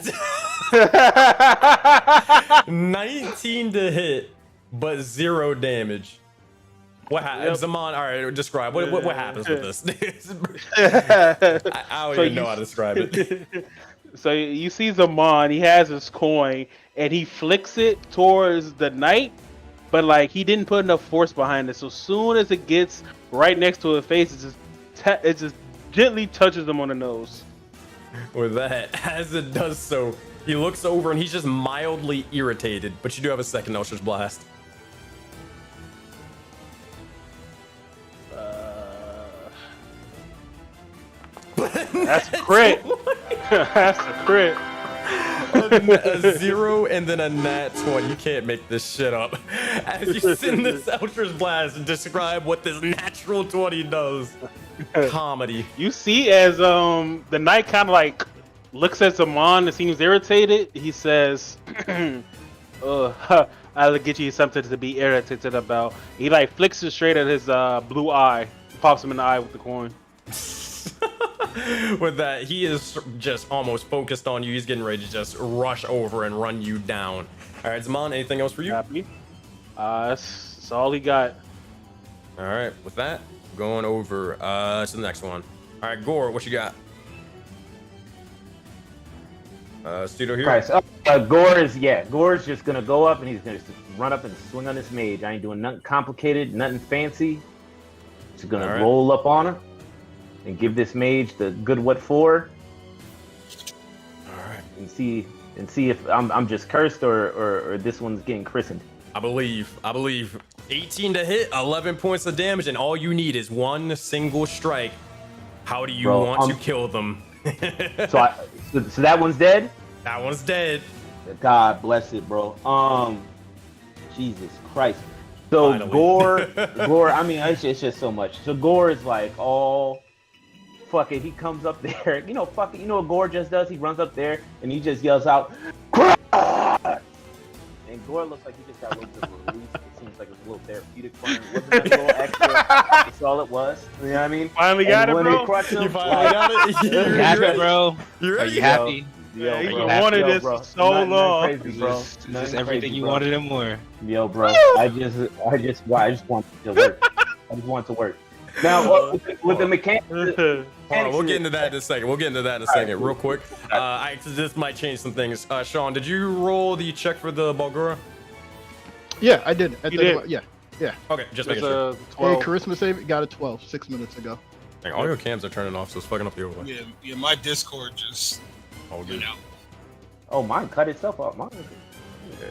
Speaker 1: 19 to hit, but 0 damage. What happens?
Speaker 2: Yep.
Speaker 1: Zaman, all right, describe. What happens with this? I don't even know how to describe it.
Speaker 2: So you see Zaman, he has his coin, and he flicks it towards the knight, but like he didn't put enough force behind it. So soon as it gets right next to his face, it just gently touches him on the nose.
Speaker 1: With that, as it does so, he looks over and he's just mildly irritated, but you do have a second Eldritch Blast.
Speaker 2: That's a crit. That's a crit.
Speaker 1: A 0 and then a nat 20. You can't make this shit up. As you send this Eldritch Blast and describe what this natural 20 does. Comedy.
Speaker 2: You see, as the knight kind of like looks at Zaman and seems irritated, he says, I'll get you something to be irritated about. He like flicks it straight at his blue eye, pops him in the eye with the coin.
Speaker 1: With that, he is just almost focused on you. He's getting ready to just rush over and run you down. All right, Zaman, anything else for you?
Speaker 2: Happy? That's all he got.
Speaker 1: All right, with that, going over to the next one. All right, Gore, what you got? Studio here.
Speaker 3: Right, so, Gore's just gonna go up and he's gonna just run up and swing on this mage. I ain't doing nothing complicated, nothing fancy. Just gonna roll up on her and give this mage the good what for.
Speaker 1: All right.
Speaker 3: And see if I'm just cursed or this one's getting christened.
Speaker 1: I believe 18 to hit, 11 points of damage, and all you need is one single strike. How do you want to kill them?
Speaker 3: So that one's dead?
Speaker 1: That one's dead.
Speaker 3: God bless it, bro. Jesus Christ. So
Speaker 1: Finally.
Speaker 3: Gore, I mean, it's just so much. So Gore is like, oh, fuck it. He comes up there, fuck it. You know what Gore just does? He runs up there and he just yells out, "Cry!" And Gore looks like he just got a little bit of release. It seems like it's a little therapeutic for him. Wasn't that a little extra? That's all it was. You know what I mean?
Speaker 2: Finally got it, bro.
Speaker 1: You finally got it?
Speaker 4: You happy, bro?
Speaker 1: You're
Speaker 4: Are you happy?
Speaker 3: Yo,
Speaker 2: He
Speaker 3: bro.
Speaker 2: wanted this
Speaker 3: bro.
Speaker 2: for so long.
Speaker 3: Crazy, bro.
Speaker 4: This is
Speaker 3: Nothing
Speaker 4: everything
Speaker 3: crazy,
Speaker 4: you
Speaker 3: bro.
Speaker 4: wanted and more.
Speaker 3: Yo, bro. I just want it to work. I just want it to work. Now, with the mechanics.
Speaker 1: Hold on, we'll get into that in a second. Real quick. This might change some things. Sean, did you roll the check for the Balgura?
Speaker 5: Yeah, I did.
Speaker 2: You did?
Speaker 5: Yeah.
Speaker 1: Okay, just
Speaker 2: It's
Speaker 1: making sure.
Speaker 2: a
Speaker 5: Hey,
Speaker 2: 12.
Speaker 5: charisma save, got a 12 6 minutes ago.
Speaker 1: Dang, all your cams are turning off, so it's fucking up the overlay.
Speaker 6: Yeah, my Discord just
Speaker 1: All good.
Speaker 6: went out.
Speaker 3: Oh, mine cut itself off. Mine.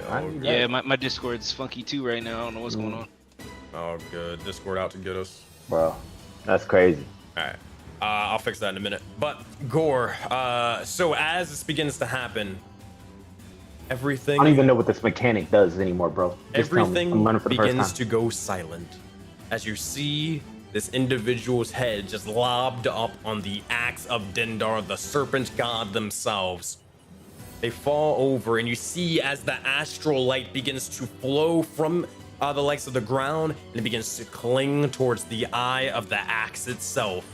Speaker 1: all good.
Speaker 4: Yeah, my Discord's funky too right now. I don't know what's going on.
Speaker 1: Oh, good. Discord out to get us.
Speaker 3: Bro. That's crazy.
Speaker 1: All right. I'll fix that in a minute. But Gore, so as this begins to happen, everything.
Speaker 3: I don't even know what this mechanic does anymore, bro. Just tell me.
Speaker 1: Everything
Speaker 3: I'm learning for the first
Speaker 1: begins
Speaker 3: time.
Speaker 1: to go silent as you see this individual's head just lobbed up on the axe of Dendar, the serpent god themselves. They fall over, and you see as the astral light begins to flow from the likes of the ground, and it begins to cling towards the eye of the axe itself.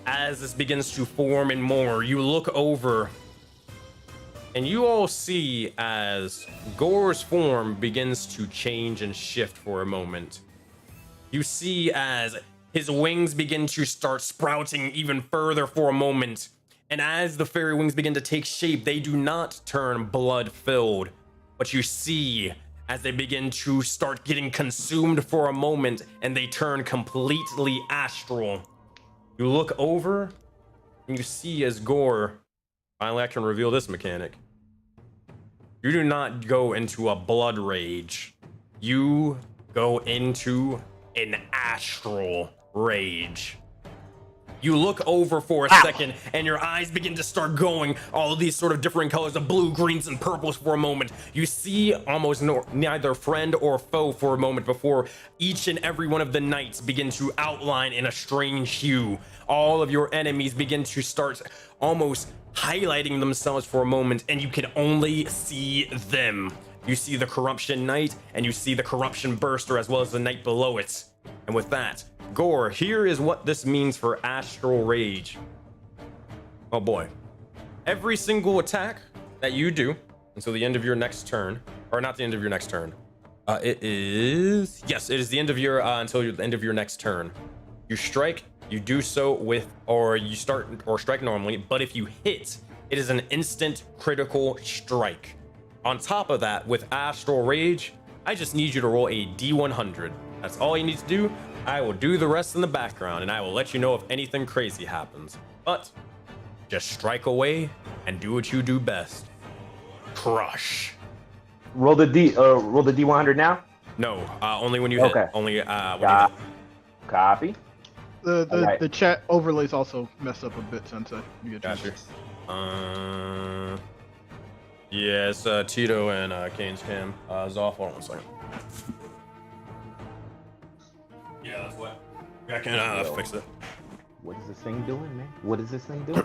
Speaker 1: As this begins to form and more, you look over, and you all see as Gore's form begins to change and shift for a moment. You see as his wings begin to start sprouting even further for a moment. And as the fairy wings begin to take shape, they do not turn blood-filled. But you see as they begin to start getting consumed for a moment, and they turn completely astral. You look over, and you see as Gore, finally I can reveal this mechanic. You do not go into a blood rage. You go into an astral rage. You look over for a second, and your eyes begin to start going all of these sort of different colors of blue, greens, and purples for a moment. You see almost neither friend or foe for a moment before each and every one of the knights begin to outline in a strange hue. All of your enemies begin to start almost highlighting themselves for a moment, and you can only see them. You see the Corruption Knight, and you see the Corruption Burster, as well as the Knight below it. And with that, Gore, here is what this means for Astral Rage. Oh boy. Every single attack that you do until the end of your next turn, or not the end of your next turn. It is the end of your, until the end of your next turn. You strike, you do so with, or you start, or strike normally, but if you hit, it is an instant critical strike. On top of that, with Astral Rage, I just need you to roll a D100. That's all you need to do. I will do the rest in the background, and I will let you know if anything crazy happens. But just strike away and do what you do best. Crush.
Speaker 3: Roll the D100 now.
Speaker 1: No, only when you hit.
Speaker 3: Okay.
Speaker 1: Only when you hit.
Speaker 3: Copy.
Speaker 5: The chat overlays also mess up a bit, Sensei. You get
Speaker 1: Gotcha. Yeah, it's Tito and Kane's cam. Zoff, hold on 1 second. Yeah, that's what. I can fix it.
Speaker 3: What is this thing doing, man? What is this thing doing?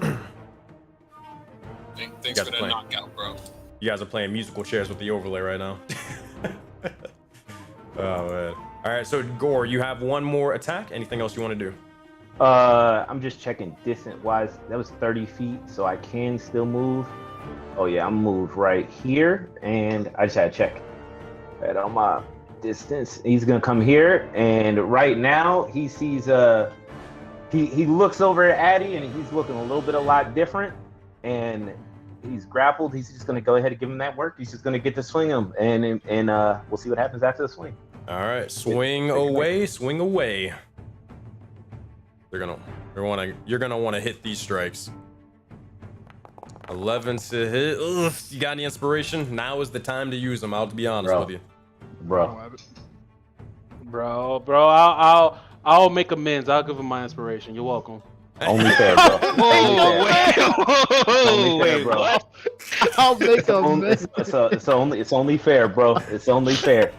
Speaker 6: Thanks for that knockout, bro.
Speaker 1: You guys are playing musical chairs with the overlay right now. Oh man. All right, so Gore, you have one more attack. Anything else you want to do?
Speaker 3: I'm just checking distance wise. That was 30 feet, so I can still move. Oh yeah, I'm moved right here, and I just had to check. Right on my distance. He's gonna come here, and right now he sees he looks over at Addy, and he's looking a lot different, and he's grappled. He's just gonna go ahead and give him that work. He's just gonna get to swing him, and we'll see what happens after the swing.
Speaker 1: All right, swing away. You're gonna want to hit these strikes. 11 to hit. Ugh, you got any inspiration? Now is the time to use them. I'll be honest with you.
Speaker 2: Bro, I'll make amends. I'll give him my inspiration. You're welcome.
Speaker 3: Only fair, bro.
Speaker 5: Wait, bro. I'll make amends.
Speaker 3: It's only fair, bro. It's only fair.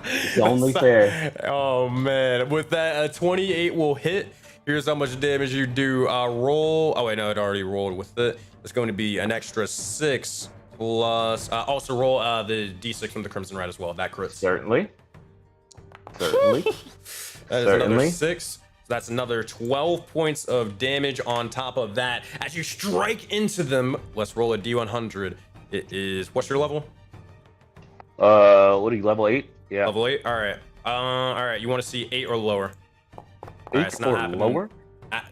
Speaker 3: It's only fair.
Speaker 1: Oh man, with that, a 28 will hit. Here's how much damage you do. Roll. Oh wait, no, it already rolled with it. It's going to be an extra 6 plus. Also roll the D6 from the Crimson Red as well. That crits.
Speaker 3: Certainly.
Speaker 1: That is another 6. So that's another 12 points of damage on top of that. As you strike into them, let's roll a D100. It is, what's your level?
Speaker 3: What are you, level 8? Yeah.
Speaker 1: Level 8. All right. All right. You want to see 8 or lower?
Speaker 3: 8
Speaker 1: it's not
Speaker 3: or
Speaker 1: happening.
Speaker 3: lower?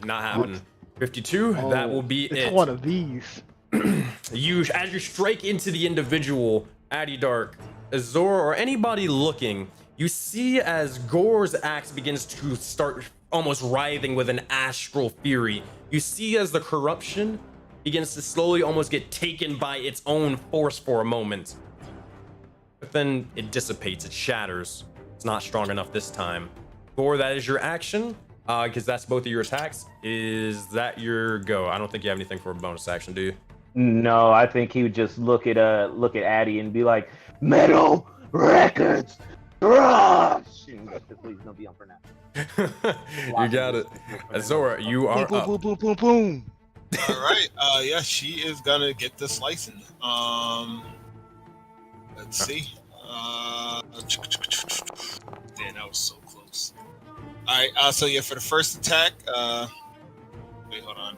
Speaker 1: Not happening. 52. That will be
Speaker 5: It's one of these.
Speaker 1: As you strike into the individual, Addy Dark, Azor, or anybody looking, you see as Gore's axe begins to start almost writhing with an astral fury. You see as the corruption begins to slowly almost get taken by its own force for a moment. But then it dissipates, it shatters. It's not strong enough this time. Gore, that is your action. because that's both of your attacks. Is that your go? I don't think you have anything for a bonus action, do you?
Speaker 3: No, I think he would just look at Addy and be like, "Metal Records, rush!" Please don't be on for now.
Speaker 1: You got it. Azora, you are
Speaker 8: Boom,
Speaker 1: up.
Speaker 8: boom, boom, boom, boom, boom.
Speaker 6: All right. Yeah, she is gonna get the slicing. Let's see. Damn, that was so close. All right. So yeah, for the first attack. Wait, hold on.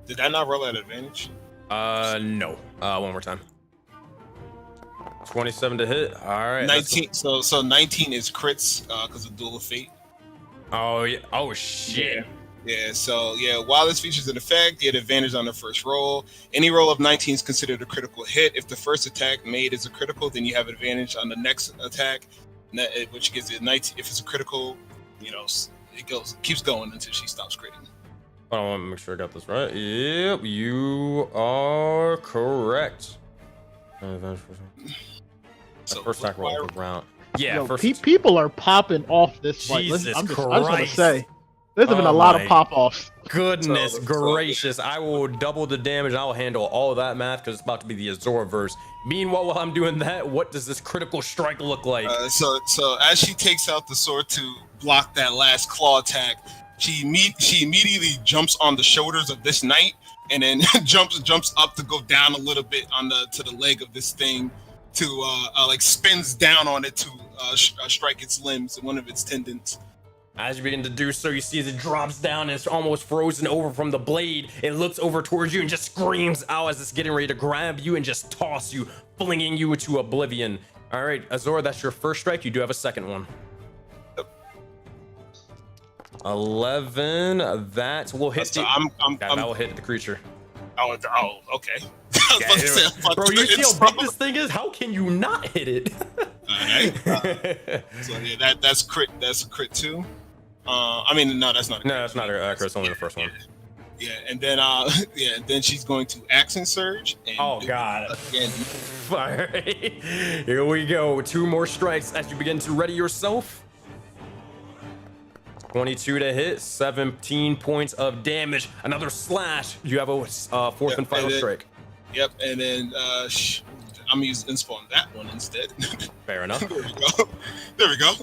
Speaker 6: Did that not roll at advantage?
Speaker 1: No. One more time. 27 to hit. All right.
Speaker 6: 19. So 19 is crits because of Duel of Fate.
Speaker 1: Oh yeah. Oh shit.
Speaker 6: Yeah, so yeah, while this features an effect, you get advantage on the first roll. Any roll of 19 is considered a critical hit. If the first attack made is a critical, then you have advantage on the next attack, which gives you a 19. If it's a critical, you know, it keeps going until she stops critting.
Speaker 1: I want to make sure I got this right. Yep, you are correct.
Speaker 6: So
Speaker 1: First attack roll of the round. Yeah,
Speaker 5: Yo,
Speaker 1: first.
Speaker 5: people are popping off this fight.
Speaker 1: Jesus
Speaker 5: I just want to
Speaker 1: Christ.
Speaker 5: say, there's been a
Speaker 1: Oh
Speaker 5: lot
Speaker 1: my
Speaker 5: of pop-offs.
Speaker 1: Goodness
Speaker 6: So-
Speaker 1: gracious, I will double the damage. I'll handle all of that math because it's about to be the Auroraverse. Meanwhile, while I'm doing that, what does this critical strike look like?
Speaker 6: So as she takes out the sword to block that last claw attack, she immediately jumps on the shoulders of this knight and then jumps up to go down a little bit to the leg of this thing to like spins down on it to strike its limbs, one of its tendons.
Speaker 1: As you begin to do so, you see as it drops down and it's almost frozen over from the blade. It looks over towards you and just screams out as it's getting ready to grab you and just toss you, flinging you into oblivion. All right, Azora, that's your first strike. You do have a second one. 11. That will hit. That will hit the creature.
Speaker 6: Oh, okay. I was about to say,
Speaker 1: Bro, you see how big this thing is? How can you not hit it?
Speaker 6: Alright. So yeah, that's crit. That's a crit too. I mean, no, that's not. A crit.
Speaker 1: No, that's not a crit. It's only the first one.
Speaker 6: Yeah, and then then she's going to action surge. And
Speaker 1: Oh God.
Speaker 6: Again.
Speaker 1: All right. Here we go. 2 more strikes as you begin to ready yourself. 22 to hit, 17 points of damage. Another slash. You have a fourth and final strike.
Speaker 6: Yep, and then I'm gonna use inspo on that one instead.
Speaker 1: Fair enough.
Speaker 6: There we go.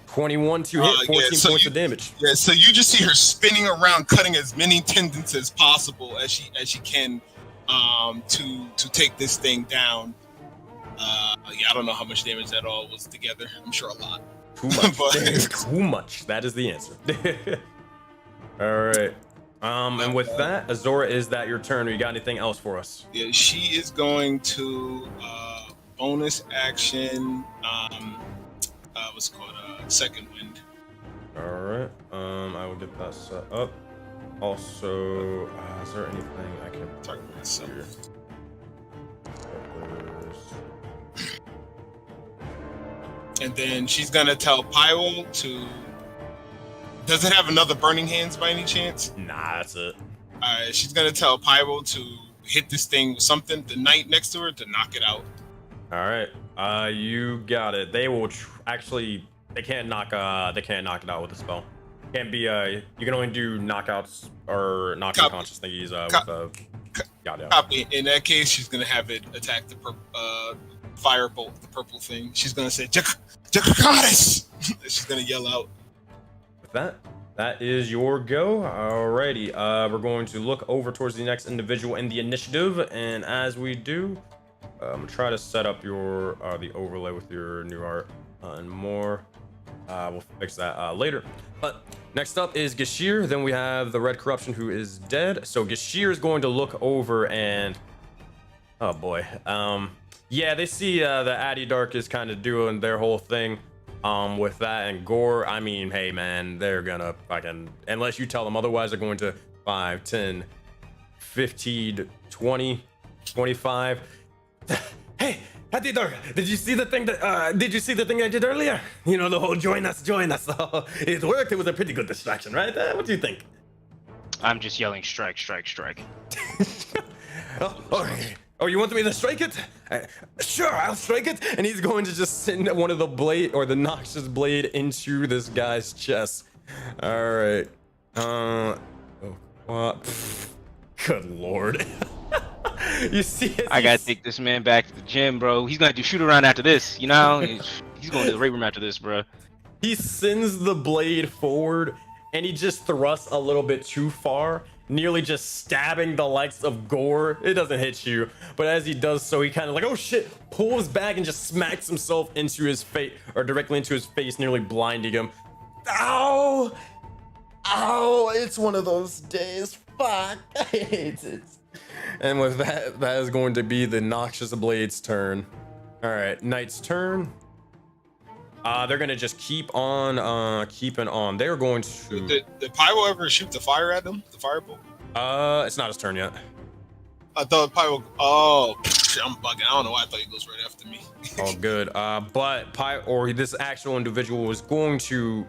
Speaker 1: 21 to hit, 14 points of damage.
Speaker 6: Yeah, so you just see her spinning around, cutting as many tendons as possible as she can to take this thing down. Yeah, I don't know how much damage that all was together. I'm sure a lot.
Speaker 1: Too much. Too much. That is the answer. All right. And with that, Azora, is that your turn, or you got anything else for us?
Speaker 6: Yeah, she is going to bonus action. What's it called? Second wind.
Speaker 1: All right. I will get that set up. Also, is there anything I can
Speaker 6: target myself
Speaker 1: here?
Speaker 6: And then she's gonna tell Pyro to. Does it have another Burning Hands by any chance?
Speaker 1: Nah, that's it.
Speaker 6: Alright, she's gonna tell Pyro to hit this thing with something, the knight next to her, to knock it out.
Speaker 1: All right. You got it. They will actually. They can't knock it out with a spell. Can't be. You can only do knockouts or knock unconscious thingies with a.
Speaker 6: Copy. In that case, she's gonna have it attack the firebolt, the purple thing. She's gonna say Jakakaris! She's gonna yell out.
Speaker 1: With that is your go. Alrighty, we're going to look over towards the next individual in the initiative, and as we do, try to set up your the overlay with your new art and more. We'll fix that later. But next up is Gashir. Then we have the Red Corruption, who is dead. So Gashir is going to look over and, oh boy, yeah, they see the Addy Dark is kind of doing their whole thing with that, and Gore, I mean, hey man, they're gonna fucking, unless you tell them otherwise, they're going to 5, 10, 15, 20, 25. Hey, Addy Dark, did you see the thing that I did earlier? You know, the whole join us. It worked. It was a pretty good distraction, right? What do you think?
Speaker 4: I'm just yelling strike, strike, strike.
Speaker 1: Oh, you want me to strike it? Sure, I'll strike it. And he's going to just send one of the blade or the noxious blade into this guy's chest. All right. Oh, what? Good lord. You see,
Speaker 4: I gotta take this man back to the gym, bro. He's gonna do shoot around after this. You know, he's going to the rape room after this, bro.
Speaker 1: he sends the blade forward and he just thrusts a little bit too far, nearly just stabbing the likes of Gore. It doesn't hit you, but as he does so, he kind of like, oh shit, pulls back and just smacks himself into his face, or directly into his face, nearly blinding him. Ow! Ow! It's one of those days. Fuck! I hate it. And with that, that is going to be the Noxious Blade's turn. All right, Knight's turn. They're gonna just keep on keeping on. They're going to.
Speaker 6: Did Pyro ever shoot the fire at them? The firebolt?
Speaker 1: It's not his turn yet.
Speaker 6: I thought Pyro. Oh, shit, I'm bugging. I don't know why I thought he goes right after me.
Speaker 1: Oh, good. But this actual individual was going to.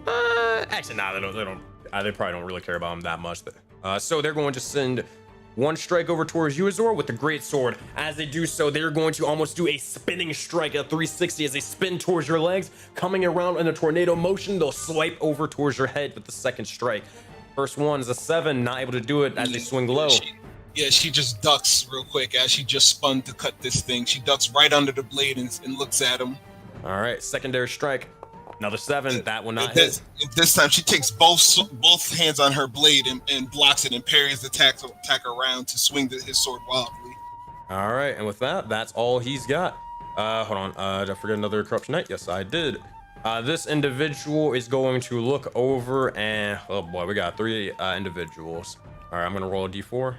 Speaker 1: Actually, nah, they probably don't really care about him that much. So they're going to send one strike over towards you, Azor, with the great sword. As they do so, they're going to almost do a spinning strike, a 360 as they spin towards your legs, coming around in a tornado motion. They'll swipe over towards your head with the second strike. First one is a 7, not able to do it as they swing low.
Speaker 6: She just ducks real quick as she just spun to cut this thing. She ducks right under the blade and looks at him.
Speaker 1: All right, secondary strike. Another 7, that will not hit.
Speaker 6: This time she takes both hands on her blade and blocks it and parries the attack around to swing his sword wildly.
Speaker 1: All right, and with that, that's all he's got. Hold on, did I forget another Corruption Knight? Yes, I did. This individual is going to look over and, oh boy, we got 3 individuals. All right, I'm gonna roll a d4.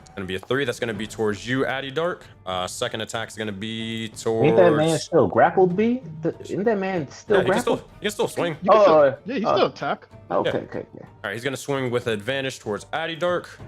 Speaker 1: It's gonna be a 3. That's gonna be towards you, Addy Dark. Second attack is gonna be towards.
Speaker 3: Ain't that man still grappled, B? Isn't that man still grappled?
Speaker 1: He can still swing.
Speaker 5: Yeah, he's still attack.
Speaker 3: Okay.
Speaker 1: All right, he's gonna swing with advantage towards Addy Dark.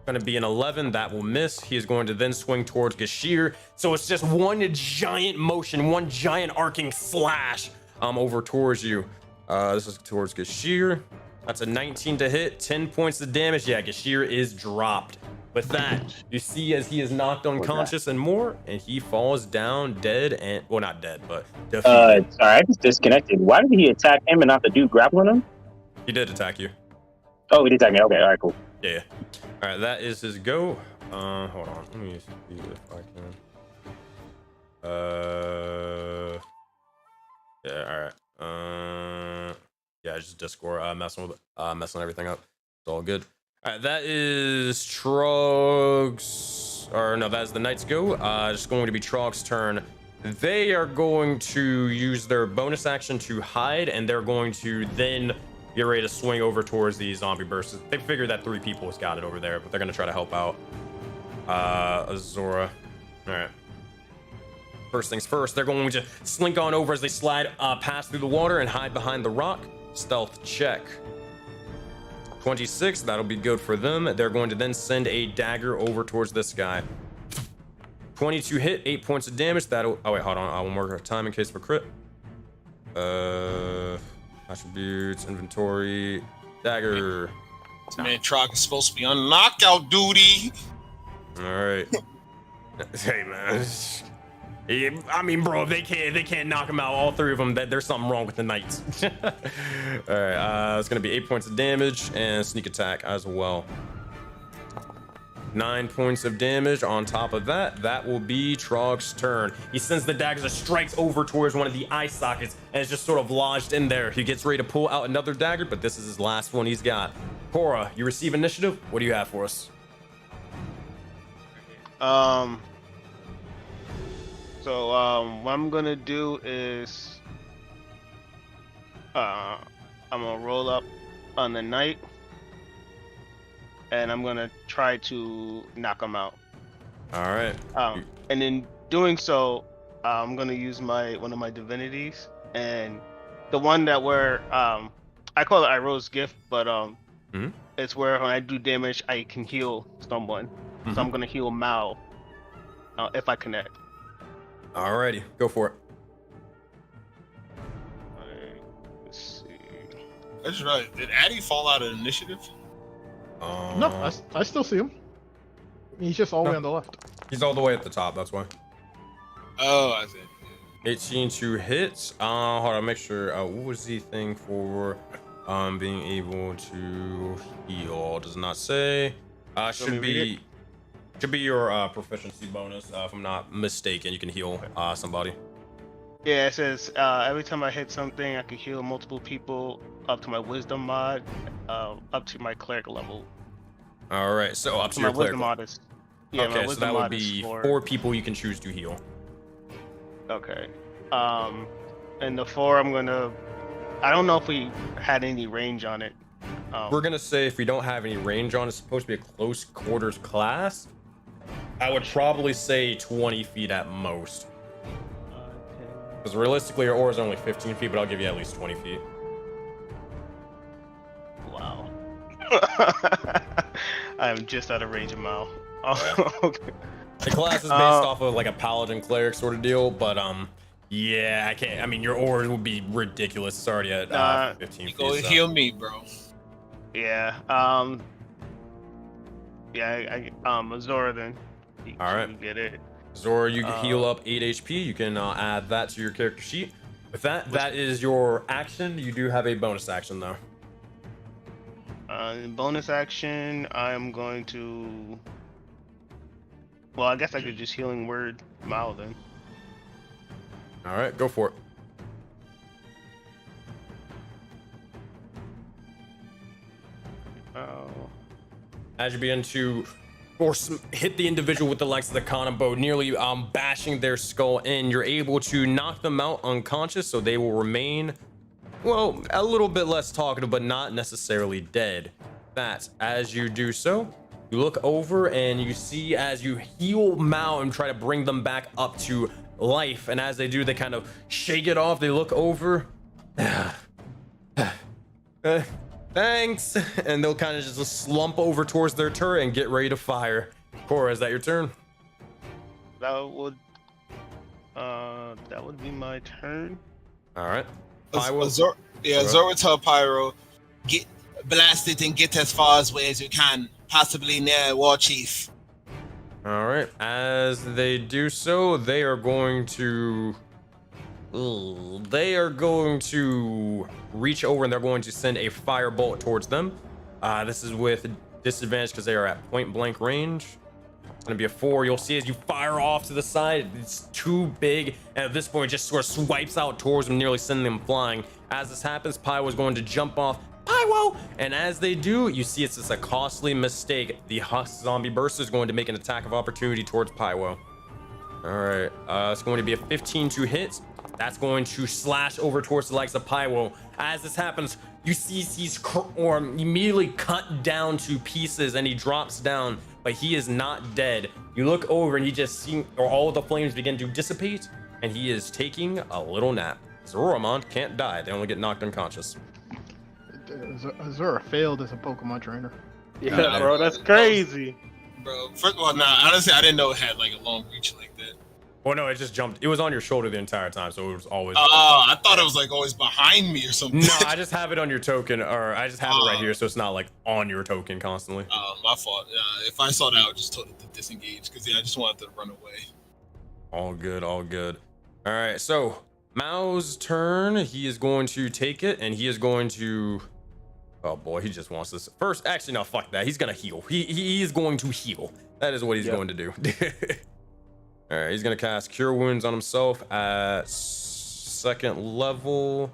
Speaker 1: Gonna be an 11, that will miss. He is going to then swing towards Gashir. So it's just one giant motion, one giant arcing slash over towards you. This is towards Gashir. That's a 19 to hit, 10 points of damage. Yeah, Gashir is dropped. With that, you see as he is knocked unconscious and more, and he falls down dead and, well, not dead, but defeated.
Speaker 10: Sorry, I just disconnected. Why did he attack him and not the dude grappling him?
Speaker 1: He did attack you.
Speaker 10: Oh, he did attack me. Okay, all right, cool.
Speaker 1: Yeah. All right, that is his go. Hold on. Let me see if I can. Yeah. All right. Yeah, just Discord messing everything up. It's all good. All right, that is Trog's, or no, that is the Knight's go. It's going to be Trog's turn. They are going to use their bonus action to hide, and they're going to then get ready to swing over towards the zombie bursts. They figure that 3 people has got it over there, but they're going to try to help out Azora. All right. First things first, they're going to slink on over as they slide past through the water and hide behind the rock. Stealth check. 26, that'll be good for them. They're going to then send a dagger over towards this guy. 22 hit, 8 points of damage. That'll, oh wait, hold on. One more time in case of a crit. Attributes, inventory, dagger.
Speaker 6: Man, Trog is supposed to be on knockout duty.
Speaker 1: All right. Hey man. Yeah, I mean, bro, they can't knock him out. All 3 of them. There's something wrong with the Knights. All right, it's gonna be 8 points of damage and sneak attack as well. 9 points of damage. On top of that, that will be Trog's turn. He sends the daggers and strikes over towards one of the eye sockets, and it's just sort of lodged in there. He gets ready to pull out another dagger, but this is his last one he's got. Cora, you receive initiative. What do you have for us?
Speaker 8: So what I'm gonna do is I'm gonna roll up on the knight and I'm gonna try to knock him out.
Speaker 1: All right.
Speaker 8: And in doing so, I'm gonna use one of my divinities, and the one that where I call it Iroh's gift, but it's where when I do damage I can heal someone. So I'm gonna heal Mal if I connect.
Speaker 1: Alrighty, go for it.
Speaker 8: Let's see.
Speaker 6: That's right. Did Addy fall out of initiative?
Speaker 5: No, I still see him. He's just all the way on the left.
Speaker 1: He's all the way at the top, that's why.
Speaker 6: Oh, I see.
Speaker 1: 18 to hit. Hold on, make sure. What was the thing for being able to heal? Does not say. Should be your proficiency bonus. If I'm not mistaken, you can heal somebody.
Speaker 8: Yeah, it says every time I hit something, I can heal multiple people up to my wisdom mod, up to my cleric level.
Speaker 1: All right, so up to
Speaker 8: my
Speaker 1: your cleric.
Speaker 8: wisdom mod is. Yeah, my
Speaker 1: Okay, so
Speaker 8: wisdom
Speaker 1: that would
Speaker 8: mod
Speaker 1: be
Speaker 8: is
Speaker 1: 4 people you can choose to heal.
Speaker 8: Okay. And the 4 I'm gonna. I don't know if we had any range on it.
Speaker 1: We're gonna say if we don't have any range on, it's supposed to be a close quarters class. I would probably say 20 feet at most. Because realistically, your aura is only 15 feet, but I'll give you at least 20 feet.
Speaker 8: Wow. I'm just out of range of Mao. Okay.
Speaker 1: The class is based off of like a paladin cleric sort of deal, but yeah, I can't. I mean, your aura would be ridiculous. It's already at 15 feet.
Speaker 6: Go
Speaker 1: so.
Speaker 6: heal me, bro.
Speaker 8: Yeah. Yeah. Azora then.
Speaker 1: All right.
Speaker 8: You get it.
Speaker 1: Zora, you can heal up 8 HP. You can add that to your character sheet. With that, that is your action. You do have a bonus action though.
Speaker 8: Bonus action, I'm going to. Well, I guess I could just healing word Mao then.
Speaker 1: All right, go for it. As you begin to hit the individual with the likes of the cannon bow, nearly bashing their skull in, you're able to knock them out unconscious, so they will remain, well, a little bit less talkative, but not necessarily dead. That, as you do so, you look over and you see as you heal Mao and try to bring them back up to life, and as they do, they kind of shake it off. They look over. Thanks, and they'll kind of just slump over towards their turret and get ready to fire. Cora, is that your turn?
Speaker 8: That would be my turn.
Speaker 1: All right.
Speaker 6: Zora tell Pyro, get blasted and get as far away as you can, possibly near War Chief.
Speaker 1: All right. As they do so, they are going to reach over and they're going to send a firebolt towards them. This is with disadvantage because they are at point blank range. It's going to be a 4. You'll see as you fire off to the side, it's too big, and at this point, it just sort of swipes out towards them, nearly sending them flying. As this happens, Pyro is going to jump off. Pyro! And as they do, you see it's just a costly mistake. The Husk Zombie Burster is going to make an attack of opportunity towards Pyro. All right, it's going to be a 15 to hit. That's going to slash over towards the likes of Pyro. As this happens, you see he's immediately cut down to pieces and he drops down, but he is not dead. You look over and you just see all of the flames begin to dissipate and he is taking a little nap. Zoramon can't die. They only get knocked unconscious.
Speaker 5: Azura failed as a Pokemon trainer.
Speaker 2: Yeah, bro, that's crazy.
Speaker 6: Bro, first of all, honestly, I didn't know it had like a long reach like that.
Speaker 1: Well, no, it just jumped. It was on your shoulder the entire time, so it was always.
Speaker 6: Oh, I thought it was like always behind me or something.
Speaker 1: No, I just have it on your token, or I just have it right here, so it's not like on your token constantly.
Speaker 6: Oh, my fault. If I saw that, I would just told it to disengage because I just wanted to run away.
Speaker 1: All good, all good. All right, so Mao's turn. He is going to take it, and he is going to. Oh boy, he just wants this. First, actually, no, fuck that. He's gonna heal. He is going to heal. That is what he's going to do. All right, he's gonna cast Cure Wounds on himself at 2nd level.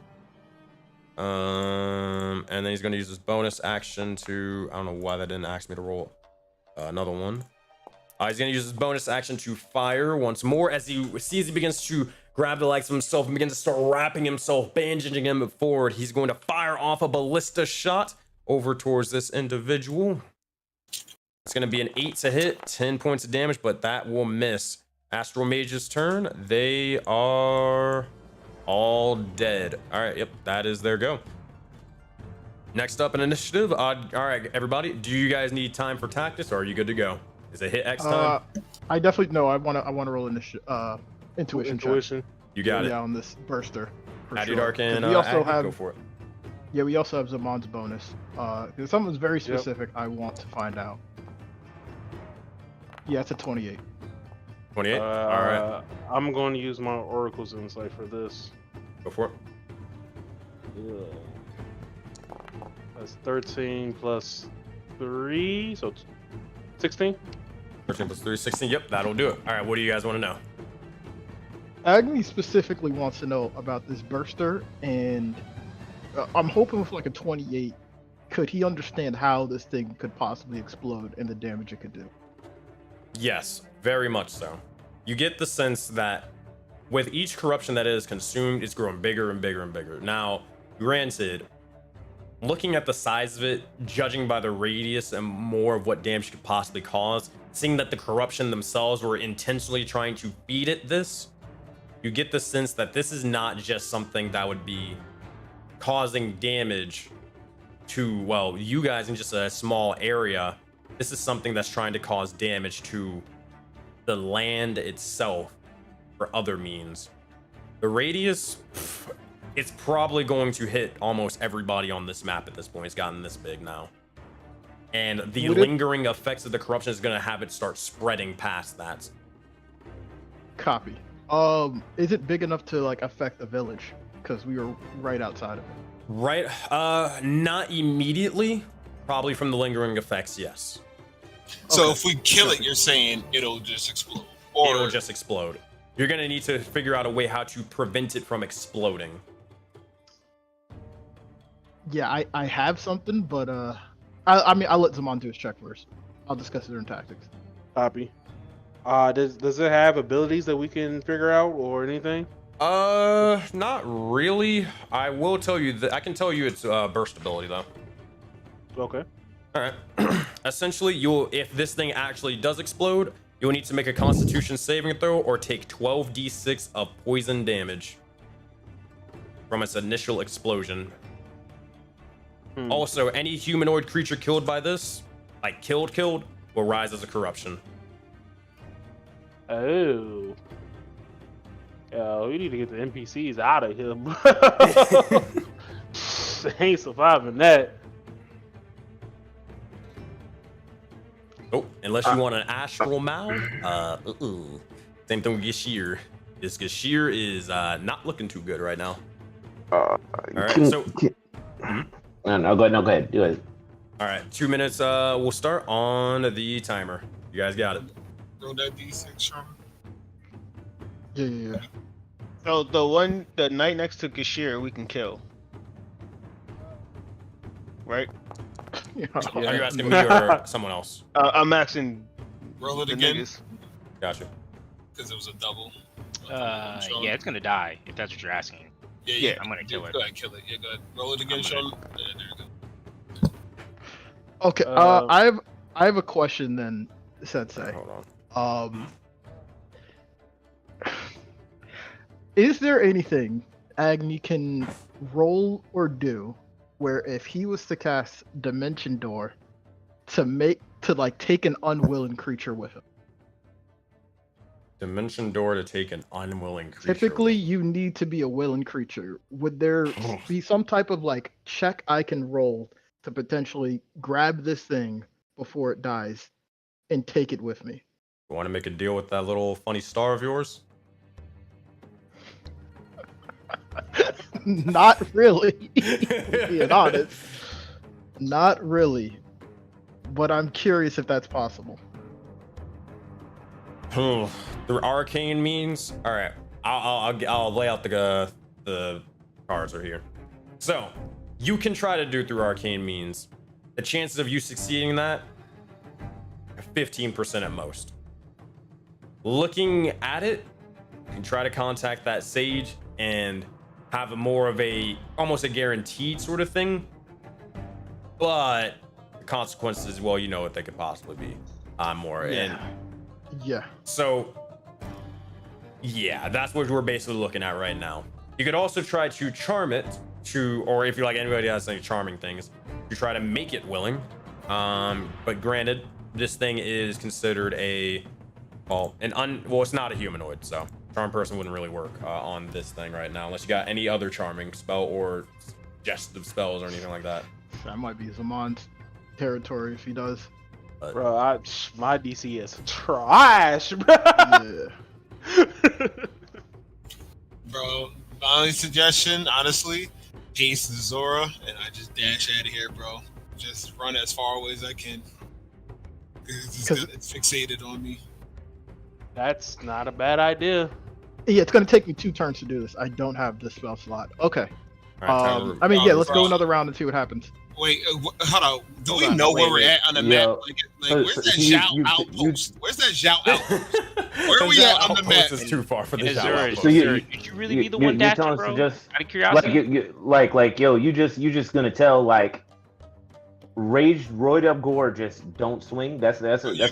Speaker 1: And then he's gonna use his bonus action to, I don't know why that didn't ask me to roll another one. He's gonna use his bonus action to fire once more as he sees he begins to grab the likes of himself and begins to start wrapping himself, bandaging him forward. He's going to fire off a ballista shot over towards this individual. It's gonna be an 8 to hit, 10 points of damage, but that will miss. Astral Mage's turn. They are all dead. All right, yep, that is their go. Next up in initiative. All right, everybody, do you guys need time for tactics, or are you good to go? Is it hit X time?
Speaker 5: I definitely no. I want to roll intuition.
Speaker 2: Intuition.
Speaker 1: You got it.
Speaker 5: Yeah, on this burster.
Speaker 1: Add your Arcane.
Speaker 5: We also have.
Speaker 1: Go for it.
Speaker 5: Yeah, we also have Zamon's bonus. There's something very specific I want to find out. Yeah, it's a 28.
Speaker 1: 28. All right,
Speaker 2: I'm going to use my Oracle's Insight for this.
Speaker 1: go for it.
Speaker 2: That's 13 plus 3, so 16.
Speaker 1: 13 plus 3, 16. Yep, that'll do it. All right, what do you guys want to know?
Speaker 5: Agni specifically wants to know about this burster, and I'm hoping with like a 28, could he understand how this thing could possibly explode and the damage it could do?
Speaker 1: Yes, very much so. You get the sense that with each corruption that is consumed, it's growing bigger and bigger and bigger. Now, granted, looking at the size of it, judging by the radius and more of what damage it could possibly cause, seeing that the corruption themselves were intentionally trying to feed it this, you get the sense that this is not just something that would be causing damage to, well, you guys in just a small area. This is something that's trying to cause damage to the land itself for other means. The radius, it's probably going to hit almost everybody on this map at this point. It's gotten this big now. And the lingering effects of the corruption is going to have it start spreading past that.
Speaker 5: Copy. Is it big enough to like affect the village? Because we were right outside of it.
Speaker 1: Right, not immediately. Probably from the lingering effects, yes.
Speaker 6: So
Speaker 5: Okay.
Speaker 6: if we kill it, you're saying it'll just explode, or
Speaker 1: It'll just explode. You're gonna need to figure out a way how to prevent it from exploding.
Speaker 5: Yeah, I have something, but I mean I'll let Zaman do his check first. I'll discuss it during tactics.
Speaker 2: Copy. Does it have abilities that we can figure out or anything?
Speaker 1: Not really. I will tell you that I can tell you it's burst ability though.
Speaker 2: Okay.
Speaker 1: All right. Essentially, if this thing actually does explode, you'll need to make a Constitution saving throw or take 12d6 of poison damage from its initial explosion. Also, any humanoid creature killed by this, like killed, will rise as a corruption.
Speaker 2: Oh. We need to get the NPCs out of here. They ain't surviving that.
Speaker 1: Oh, unless you want an Astral Mage. Same thing with Gashir. This Gashir is not looking too good right now. All right, so...
Speaker 3: No, go ahead. Do it.
Speaker 1: All right, 2 minutes. We'll start on the timer. You guys got it.
Speaker 6: roll that d6, Sean.
Speaker 5: Yeah.
Speaker 8: So the knight next to Gashir, we can kill. Right?
Speaker 1: Are you asking me or someone else?
Speaker 8: I'm asking.
Speaker 6: Roll it
Speaker 8: the
Speaker 6: again,
Speaker 8: niggas.
Speaker 1: Gotcha.
Speaker 6: because it was a double.
Speaker 7: Yeah, it's gonna die if that's what you're asking.
Speaker 6: Yeah.
Speaker 7: I'm gonna kill it.
Speaker 6: Go ahead, kill it. Yeah, go ahead. Roll it again,
Speaker 7: I'm
Speaker 6: Sean.
Speaker 7: gonna-
Speaker 6: Yeah, there you go.
Speaker 5: Okay. I have a question then, Sensei.
Speaker 1: Hold on.
Speaker 5: Is there anything Agni can roll or do where if he was to cast Dimension Door to take an unwilling creature with him?
Speaker 1: Dimension door to take an unwilling creature.
Speaker 5: Typically, you need to be a willing creature. Would there be some type of like check I can roll to potentially grab this thing before it dies and take it with me?
Speaker 1: You want to make a deal with that little funny star of yours?
Speaker 5: Not really. Being honest, not really. But I'm curious if that's possible.
Speaker 1: Through arcane means. All right, I'll lay out the cards are here. So you can try to do through arcane means. The chances of you succeeding that, 15% at most. Looking at it, you can try to contact that sage and have more of almost a guaranteed sort of thing. But the consequences, well, you know what they could possibly be.
Speaker 5: Yeah.
Speaker 1: So, yeah, that's what we're basically looking at right now. You could also try to charm it or if you're like anybody has any charming things, you try to make it willing. But granted, this thing is considered it's not a humanoid, so charm person wouldn't really work on this thing right now, unless you got any other charming spell or suggestive spells or anything like that.
Speaker 5: That might be Zamon's territory if he does.
Speaker 1: But...
Speaker 2: Bro, my DC is trash, bro.
Speaker 5: Yeah.
Speaker 6: Bro, my only suggestion, honestly, haste Zora, and I just dash out of here, bro. Just run as far away as I can. It's fixated on me.
Speaker 2: That's not a bad idea.
Speaker 5: Yeah, it's gonna take me 2 turns to do this. I don't have the spell slot. Okay.
Speaker 1: All right, time to-
Speaker 5: I mean, yeah, let's
Speaker 6: bro.
Speaker 5: go another round and see what happens.
Speaker 6: Wait, hold on. Do
Speaker 3: Hold
Speaker 6: we
Speaker 3: on,
Speaker 6: know
Speaker 3: wait,
Speaker 6: where we're
Speaker 3: wait.
Speaker 6: at on the
Speaker 3: Yo,
Speaker 6: map? Like where's that Zhao outpost? Where's that Zhao outpost? Where are we at on the map?
Speaker 1: Is too far for the
Speaker 4: And
Speaker 1: Zhao
Speaker 4: Azura,
Speaker 1: outpost.
Speaker 3: So you-
Speaker 4: Azura, did you really be the one
Speaker 3: you're
Speaker 4: dashing,
Speaker 3: telling us
Speaker 4: bro?
Speaker 3: to just
Speaker 4: Out of curiosity.
Speaker 3: like yo, you just gonna tell like raged roid up gore just don't swing. That's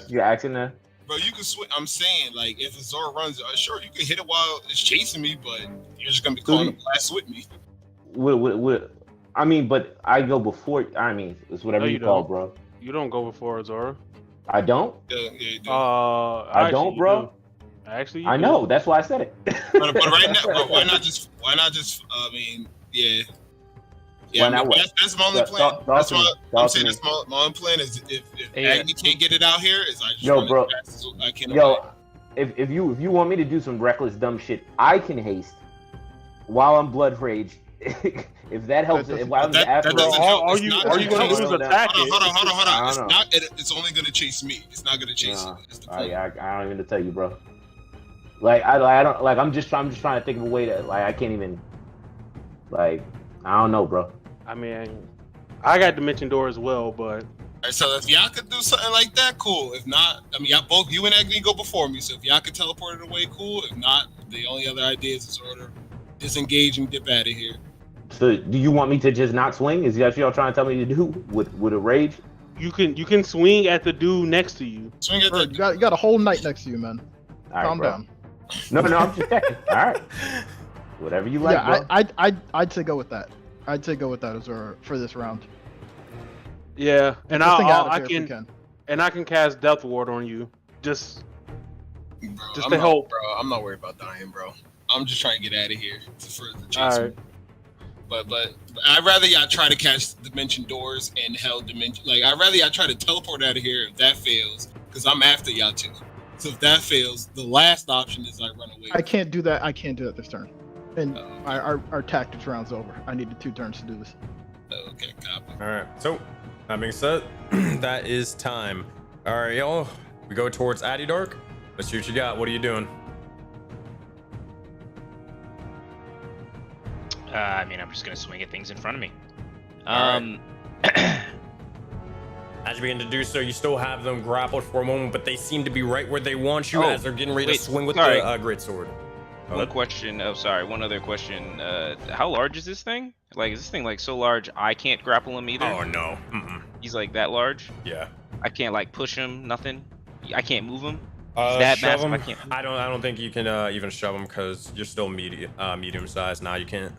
Speaker 3: your action there.
Speaker 6: Bro, you can switch. I'm saying, like, if Zora runs, sure, you can hit it while it's chasing me, but you're just gonna be calling the blast with me.
Speaker 3: I mean, but I go before. I mean, it's whatever
Speaker 2: No,
Speaker 3: you
Speaker 2: you
Speaker 3: call,
Speaker 2: don't.
Speaker 3: bro.
Speaker 2: You don't go before Zora.
Speaker 3: I don't.
Speaker 6: Yeah, you do.
Speaker 3: I don't, bro.
Speaker 2: Actually, you
Speaker 3: I
Speaker 2: do.
Speaker 3: know. That's why I said it.
Speaker 6: But right now, but why not just? I mean, yeah. Yeah,
Speaker 3: Why
Speaker 6: I mean,
Speaker 3: not what?
Speaker 6: that's my only plan.
Speaker 3: Talk
Speaker 6: That's
Speaker 3: to
Speaker 6: why
Speaker 3: me.
Speaker 6: I'm
Speaker 3: Talk
Speaker 6: saying
Speaker 3: to
Speaker 6: that's my only plan is if
Speaker 4: Yeah.
Speaker 6: Agni can't get it out here, is I just
Speaker 3: Yo,
Speaker 6: run
Speaker 3: bro.
Speaker 6: as fast as I can.
Speaker 3: Yo, if you want me to do some reckless dumb shit, I can haste while I'm blood rage. If that helps,
Speaker 5: That
Speaker 3: while I'm
Speaker 6: that
Speaker 3: after
Speaker 6: doesn't
Speaker 2: All,
Speaker 6: help.
Speaker 2: all
Speaker 6: It's
Speaker 2: you
Speaker 6: not
Speaker 2: all you gonna do is
Speaker 3: Hold on,
Speaker 2: attack it.
Speaker 6: Hold on.
Speaker 3: I
Speaker 6: It's
Speaker 3: don't know.
Speaker 6: not. It's only gonna chase me. It's not gonna chase you. That's the point.
Speaker 3: I don't even tell you, bro. Like I don't like. I'm just trying to think of a way to like. I can't even. Like I don't know, bro.
Speaker 2: I mean, I got Dimension Door as well, but
Speaker 6: Alright, so if y'all could do something like that, cool. If not, I mean, you and Agni go before me. So if y'all could teleport it away, cool. If not, the only other idea is sort of disengage and dip out of here.
Speaker 3: So do you want me to just not swing? Is that what y'all trying to tell me to do with a rage?
Speaker 2: you can swing at the dude next to you.
Speaker 6: Swing at
Speaker 5: Bro,
Speaker 6: that.
Speaker 5: you got a whole knight next to you, man.
Speaker 3: All right,
Speaker 5: Calm
Speaker 3: bro.
Speaker 5: down.
Speaker 3: No, I'm just checking. All right. Whatever you like,
Speaker 5: Yeah,
Speaker 3: bro.
Speaker 5: I'd say go with that. I'd say go with that as for this round.
Speaker 2: Yeah, and
Speaker 5: Get this thing out of
Speaker 2: I
Speaker 5: here if we
Speaker 2: can I can cast Death Ward on you. Just
Speaker 6: Bro,
Speaker 2: Just
Speaker 6: I'm
Speaker 2: to
Speaker 6: not,
Speaker 2: help.
Speaker 6: bro. I'm not worried about dying, bro. I'm just trying to get out of here to further chase
Speaker 2: all
Speaker 6: me.
Speaker 2: right.
Speaker 6: But I'd rather y'all try to catch Dimension Doors and Hell Dimension. Like I'd rather y'all try to teleport out of here if that fails, because I'm after y'all too. So if that fails, the last option is I run away.
Speaker 5: I can't do that. I can't do that this turn. And
Speaker 6: Oh,
Speaker 5: our tactics round's over. I needed 2 turns to do this.
Speaker 6: Okay, copy.
Speaker 1: All right. So, that being said, that is time. All right, y'all. We go towards Adidark. Let's see what you got. What are you doing?
Speaker 4: I mean, I'm just gonna swing at things in front of me.
Speaker 1: All As you begin to do so, you still have them grappled for a moment, but they seem to be right where they want you
Speaker 4: Oh,
Speaker 1: as they're getting ready
Speaker 4: wait,
Speaker 1: to swing with
Speaker 4: sorry.
Speaker 1: the greatsword.
Speaker 4: One question. Oh, sorry. One other question. How large is this thing? Like, is this thing like so large I can't grapple him either?
Speaker 1: Oh no.
Speaker 4: He's like that large.
Speaker 1: Yeah.
Speaker 4: I can't like push him. Nothing. I can't move him. That
Speaker 1: shove
Speaker 4: massive,
Speaker 1: him.
Speaker 4: I can't-
Speaker 1: I don't think you can even shove him because you're still medium sized. Now you can't.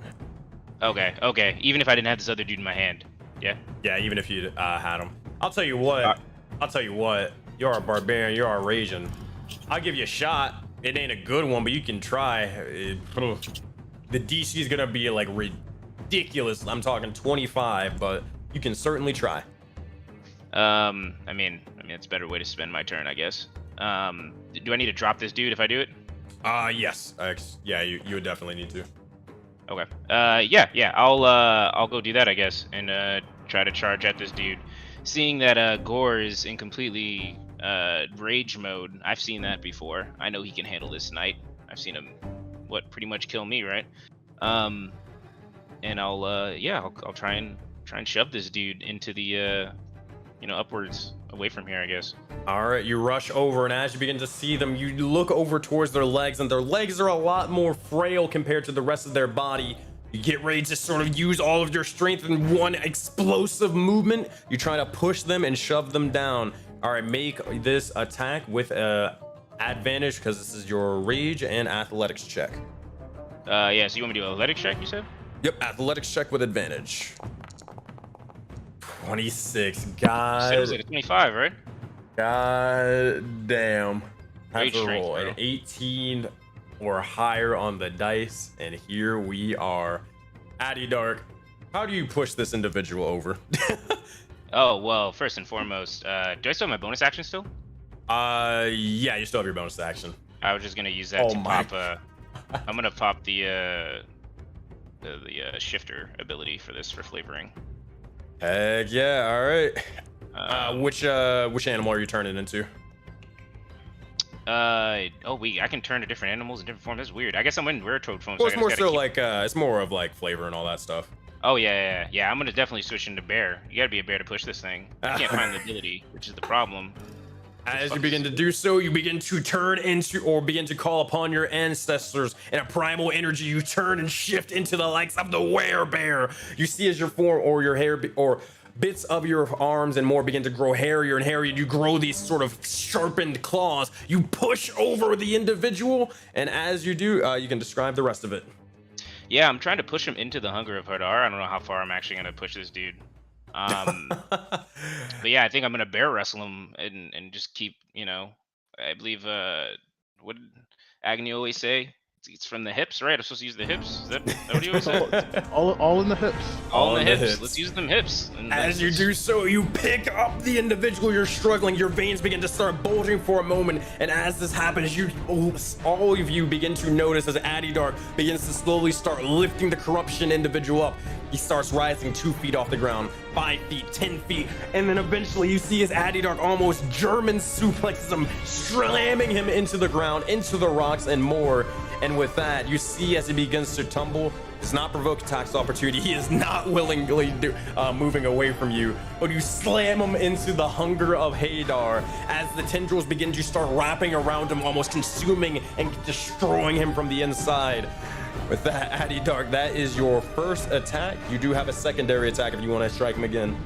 Speaker 4: Okay. Okay. Even if I didn't have this other dude in my hand. Yeah.
Speaker 1: Yeah, even if you had him. I'll tell you what. You're a barbarian. You're a raging. I'll give you a shot. It ain't a good one, but you can try. The DC is gonna be like ridiculous. I'm talking 25, but you can certainly try.
Speaker 4: I mean, it's a better way to spend my turn, I guess. Do I need to drop this dude if I do it?
Speaker 1: Yes. Yeah, you would definitely need to.
Speaker 4: Okay. Yeah. I'll go do that, I guess, and try to charge at this dude. Seeing that Gore is in completely rage mode, I've seen that before. I know he can handle this knight. I've seen him, pretty much kill me, right? And I'll try and shove this dude into the, upwards, away from here, I guess.
Speaker 1: All right, you rush over, and as you begin to see them, you look over towards their legs, and their legs are a lot more frail compared to the rest of their body. You get ready to sort of use all of your strength in one explosive movement. You try to push them and shove them down. All right, make this attack with advantage because this is your rage and athletics check.
Speaker 4: Yeah, so you want me to do an athletics check, you said?
Speaker 1: Yep, athletics check with advantage. 26,
Speaker 4: You said it
Speaker 1: God.
Speaker 4: was like a 25, right?
Speaker 1: God damn. Have
Speaker 4: Rage
Speaker 1: to
Speaker 4: strength,
Speaker 1: roll
Speaker 4: bro.
Speaker 1: an 18 or higher on the dice, and here we are. Adidark, how do you push this individual over?
Speaker 4: Oh well, first and foremost, do I still have my bonus action still?
Speaker 1: Yeah, you still have your bonus action.
Speaker 4: I was just gonna use that to
Speaker 1: my.
Speaker 4: pop. I'm gonna pop the shifter ability for this for flavoring.
Speaker 1: Heck yeah! All right. Which animal are you turning into?
Speaker 4: I can turn to different animals in different forms. That's weird. I guess I'm in rare toad form.
Speaker 1: Well,
Speaker 4: So
Speaker 1: it's more so like it's more of like flavor and all that stuff.
Speaker 4: Oh yeah. I'm gonna definitely switch into bear. You gotta be a bear to push this thing. I can't find the ability, which is the problem.
Speaker 1: As you begin to do so, you begin to turn into or begin to call upon your ancestors in a primal energy. You turn and shift into the likes of the werebear. You see as your form or your hair or bits of your arms and more begin to grow hairier and hairier. You grow these sort of sharpened claws. You push over the individual, and as you do, you can describe the rest of it.
Speaker 4: Yeah, I'm trying to push him into the Hunger of Hadar. I don't know how far I'm actually gonna push this dude. But yeah, I think I'm gonna bear wrestle him and just keep, I believe what did Agni always say? It's from the hips, right? I'm supposed to use the hips. Is that what he always said?
Speaker 5: all in the hips.
Speaker 4: All in the hips. Let's use them hips. And
Speaker 1: as you do so, you pick up the individual you're struggling. Your veins begin to start bulging for a moment, and as this happens, all of you begin to notice as Adidark begins to slowly start lifting the corruption individual up. He starts rising 2 feet off the ground, 5 feet, 10 feet, and then eventually you see as Adidark almost German suplexes him, slamming him into the ground, into the rocks, and more. And with that, you see as he begins to tumble, does not provoke attacks opportunity. He is not willingly moving away from you, but you slam him into the Hunger of Hadar as the tendrils begin to start wrapping around him, almost consuming and destroying him from the inside. With that, Adidark, that is your first attack. You do have a secondary attack if you want to strike him again.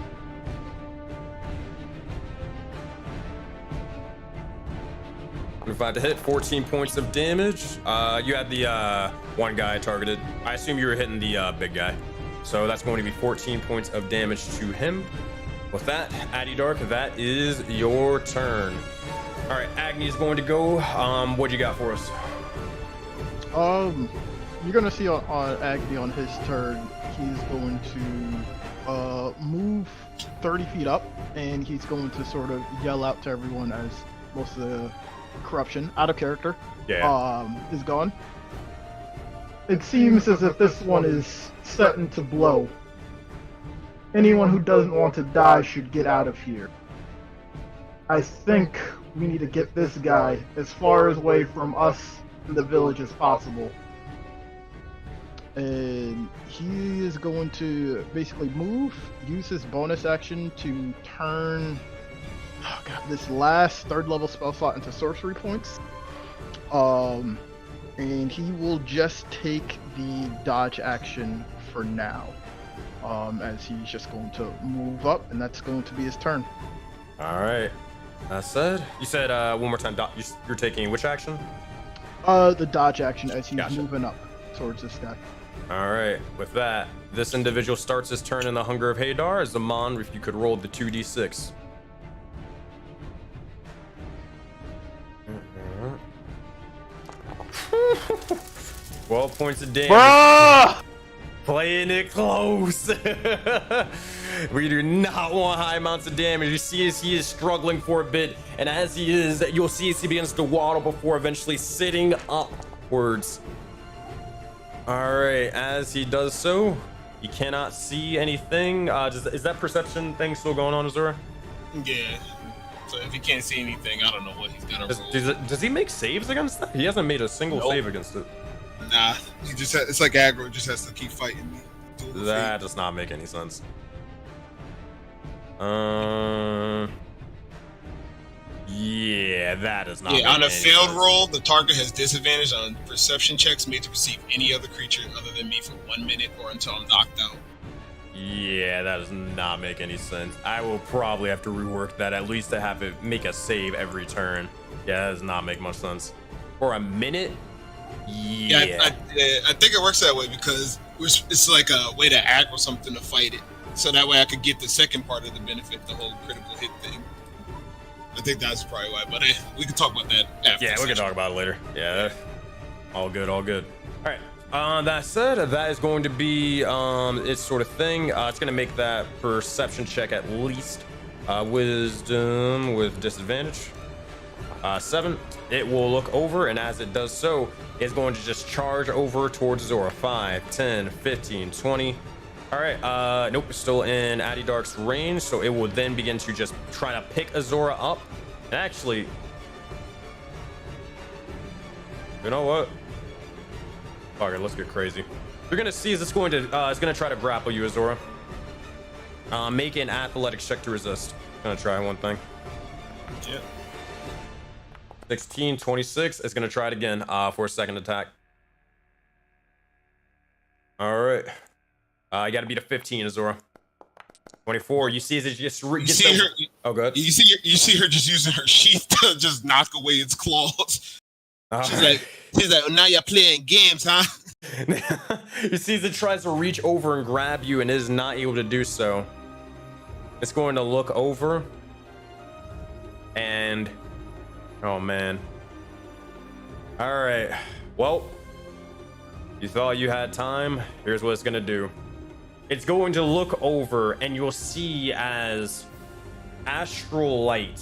Speaker 1: Five to hit, 14 points of damage. You had the one guy targeted. I assume you were hitting the big guy. So that's going to be 14 points of damage to him. With that, Adidark, that is your turn. All right, Agni is going to go. What you got for us?
Speaker 5: You're gonna see on Agni on his turn, he's going to move 30 feet up, and he's going to sort of yell out to everyone as most of the corruption out of character is gone. It seems as if this one is setting to blow. Anyone who doesn't want to die should get out of here. I think we need to get this guy as far away from us in the village as possible. And he is going to basically move, use his bonus action to turn this last third level spell slot into sorcery points. And he will just take the dodge action for now. As he's just going to move up, and that's going to be his turn.
Speaker 1: All right. That said, you said one more time, you're taking which action?
Speaker 5: The dodge action as he's moving up towards this guy.
Speaker 1: All right. With that, this individual starts his turn in the Hunger of Hadar. Zaman, if you could roll the 2d6. 12 points of damage.
Speaker 8: Bruh!
Speaker 1: Playing it close. We do not want high amounts of damage. You see as he is struggling for a bit, and as he is, you'll see as he begins to waddle before eventually sitting upwards. All right, as he does so, he cannot see anything. Is that perception thing still going on, Azura?
Speaker 6: Yeah. So if he can't see anything, I don't know what he's gonna roll.
Speaker 1: Does he make saves against that? He hasn't made a single save against it.
Speaker 6: Nah, he just it's like aggro. Just has to keep fighting me.
Speaker 1: That does not make any sense. Yeah, that does not.
Speaker 6: Yeah, on a failed roll, the target has disadvantage on perception checks made to perceive any other creature other than me for 1 minute or until I'm knocked out.
Speaker 1: Yeah, that does not make any sense. I will probably have to rework that at least to have it make a save every turn. Yeah, that does not make much sense. For a minute? Yeah.
Speaker 6: I think it works that way because it's like a way to aggro something to fight it. So that way I could get the second part of the benefit, the whole critical hit thing. I think that's probably why, but we can talk about that after.
Speaker 1: Yeah, we can talk about it later. Yeah, all good, all good. All right, That said, that is going to be its sort of thing. It's going to make that perception check at least. Wisdom with disadvantage. 7. It will look over, and as it does so, it's going to just charge over towards Zora. 5, 10, 15, 20. All right. Nope, it's still in Adidark's range, so it will then begin to just try to pick Azora up. And actually, you know what? Okay, let's get crazy. You're gonna see it's going to try to grapple you, Azora. Make an athletics check to resist. Gonna try one thing.
Speaker 6: Yep.
Speaker 1: 16, 26. It's gonna try it again for a second attack. All right. You gotta beat a 15, Azora. 24. You see as it just oh, good.
Speaker 6: You see her just using her sheath to just knock away its claws. She's like, now you're playing games, huh?
Speaker 1: You see as it tries to reach over and grab you and is not able to do so. It's going to look over and oh man. All right. Well, you thought you had time. Here's what it's gonna do. It's going to look over and you'll see as astral light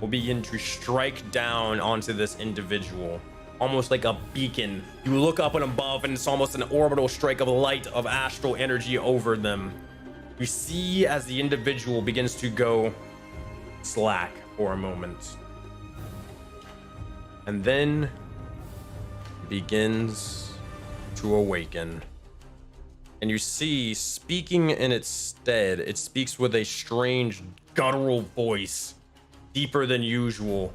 Speaker 1: will begin to strike down onto this individual, almost like a beacon. You look up and above and it's almost an orbital strike of light of astral energy over them. You see as the individual begins to go slack for a moment, and then begins to awaken. And you see, speaking in its stead, it speaks with a strange guttural voice, deeper than usual.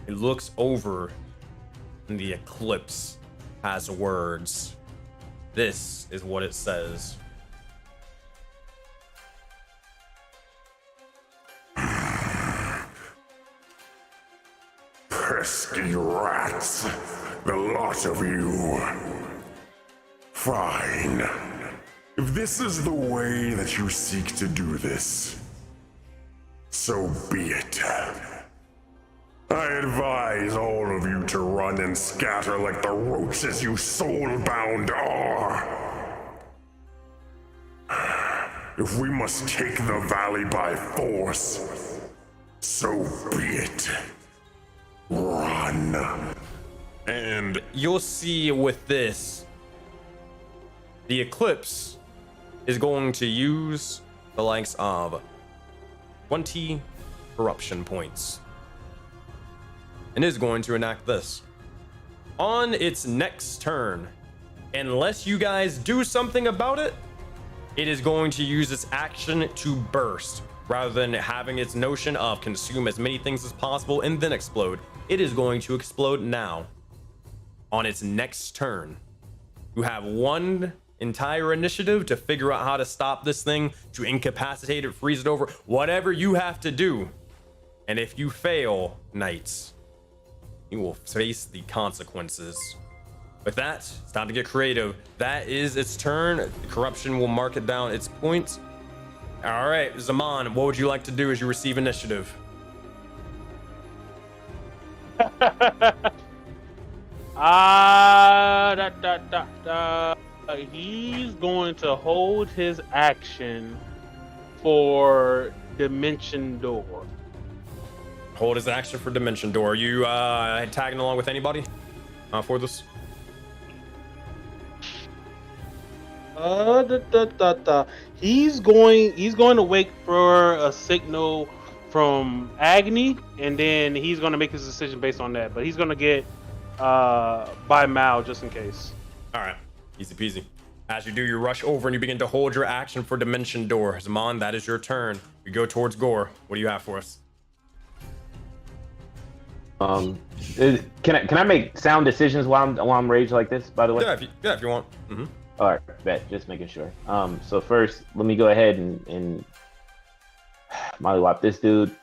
Speaker 1: It looks over, and the eclipse has words. This is what it says.
Speaker 9: Pesky rats, the lot of you. Fine. If this is the way that you seek to do this, so be it. I advise all of you to run and scatter like the roaches you soul-bound are. If we must take the valley by force, so be it. Run.
Speaker 1: And you'll see with this, the eclipse is going to use the likes of 20 corruption points and is going to enact this. On its next turn, unless you guys do something about it, it is going to use its action to burst rather than having its notion of consume as many things as possible and then explode. It is going to explode now. On its next turn, you have one entire initiative to figure out how to stop this thing, to incapacitate it, freeze it over, whatever you have to do. And if you fail, Knights, you will face the consequences. With that, it's time to get creative. That is its turn. Corruption will mark it down its points. All right, Zaman, what would you like to do as you receive initiative?
Speaker 2: He's going to hold his action for Dimension Door.
Speaker 1: Hold his action for Dimension Door. Are you tagging along with anybody for this?
Speaker 2: He's going to wait for a signal from Agni, and then he's going to make his decision based on that. But he's going to get by Mal just in case.
Speaker 1: All right, easy peasy. As you do, you rush over and you begin to hold your action for Dimension Door. Zaman, that is your turn. You go towards Gore. What do you have for us?
Speaker 3: Can I make sound decisions while I'm raged like this? By the way.
Speaker 1: Yeah, if you want. Mm-hmm.
Speaker 3: All right, bet. Just making sure. So first, let me go ahead and mollywop this dude.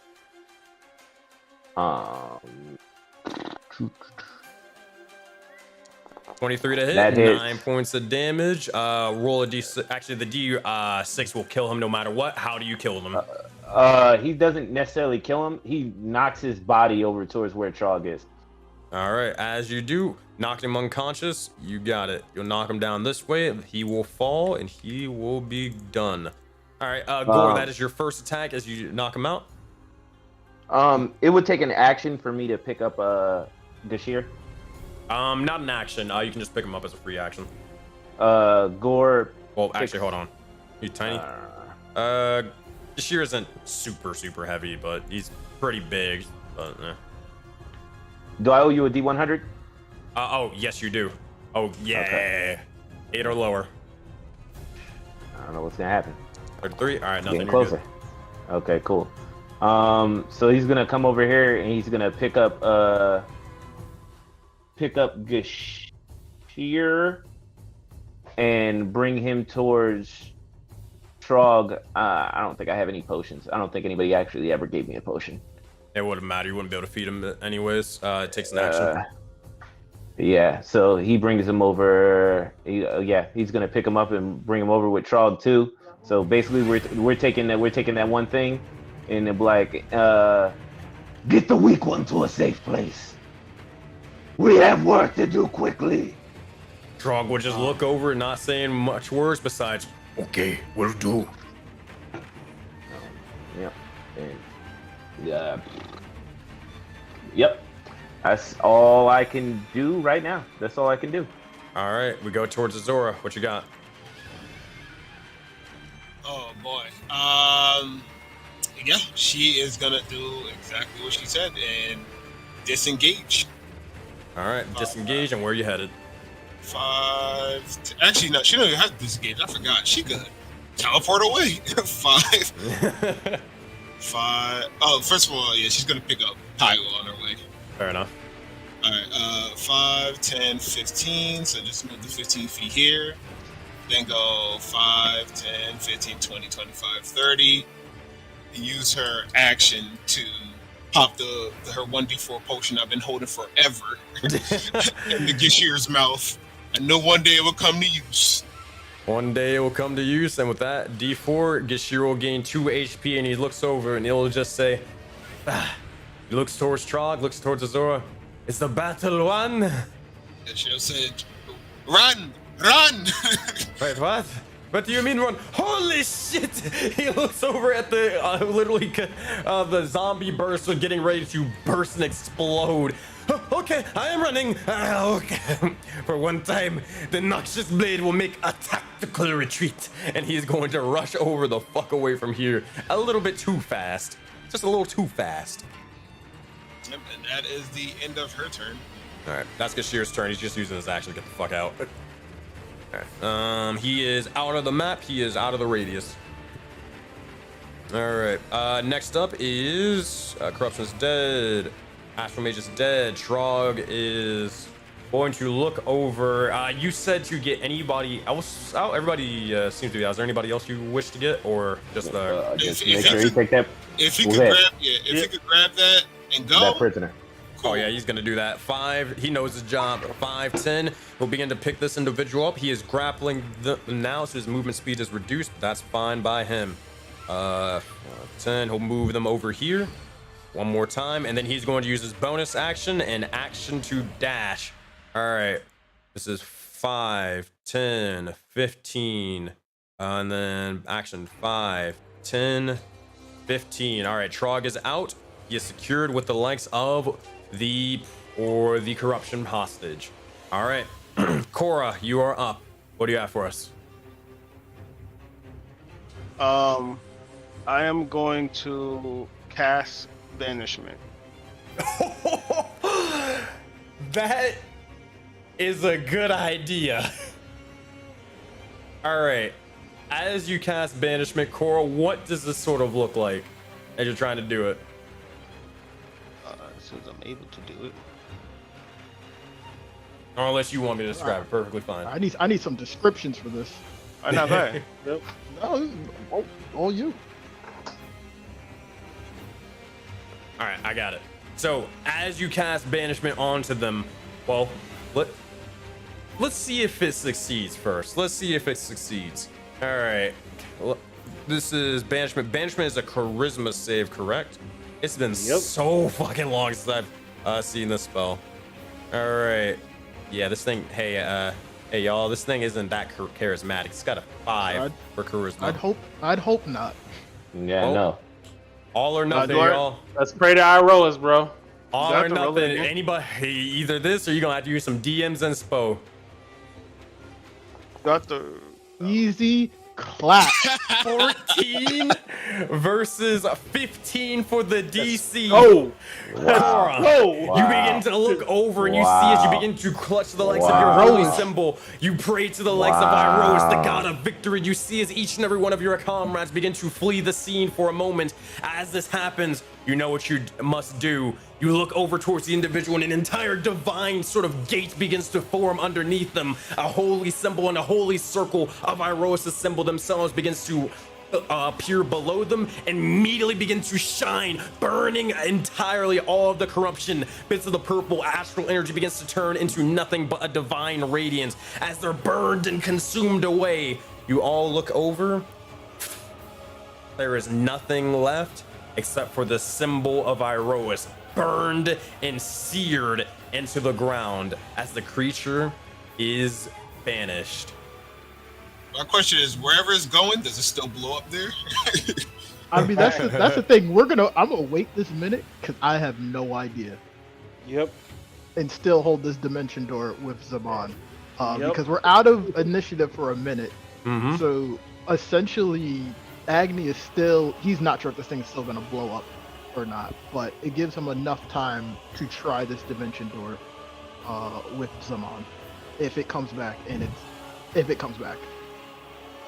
Speaker 1: 23 to hit.
Speaker 3: That
Speaker 1: 9 points of damage. Roll a d6. Actually, the d6 will kill him no matter what. How do you kill him?
Speaker 3: He doesn't necessarily kill him. He knocks his body over towards where Trog is.
Speaker 1: All right, as you do, knock him unconscious. You got it. You'll knock him down this way. He will fall, and he will be done. All right, Gore, that is your first attack as you knock him out.
Speaker 3: It would take an action for me to pick up Gashir.
Speaker 1: Not an action. You can just pick him up as a free action.
Speaker 3: Gore.
Speaker 1: Well, actually, hold on. He's tiny. Gashir isn't super heavy, but he's pretty big. But,
Speaker 3: Do I owe you a D100?
Speaker 1: Oh, yes, you do. Oh, yeah.
Speaker 3: Okay.
Speaker 1: 8 or lower.
Speaker 3: I don't know what's gonna happen.
Speaker 1: 33. All right, nothing.
Speaker 3: Getting closer. Okay, cool. So he's gonna come over here and he's gonna pick up Gashir and bring him towards Trog. I don't think I have any potions. I don't think anybody actually ever gave me a potion.
Speaker 1: It wouldn't matter. You wouldn't be able to feed him anyways. It takes an action.
Speaker 3: Yeah, so he brings him over. He's gonna pick him up and bring him over with Trog too. So basically, we're taking that one thing, and they're like, get the weak one to a safe place. We have work to do quickly.
Speaker 1: Trog would just look over, not saying much words besides,
Speaker 9: Okay, will do.
Speaker 3: Yep. And, yep. That's all I can do right now. That's all I can do.
Speaker 1: all right, we go towards Azora. What you got?
Speaker 6: Oh boy. Yeah, she is gonna do exactly what she said and disengage.
Speaker 1: All right, disengage, and where are you headed?
Speaker 6: Actually, no, she don't even have to disengage. I forgot. She could teleport away. 5. Oh, first of all, yeah, she's gonna pick up Taigo on her way.
Speaker 1: Fair enough.
Speaker 6: All right, 5, 10, 15. So just move the 15 feet here. Then go 5, 10, 15, 20, 25, 30. Use her action to pop her 1d4 potion I've been holding forever in the Gashir's mouth. I know one day it will come to use.
Speaker 1: One day it will come to use, and with that, D4, Gashir will gain 2 HP, and he looks over, and he'll just say, he looks towards Trog, looks towards Azora. Is the battle won?
Speaker 6: And she'll say, run! Run!
Speaker 1: Wait, what? What do you mean run? Holy shit! He looks over at the, literally, the zombie burst are getting ready to burst and explode. Okay, I am running. Okay. For one time, the Noxious Blade will make a tactical retreat, and he's going to rush over the fuck away from here a little bit too fast. Just a little too fast.
Speaker 6: And that is the end of her turn.
Speaker 1: All right, that's Gashir's turn. He's just using his action to get the fuck out. All right. He is out of the map. He is out of the radius. All right. Next up is Corruption's dead. Astral Mage is dead. Trog is going to look over. You said to get anybody else out. Everybody seems to be out. Is there anybody else you wish to get, or just the?
Speaker 3: Just make sure you take that.
Speaker 6: If you could grab that and go.
Speaker 3: That prisoner.
Speaker 1: Oh yeah, he's gonna do that. 5. He knows his job. 5, 10. He'll begin to pick this individual up. He is grappling them now, so his movement speed is reduced. But that's fine by him. 10. He'll move them over here. One more time, and then he's going to use his bonus action and action to dash. All right, this is 5, 10, 15, and then action 5, 10, 15. All right, Trog is out. He is secured with the likes of the corruption hostage. All right, Cora, you are up. What do you have for us?
Speaker 8: I am going to cast Banishment.
Speaker 1: That is a good idea. All right, as you cast Banishment, Cora, what does this sort of look like as you're trying to do it?
Speaker 8: Since I'm able to do it.
Speaker 1: Or unless you want me to describe it, perfectly fine.
Speaker 5: I need some descriptions for this.
Speaker 8: I know that.
Speaker 5: No, this is all you.
Speaker 1: All right, I got it. So as you cast Banishment onto them, well, let's see if it succeeds first. Let's see if it succeeds. All right, this is Banishment. Banishment is a Charisma save, correct? It's been so fucking long since I've seen this spell. All right. Yeah, this thing. Hey, y'all. This thing isn't that charismatic. It's got a 5 for charisma.
Speaker 5: I'd hope not.
Speaker 3: Yeah,
Speaker 1: Oh.
Speaker 3: no.
Speaker 1: All or nothing,
Speaker 2: Dwart,
Speaker 1: y'all.
Speaker 2: Let's pray to Auroraverse, bro.
Speaker 1: All
Speaker 8: You
Speaker 1: or
Speaker 8: have to roll it
Speaker 1: nothing.
Speaker 8: again?
Speaker 1: Anybody, either this or you're gonna have to use some DMs and Spo.
Speaker 8: Got the.
Speaker 5: Easy clap.
Speaker 1: 14 versus 15 for the DC.
Speaker 2: Oh,
Speaker 3: Wow.
Speaker 2: oh.
Speaker 1: You begin to look over and you see as you begin to clutch the legs of your holy symbol. You pray to the legs of Iroas, the god of victory. You see as each and every one of your comrades begin to flee the scene for a moment. As this happens, you know what you must do. You look over towards the individual and an entire divine sort of gate begins to form underneath them. A holy symbol and a holy circle of Iroas' symbol themselves begins to appear below them and immediately begin to shine, burning entirely all of the corruption. Bits of the purple astral energy begins to turn into nothing but a divine radiance. As they're burned and consumed away, you all look over. There is nothing left except for the symbol of Iroas, burned and seared into the ground as the creature is banished.
Speaker 6: My question is, wherever it's going, does it still blow up there?
Speaker 5: I mean, that's the thing. I'm gonna wait this minute because I have no idea,
Speaker 2: Yep.
Speaker 5: and still hold this dimension door with Zaman,
Speaker 2: Yep.
Speaker 5: because we're out of initiative for a minute.
Speaker 1: Mm-hmm.
Speaker 5: So essentially, Agni is he's not sure if this thing is still gonna blow up or not, but it gives him enough time to try this dimension door with Zaman if it comes back, if it comes back.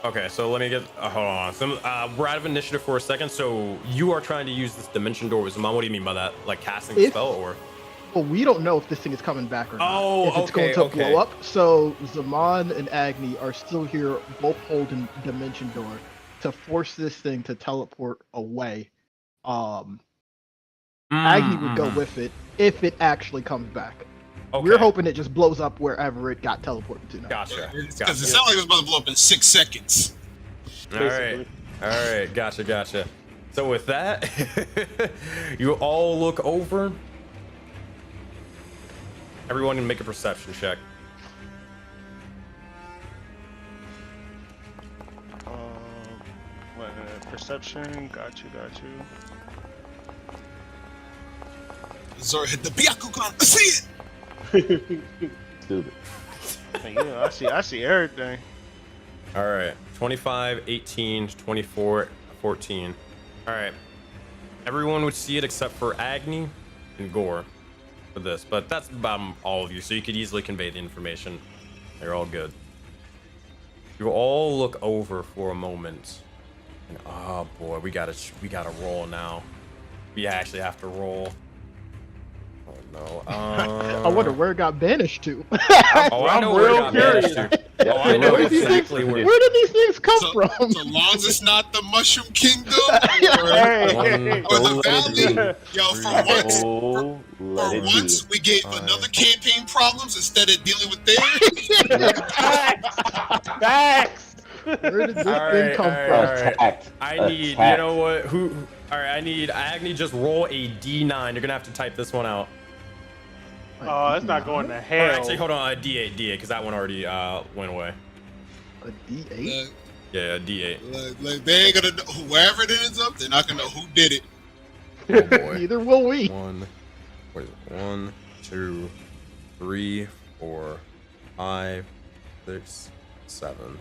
Speaker 1: Okay, so let me get. Hold on. So, we're out of initiative for a second. So you are trying to use this dimension door with Zaman. What do you mean by that? Like casting a spell, or?
Speaker 5: Well, we don't know if this thing is coming back or not.
Speaker 1: Oh,
Speaker 5: if it's
Speaker 1: okay,
Speaker 5: going to blow up. So Zaman and Agni are still here, both holding dimension door to force this thing to teleport away. Agni would go with it if it actually comes back.
Speaker 1: Okay.
Speaker 5: We're hoping it just blows up wherever it got teleported to now.
Speaker 1: Gotcha.
Speaker 6: Because it sounds like it's about to blow up in 6 seconds.
Speaker 1: All right. All right. Gotcha. So with that, you all look over. Everyone can make a perception check.
Speaker 8: Perception. Got you.
Speaker 6: Zora hit the Byakugan. I see it.
Speaker 3: Stupid.
Speaker 8: Yeah, I see everything.
Speaker 1: All right. 25, 18, 24, 14. All right. Everyone would see it except for Agni and Gore for this, but that's about all of you, so you could easily convey the information. They're all good. You all look over for a moment, and oh boy, we gotta roll now. We actually have to roll. Oh no.
Speaker 5: I wonder where it got banished to.
Speaker 1: I know where it got banished to. Oh, I know exactly where.
Speaker 5: Where did these things come from?
Speaker 6: So long as it's not the Mushroom Kingdom or the Valley. Yo, for once we gave another campaign problems instead of dealing with theirs.
Speaker 8: Facts.
Speaker 5: Where did this thing come from?
Speaker 3: Attacked.
Speaker 1: I need, you know what? All right, I need Agni. Just roll a D9. You're gonna have to type this one out.
Speaker 2: Oh, it's not going to
Speaker 1: Or
Speaker 2: hell.
Speaker 1: actually, hold on, a D8, because that one already went away.
Speaker 5: A D8?
Speaker 1: Yeah, a D8.
Speaker 6: Like they ain't gonna know, wherever it ends up, they're not gonna know who did it.
Speaker 1: Oh boy.
Speaker 5: Neither will we.
Speaker 1: 1, 2, 3, 4, 5, 6, 7.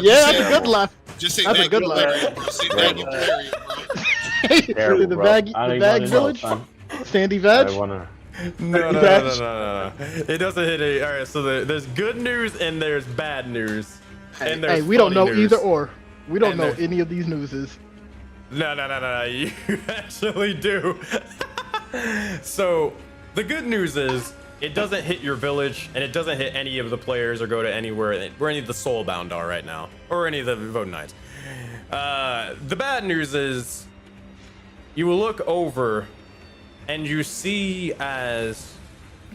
Speaker 5: Yeah, that's a good laugh.
Speaker 6: Just say
Speaker 5: That's a good
Speaker 6: Valerian, bro. Say Valerian, bro.
Speaker 3: Terrible,
Speaker 5: the
Speaker 3: bro.
Speaker 5: bag
Speaker 3: I don't even
Speaker 5: village?
Speaker 3: wanna know, son.
Speaker 5: Sandy
Speaker 3: I
Speaker 5: Veg?
Speaker 3: don't wanna.
Speaker 1: No. It doesn't hit any. All right, so there's good news and there's bad news. And there's
Speaker 5: Hey, we don't
Speaker 1: funny
Speaker 5: know
Speaker 1: news.
Speaker 5: either or. We don't
Speaker 1: And
Speaker 5: know
Speaker 1: there-
Speaker 5: any of these newses.
Speaker 1: No. You actually do. So the good news is it doesn't hit your village, and it doesn't hit any of the players or go to anywhere where any of the Soulbound are right now, or any of the Voden Knights. The bad news is you will look over and you see as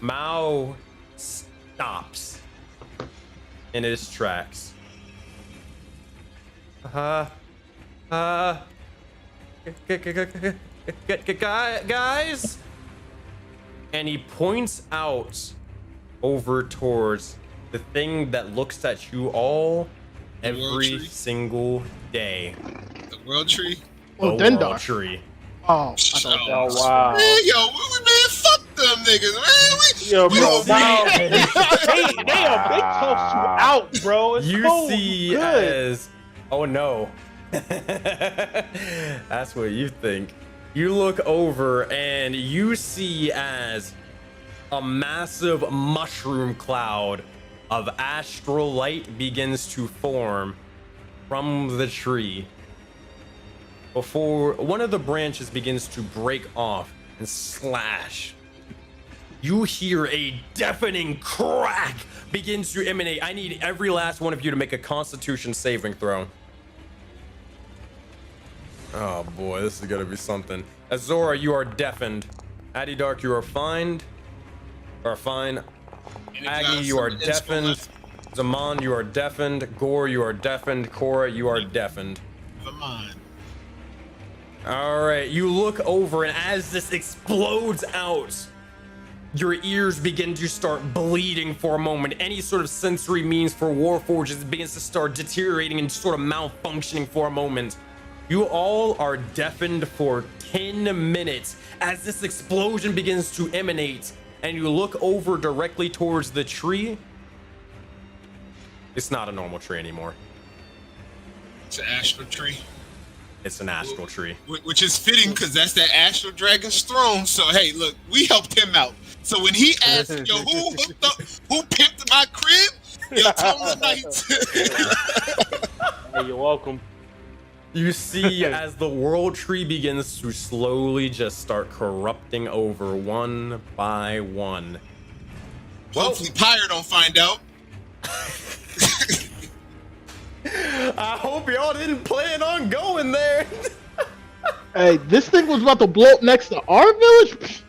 Speaker 1: Mao stops in his tracks. guys, and he points out over towards the thing that looks at you all every single day.
Speaker 6: The world tree.
Speaker 5: Oh,
Speaker 1: the
Speaker 5: Dendar.
Speaker 1: world tree.
Speaker 5: Oh,
Speaker 2: Oh wow.
Speaker 6: Man, yo, man, fuck them niggas, man.
Speaker 2: Yo,
Speaker 6: We
Speaker 2: bro,
Speaker 6: don't
Speaker 2: now
Speaker 6: need-
Speaker 2: they toss you out, bro. It's
Speaker 1: You
Speaker 2: so
Speaker 1: see
Speaker 2: good.
Speaker 1: as oh no. That's what you think. You look over and you see as a massive mushroom cloud of astral light begins to form from the tree before one of the branches begins to break off and slash. You hear a deafening crack begins to emanate. I need every last one of you to make a Constitution saving throw. Oh boy, this is gonna be something. Azora, you are deafened. Addy Dark, you are fine. Aggie, you are deafened. Zaman, you are deafened. Gore, you are deafened. Cora, you are deafened.
Speaker 6: Come on.
Speaker 1: All right, you look over, and as this explodes out, your ears begin to start bleeding for a moment. Any sort of sensory means for Warforges begins to start deteriorating and sort of malfunctioning for a moment. You all are deafened for 10 minutes as this explosion begins to emanate, and you look over directly towards the tree. It's not a normal tree anymore.
Speaker 6: It's an astral tree.
Speaker 1: It's an astral tree.
Speaker 6: Which is fitting because that's that astral dragon's throne. So hey, look, we helped him out. So when he asked, yo, who hooked up, who pimped my crib? Yo, tell the Knights.
Speaker 2: Hey, you're welcome.
Speaker 1: You see as the world tree begins to slowly just start corrupting over one by one.
Speaker 6: Hopefully Pyre don't find out.
Speaker 1: I hope y'all didn't plan on going there.
Speaker 5: hey, this thing was about to blow up next to our village.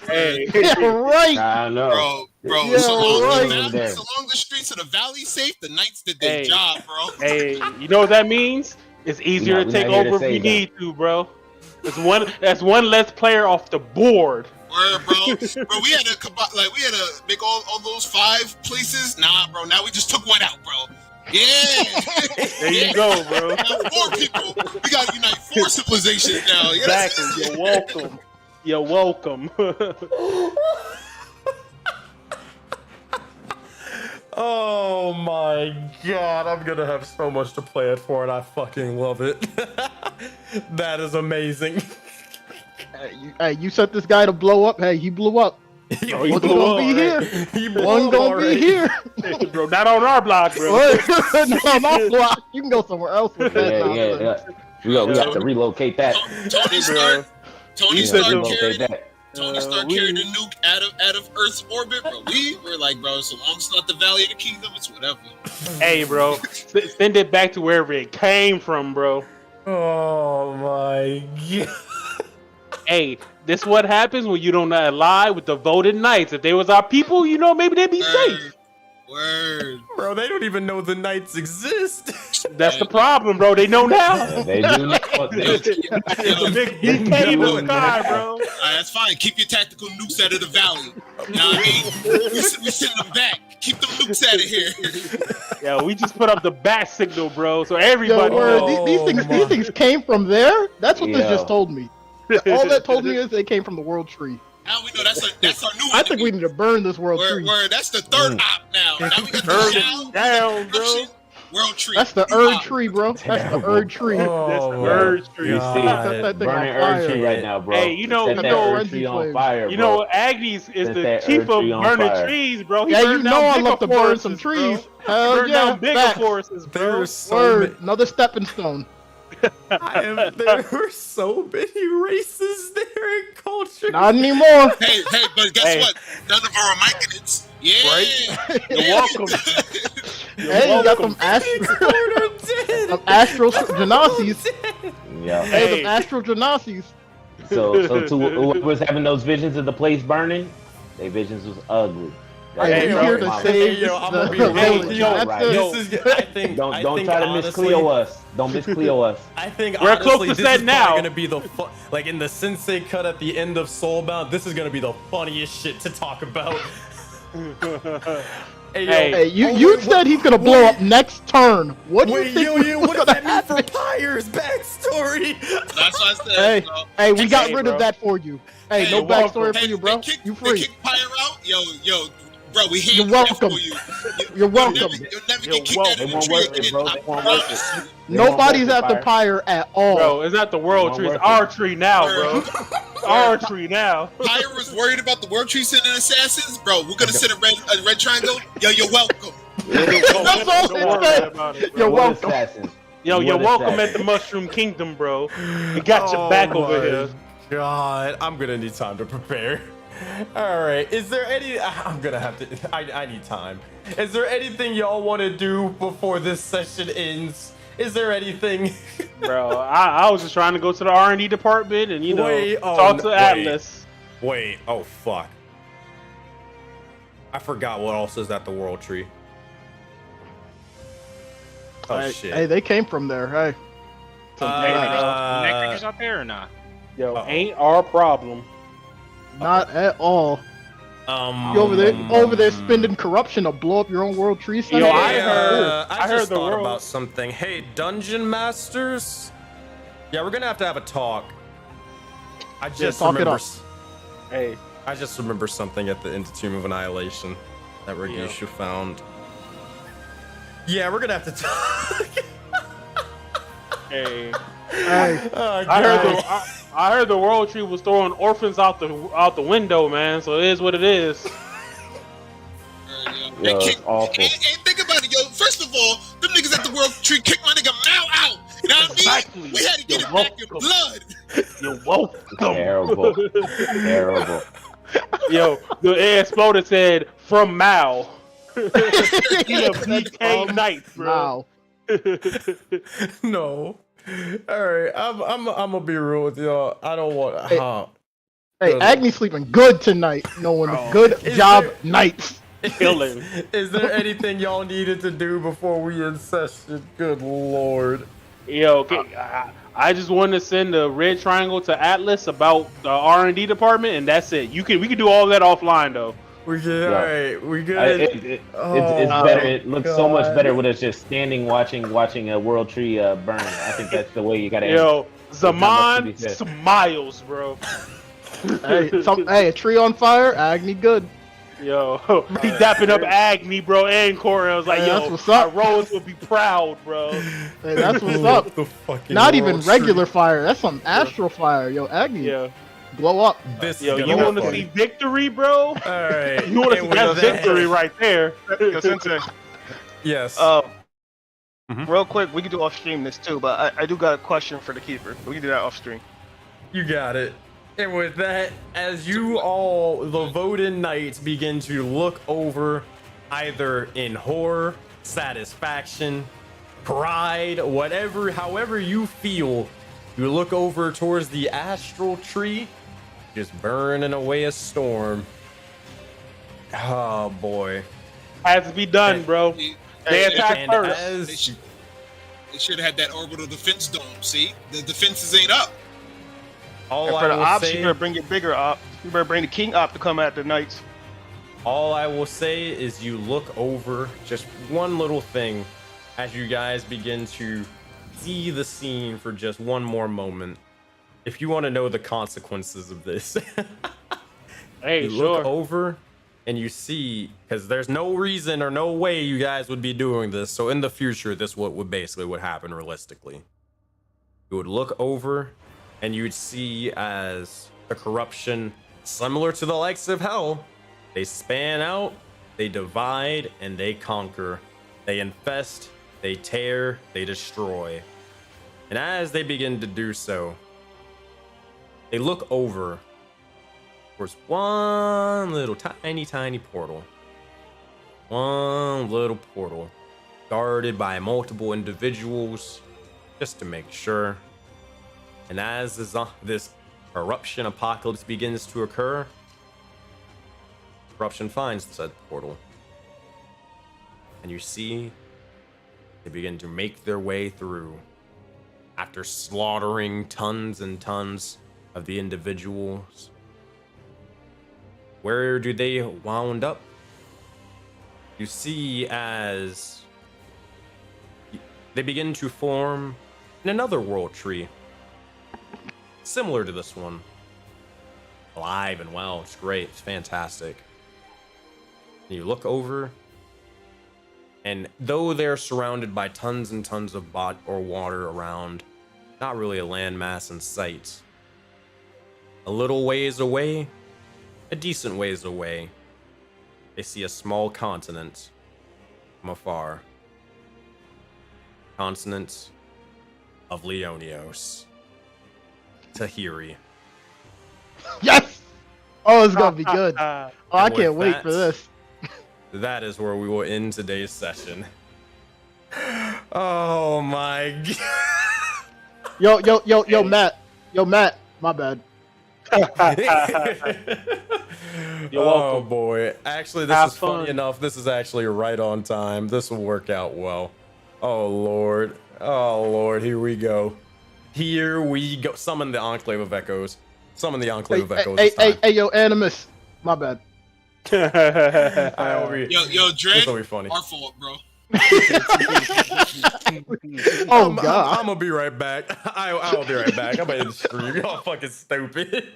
Speaker 2: Hey.
Speaker 5: Yeah, right.
Speaker 3: I know.
Speaker 6: Bro,
Speaker 5: Yeah,
Speaker 6: so long,
Speaker 5: right.
Speaker 6: so long the streets of the valley safe, the Knights did their
Speaker 2: Hey.
Speaker 6: job, bro.
Speaker 2: Hey, you know what that means? It's easier
Speaker 3: We're
Speaker 2: to
Speaker 3: not
Speaker 2: take
Speaker 3: here to
Speaker 2: over if
Speaker 3: say
Speaker 2: we
Speaker 3: that.
Speaker 2: need to, bro. That's one less player off the board.
Speaker 6: Word, bro. Bro, we had to make all those 5 places. Nah, bro. Now we just took one out, bro. Yeah.
Speaker 2: There you go, bro.
Speaker 6: Now 4 people. We gotta unite 4 civilizations now. You know?
Speaker 2: Exactly. You're welcome. You're welcome.
Speaker 1: Oh my god, I'm gonna have so much to play it for, and I fucking love it. That is amazing.
Speaker 5: Hey, you set this guy to blow up. Hey, he blew up.
Speaker 1: He
Speaker 5: One's
Speaker 1: blew
Speaker 5: gonna
Speaker 1: up,
Speaker 5: be
Speaker 1: right?
Speaker 5: here.
Speaker 1: He blew
Speaker 5: One
Speaker 1: up
Speaker 5: gonna
Speaker 1: already.
Speaker 5: be here.
Speaker 2: Bro, not on our block, bro.
Speaker 5: No, my block. You can go somewhere else with that.
Speaker 3: Yeah. We have to relocate that.
Speaker 6: Tony
Speaker 2: bro.
Speaker 6: Tony
Speaker 3: We
Speaker 6: Stark
Speaker 3: have to relocate
Speaker 6: carried
Speaker 3: that.
Speaker 6: Tony Stark carried the nuke out of Earth's orbit, bro. We were like, bro, so long as it's not the Valley of the Kingdom, it's whatever.
Speaker 2: Hey, bro. Send it back to wherever it came from, bro.
Speaker 1: Oh my god.
Speaker 2: Hey, this what happens when you don't ally with the Voden Knights. If they was our people, you know, maybe they'd be safe.
Speaker 6: Word.
Speaker 1: Bro, they don't even know the Knights exist.
Speaker 2: That's the problem, bro. They know now.
Speaker 3: Yeah, they do know.
Speaker 2: It's a big DK in the sky, bro.
Speaker 6: That's fine. Keep your tactical nukes out of the valley. You know what I mean? We send them back. Keep them nukes out of here.
Speaker 2: Yeah, we just put up the bat signal, bro, so
Speaker 5: Yo,
Speaker 2: everybody
Speaker 5: word,
Speaker 2: knows.
Speaker 5: these things came from there. That's what this
Speaker 3: Yo.
Speaker 5: just told me. All that told me is they came from the world tree.
Speaker 6: Now we know that's our new
Speaker 5: I think we
Speaker 6: enemy.
Speaker 5: need to burn this world
Speaker 6: Word,
Speaker 5: tree.
Speaker 6: word. That's the third op now. Now we got
Speaker 2: Burn
Speaker 6: the
Speaker 2: it down, bro.
Speaker 6: World tree.
Speaker 5: That's the
Speaker 6: New
Speaker 5: Erd
Speaker 6: op.
Speaker 5: tree, bro. That's the Erd tree.
Speaker 2: That's
Speaker 1: Oh
Speaker 2: the
Speaker 1: my
Speaker 2: Urge tree.
Speaker 3: You
Speaker 1: God.
Speaker 3: see,
Speaker 5: Set that thing
Speaker 3: burning
Speaker 5: on fire.
Speaker 3: Earth tree right now, bro.
Speaker 2: Hey, you know-
Speaker 3: Set
Speaker 2: you
Speaker 3: that
Speaker 2: know-
Speaker 3: Earth tree on fire,
Speaker 2: You
Speaker 3: bro.
Speaker 2: know, Agnes is
Speaker 3: Set
Speaker 2: the
Speaker 3: that
Speaker 2: chief
Speaker 3: Earth
Speaker 2: of
Speaker 3: tree on
Speaker 2: burning
Speaker 3: fire.
Speaker 2: trees, bro. He
Speaker 5: Yeah, you
Speaker 2: burned
Speaker 5: know
Speaker 2: down
Speaker 5: I
Speaker 2: bigger
Speaker 5: love to burn
Speaker 2: forests,
Speaker 5: some
Speaker 2: bro.
Speaker 5: trees.
Speaker 2: He
Speaker 5: Hell
Speaker 2: burned
Speaker 5: yeah.
Speaker 2: down bigger
Speaker 5: Facts.
Speaker 2: forests, bro.
Speaker 1: There's so
Speaker 5: Word, another stepping stone.
Speaker 1: there were so many races there in culture.
Speaker 5: Not anymore.
Speaker 6: Hey, but guess
Speaker 2: Hey.
Speaker 6: what? None of our Myconids. Yeah.
Speaker 2: Right? You're welcome.
Speaker 5: Hey, you got some astral genasies.
Speaker 3: Yeah.
Speaker 5: Hey,
Speaker 2: Hey.
Speaker 5: some astral genasies.
Speaker 3: So to whoever was having those visions of the place burning, their visions was ugly.
Speaker 5: Hey,
Speaker 2: bro.
Speaker 5: here to
Speaker 3: Mama.
Speaker 5: save
Speaker 1: yo, I'm
Speaker 5: the
Speaker 1: gonna be real
Speaker 5: village.
Speaker 1: with you.
Speaker 2: yo,
Speaker 5: That's it.
Speaker 2: yo.
Speaker 1: This is. I think.
Speaker 3: Don't
Speaker 1: I
Speaker 3: don't
Speaker 1: think
Speaker 3: try to
Speaker 1: honestly,
Speaker 3: Miss Cleo us. Don't Miss Cleo us.
Speaker 1: I think
Speaker 2: We're
Speaker 1: honestly,
Speaker 2: close to
Speaker 1: this is
Speaker 2: set now.
Speaker 1: probably gonna be the like in the Sensei cut at the end of Soulbound. This is gonna be the funniest shit to talk about. Hey, yo,
Speaker 2: Hey,
Speaker 5: Hey, you said he's gonna blow up next turn. What do you
Speaker 1: Wait,
Speaker 5: think
Speaker 1: yo,
Speaker 5: was
Speaker 1: what does
Speaker 5: gonna
Speaker 1: that mean for
Speaker 5: happen?
Speaker 1: Pyre's backstory?
Speaker 6: That's what I said.
Speaker 5: Hey,
Speaker 6: bro.
Speaker 5: hey, we got
Speaker 2: Hey,
Speaker 5: rid
Speaker 2: bro.
Speaker 5: of that for you. Hey,
Speaker 6: Hey,
Speaker 5: no
Speaker 2: you're welcome.
Speaker 5: backstory for you, bro. You
Speaker 6: They
Speaker 5: free.
Speaker 6: kick Pyre out. Yo, bro, we
Speaker 5: You're
Speaker 6: handled that
Speaker 5: welcome.
Speaker 6: for you.
Speaker 5: You're welcome.
Speaker 6: You'll never
Speaker 2: You're
Speaker 6: get kicked out
Speaker 3: They
Speaker 6: of the
Speaker 3: won't
Speaker 6: tree
Speaker 3: work it,
Speaker 6: again.
Speaker 3: bro.
Speaker 6: I
Speaker 3: They won't work
Speaker 6: promise
Speaker 3: it.
Speaker 6: you.
Speaker 5: Nobody's at the
Speaker 3: Fire.
Speaker 5: pyre at all.
Speaker 2: Bro, it's not the world
Speaker 3: Won't
Speaker 2: tree. It's
Speaker 3: work it.
Speaker 2: our tree now, bro. It's our tree now.
Speaker 6: Pyre was worried about the world tree sending assassins. Bro, we're gonna send a red triangle. Yo, you're welcome.
Speaker 5: That's all
Speaker 2: Don't
Speaker 5: it
Speaker 2: worry
Speaker 5: said.
Speaker 2: about it, bro.
Speaker 5: You're
Speaker 3: What
Speaker 5: welcome.
Speaker 3: assassins?
Speaker 2: Yo, you're
Speaker 3: What
Speaker 2: welcome at
Speaker 3: assassin?
Speaker 2: the Mushroom Kingdom, bro. We got your back over here.
Speaker 1: God, I'm gonna need time to prepare. All right, is there any? I'm gonna have to. I need time. Is there anything y'all want to do before this session ends? Is there anything?
Speaker 2: Bro, I was just trying to go to the R&D department and,
Speaker 1: Wait,
Speaker 2: talk to
Speaker 1: wait.
Speaker 2: Atlas.
Speaker 1: Wait, oh fuck. I forgot what else is at the World Tree. Oh
Speaker 5: Hey,
Speaker 1: shit.
Speaker 5: hey, they came from there. Hey.
Speaker 4: Nectar's out there or not?
Speaker 2: Yo,
Speaker 1: Uh-oh.
Speaker 2: ain't our problem.
Speaker 5: Not at all. You over there spending corruption to blow up your own world tree center?
Speaker 2: Yo,
Speaker 1: Hey,
Speaker 2: I
Speaker 1: I
Speaker 2: heard
Speaker 1: just
Speaker 2: the
Speaker 1: thought
Speaker 2: world-
Speaker 1: about something. Hey, Dungeon Masters. Yeah, we're gonna have to have a talk. I just
Speaker 5: talk it
Speaker 1: remember.
Speaker 5: up.
Speaker 2: Hey,
Speaker 1: I just remember something at the end of Tomb of Annihilation that Regisha found. Yeah, we're gonna have to talk.
Speaker 2: hey.
Speaker 5: Hey,
Speaker 1: Oh,
Speaker 2: I heard the World Tree was throwing orphans out the window, man. So it is what it is.
Speaker 3: Yo,
Speaker 6: And
Speaker 3: it's awful.
Speaker 6: And think about it, yo. First of all, them niggas at the world tree kicked my nigga Mal out. You know what
Speaker 2: Exactly.
Speaker 6: I mean? We had to get
Speaker 2: You're
Speaker 6: it back in
Speaker 2: welcome.
Speaker 6: blood.
Speaker 2: You're welcome.
Speaker 3: Terrible. Terrible.
Speaker 2: Yo, the air exploded said from Mal. DK Knights, bro.
Speaker 5: wow.
Speaker 1: No. All right, I'm gonna be real with y'all. I don't want.
Speaker 5: Hey, Hey,
Speaker 1: Good.
Speaker 5: Agni's sleeping good tonight. Knowing
Speaker 2: Bro,
Speaker 5: good
Speaker 1: is
Speaker 5: job
Speaker 1: there-
Speaker 5: nights.
Speaker 2: Killing.
Speaker 1: Is there anything y'all needed to do before we end session? Good lord.
Speaker 2: Yo, okay, I just wanted to send a red triangle to Atlas about the R&D department, and that's it. We can do all that offline though.
Speaker 1: We good.
Speaker 3: Yeah.
Speaker 1: All right, we good.
Speaker 3: It's better. It looks so much better when it's just standing watching a world tree burn. I think that's the way you gotta.
Speaker 2: Yo,
Speaker 3: not much to be
Speaker 2: Zaman
Speaker 3: said.
Speaker 2: smiles, bro.
Speaker 5: Hey, a tree on fire, Agni good.
Speaker 2: Yo, he dapping up Agni, bro, and Corey. I was like,
Speaker 5: Hey,
Speaker 2: yo,
Speaker 5: that's what's up.
Speaker 2: our Rose would be proud, bro.
Speaker 5: Hey, that's what's up.
Speaker 1: The fucking
Speaker 5: Not even
Speaker 1: world
Speaker 5: regular
Speaker 1: tree.
Speaker 5: fire. That's some astral fire. Yo, Agni,
Speaker 2: Yeah.
Speaker 5: glow up.
Speaker 1: This
Speaker 2: Yo,
Speaker 1: is
Speaker 2: you
Speaker 1: gonna
Speaker 2: want
Speaker 1: be
Speaker 2: to
Speaker 1: funny.
Speaker 2: see victory, bro?
Speaker 1: All right.
Speaker 2: You want to
Speaker 1: and
Speaker 2: see
Speaker 1: with
Speaker 2: that
Speaker 1: that-
Speaker 2: victory right there?
Speaker 8: Yo, Sensei,
Speaker 1: Yes.
Speaker 8: real quick, we can do off stream this too, but I do got a question for the keeper. We can do that off stream.
Speaker 1: You got it. And with that, as you all, the Voden Knights, begin to look over either in horror, satisfaction, pride, however you feel, you look over towards the astral tree, just burning away a storm. Oh boy.
Speaker 2: Has to be done, bro. They attack
Speaker 1: And
Speaker 2: first.
Speaker 1: as
Speaker 6: They should have had that orbital defense dome. See, the defenses ain't up.
Speaker 1: all
Speaker 8: And for
Speaker 1: I
Speaker 8: the
Speaker 1: will
Speaker 8: ops,
Speaker 1: say,
Speaker 8: you better bring your bigger op. You better bring the king op to come at the knights.
Speaker 1: all I will say is you look over just one little thing as you guys begin to see the scene for just one more moment. If you want to know the consequences of this,
Speaker 2: Hey,
Speaker 1: you
Speaker 2: sure.
Speaker 1: look over and you see, because there's no reason or no way you guys would be doing this. So in the future, this would basically would happen realistically. You would look over and you'd see as the corruption, similar to the likes of hell, they span out, they divide, and they conquer. They infest, they tear, they destroy. And as they begin to do so, they look over towards one little tiny portal. One little portal, guarded by multiple individuals, just to make sure. And as this corruption apocalypse begins to occur, corruption finds said portal. And you see they begin to make their way through. After slaughtering tons and tons of the individuals, where do they wound up? You see as they begin to form in another world tree, similar to this one. Alive and well, it's great, it's fantastic. And you look over, and though they're surrounded by tons and tons of bot or water around, not really a landmass in sight. A little ways away, a decent ways away, they see a small continent from afar. Continent of Leonios. Tahiri.
Speaker 5: Yes! Oh, it's gonna be good. Oh, I
Speaker 1: And
Speaker 5: can't
Speaker 1: with
Speaker 5: wait
Speaker 1: that,
Speaker 5: for this.
Speaker 1: That is where we will end today's session. Oh my god.
Speaker 5: Yo, Matt. Yo, Matt. My bad.
Speaker 2: You're
Speaker 1: Oh
Speaker 2: welcome.
Speaker 1: boy. Actually, this
Speaker 2: Have
Speaker 1: is funny
Speaker 2: fun.
Speaker 1: enough. This is actually right on time. This will work out well. Oh lord. Oh lord. Here we go. Here we go. Summon the Enclave of Echoes. Summon the Enclave of Echoes. this time.
Speaker 5: Hey, yo, Animus. My bad.
Speaker 1: I will be,
Speaker 6: Yo,
Speaker 1: this
Speaker 6: Dread,
Speaker 1: will be funny.
Speaker 6: our fault, bro.
Speaker 5: Oh, God.
Speaker 1: I'm gonna be right back. I'll be right back. I'm gonna screw you. Y'all fucking stupid.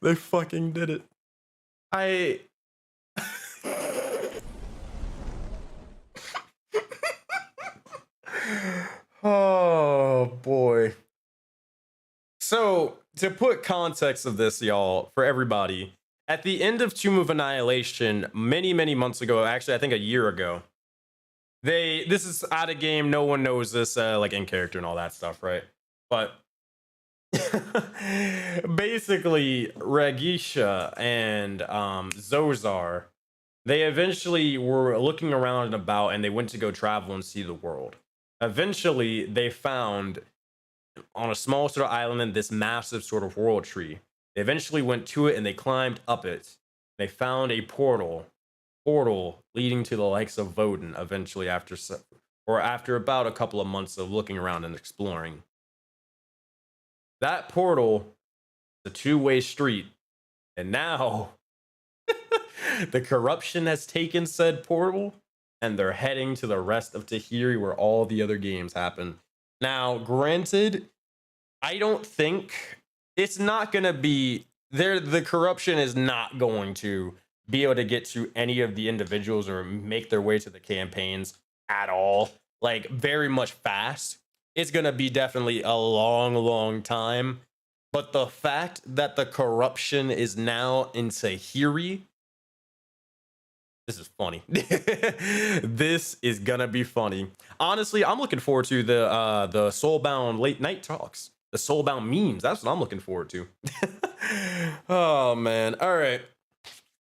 Speaker 1: They fucking did it. Oh boy. So to put context of this, y'all, for everybody, at the end of Tomb of Annihilation, many months ago, actually I think a year ago, this is out of game, no one knows this, like in character and all that stuff, right? But basically Ragisha and Zozar, they eventually were looking around and about, and they went to go travel and see the world. Eventually they found on a small sort of island in this massive sort of world tree. They eventually went to it and they climbed up it. They found a portal leading to the likes of Voden eventually after about a couple of months of looking around and exploring. That portal is a two-way street, and now the corruption has taken said portal and they're heading to the rest of Tahiri where all the other games happen. Now, granted, I don't think it's not going to be there. The corruption is not going to be able to get to any of the individuals or make their way to the campaigns at all. Like, very much fast. It's going to be definitely a long time. But the fact that the corruption is now in Tahiri, this is funny. This is gonna be funny. Honestly, I'm looking forward to the Soulbound late night talks. The Soulbound memes. That's what I'm looking forward to. Oh man. All right.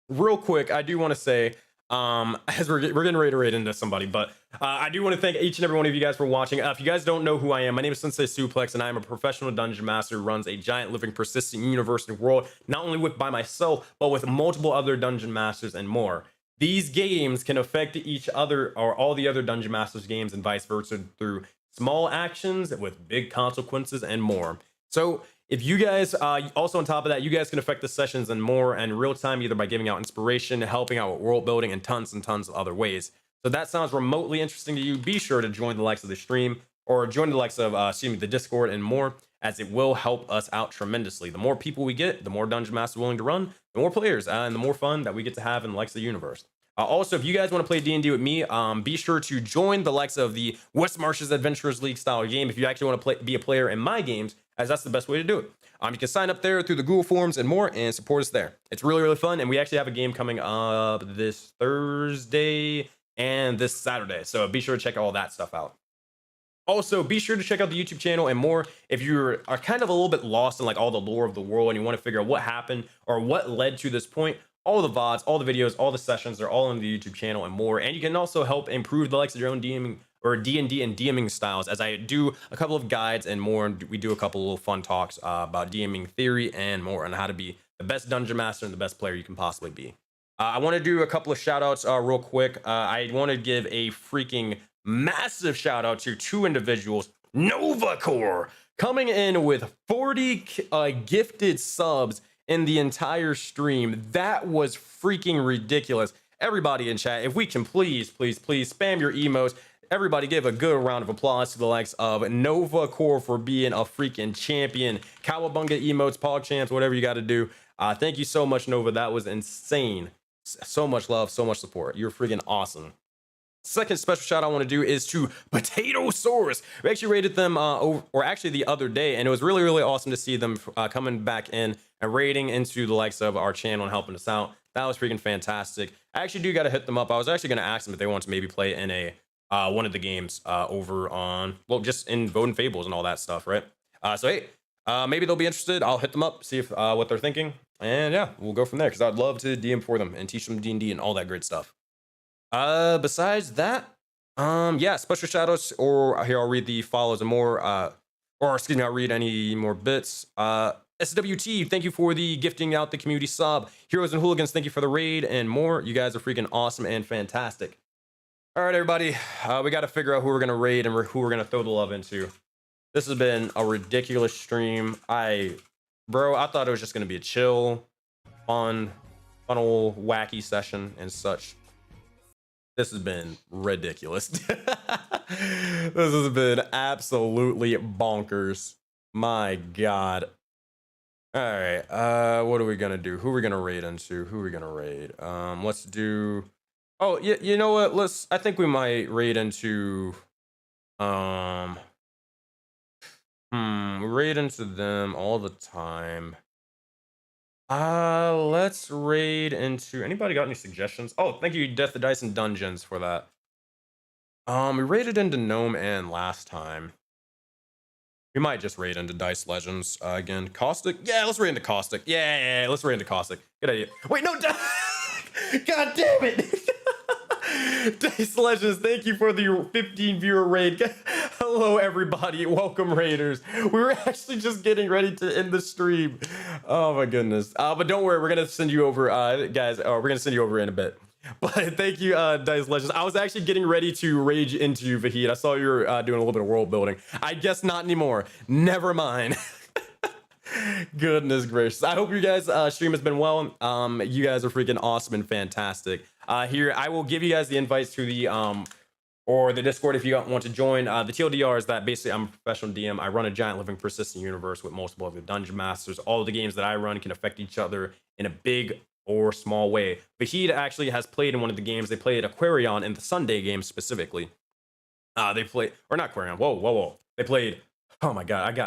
Speaker 1: Real quick, I do want to say, as we're getting ready to raid into somebody, but I do want to thank each and every one of you guys for watching. If you guys don't know who I am, my name is SenseiSuplex, and I am a professional dungeon master who runs a giant, living, persistent universe and world, not only by myself, but with multiple other dungeon masters and more. These games can affect each other or all the other Dungeon Masters games and vice versa through small actions with big consequences and more. So if you guys, also on top of that, you guys can affect the sessions and more in real time, either by giving out inspiration, helping out with world building, and tons of other ways. So that sounds remotely interesting to you, be sure to join the likes of the stream or join the likes of, the Discord and more, as it will help us out tremendously. The more people we get, the more Dungeon Masters willing to run, the more players, and the more fun that we get to have in the likes of the universe. Also, if you guys want to play D&D with me, be sure to join the likes of the West Marches Adventurers League style game if you actually want to be a player in my games, as that's the best way to do it. You can sign up there through the Google Forms and more and support us there. It's really fun, and we actually have a game coming up this Thursday and this Saturday, so be sure to check all that stuff out. Also, be sure to check out the YouTube channel and more if you are kind of a little bit lost in like all the lore of the world and you want to figure out what happened or what led to this point. All the VODs, all the videos, all the sessions, they're all on the YouTube channel and more. And you can also help improve the likes of your own DMing or D&D and DMing styles, as I do a couple of guides and more. And we do a couple of little fun talks about DMing theory and more, on how to be the best dungeon master and the best player you can possibly be. I want to do a couple of shout outs real quick. I want to give a freaking massive shout out to 2 individuals. Nova Core coming in with 40 gifted subs in the entire stream. That was freaking ridiculous. Everybody in chat, if we can please spam your emotes. Everybody give a good round of applause to the likes of Nova Core for being a freaking champion. Cowabunga emotes, pog champs, whatever you got to do. Thank you so much, Nova. That was insane. So much love, so much support. You're freaking awesome. Second special shout I want to do is to Potato Source. We actually raided them actually the other day, and it was really, really awesome to see them coming back in and raiding into the likes of our channel and helping us out. That was freaking fantastic. I actually do got to hit them up. I was actually going to ask them if they want to maybe play in a one of the games over on, well, just in Voden Fables and all that stuff, right? So hey, maybe they'll be interested. I'll hit them up, see if what they're thinking, and yeah, we'll go from there, because I'd love to DM for them and teach them D&D and all that great stuff. Besides that, yeah, special shout outs, or here I'll read the follows and more, or excuse me, I'll read any more bits. SWT, thank you for the gifting out the community sub. Heroes and Hooligans, thank you for the raid and more. You guys are freaking awesome and fantastic. All right, everybody, we got to figure out who we're gonna raid and who we're gonna throw the love into. This has been a ridiculous stream. Bro, I thought it was just gonna be a chill, fun old wacky session and such. This has been ridiculous. This has been absolutely bonkers. My God. All right. What are we gonna do? Who are we gonna raid into? Who are we gonna raid? Let's do. Oh, yeah. You know what? I think we might raid into. Raid into them all the time. Let's raid into. Anybody got any suggestions? Oh, thank you, Death the Dice and Dungeons, for that. We raided into Gnome and last time. We might just raid into Dice Legends again. Caustic? Yeah, let's raid into Caustic. Yeah, let's raid into Caustic. Good idea. Wait, no, God damn it! Dice Legends, thank you for the 15 viewer raid. Hello, everybody. Welcome, Raiders. We were actually just getting ready to end the stream. Oh, my goodness. But don't worry, we're going to send you over, guys. We're going to send you over in a bit. But thank you, Dice Legends. I was actually getting ready to rage into you, Vahid. I saw you were doing a little bit of world building. I guess not anymore. Never mind. Goodness gracious. I hope you guys' stream has been well. You guys are freaking awesome and fantastic. Here, I will give you guys the invites to the or the Discord if you want to join. The TLDR is that basically I'm a professional DM. I run a giant living persistent universe with multiple of the dungeon masters. All of the games that I run can affect each other in a big or small way. Vahid actually has played in one of the games. They played Aquarion in the Sunday game specifically. They played, or not Aquarion. Whoa. They played. Oh my God,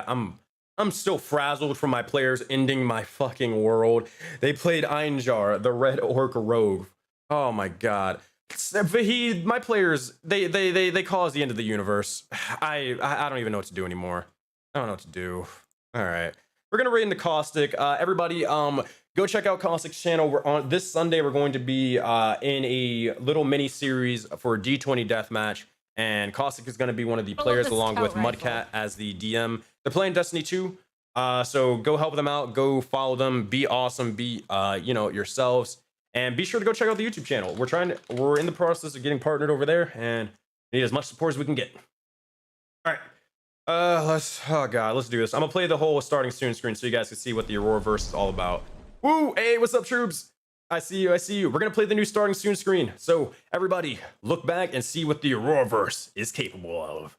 Speaker 1: I'm still frazzled from my players ending my fucking world. They played Einjar, the Red Orc Rogue. Oh my God. Vahid, my players, they cause the end of the universe. I don't even know what to do anymore. I don't know what to do. All right. We're gonna raid into Caustic. Everybody, go check out Caustic's channel. We're on this Sunday. We're going to be in a little mini series for D20 Deathmatch, and Caustic is going to be one of the players along with Mudcat as the DM. They're playing Destiny 2, so go help them out. Go follow them. Be awesome. Be yourselves, and be sure to go check out the YouTube channel. We're in the process of getting partnered over there, and we need as much support as we can get. All right. Let's do this. I'm gonna play the whole starting soon screen so you guys can see what the Auroraverse is all about. Woo! Hey, what's up, troops? I see you. We're gonna play the new starting soon screen. So everybody, look back and see what the Auroraverse is capable of.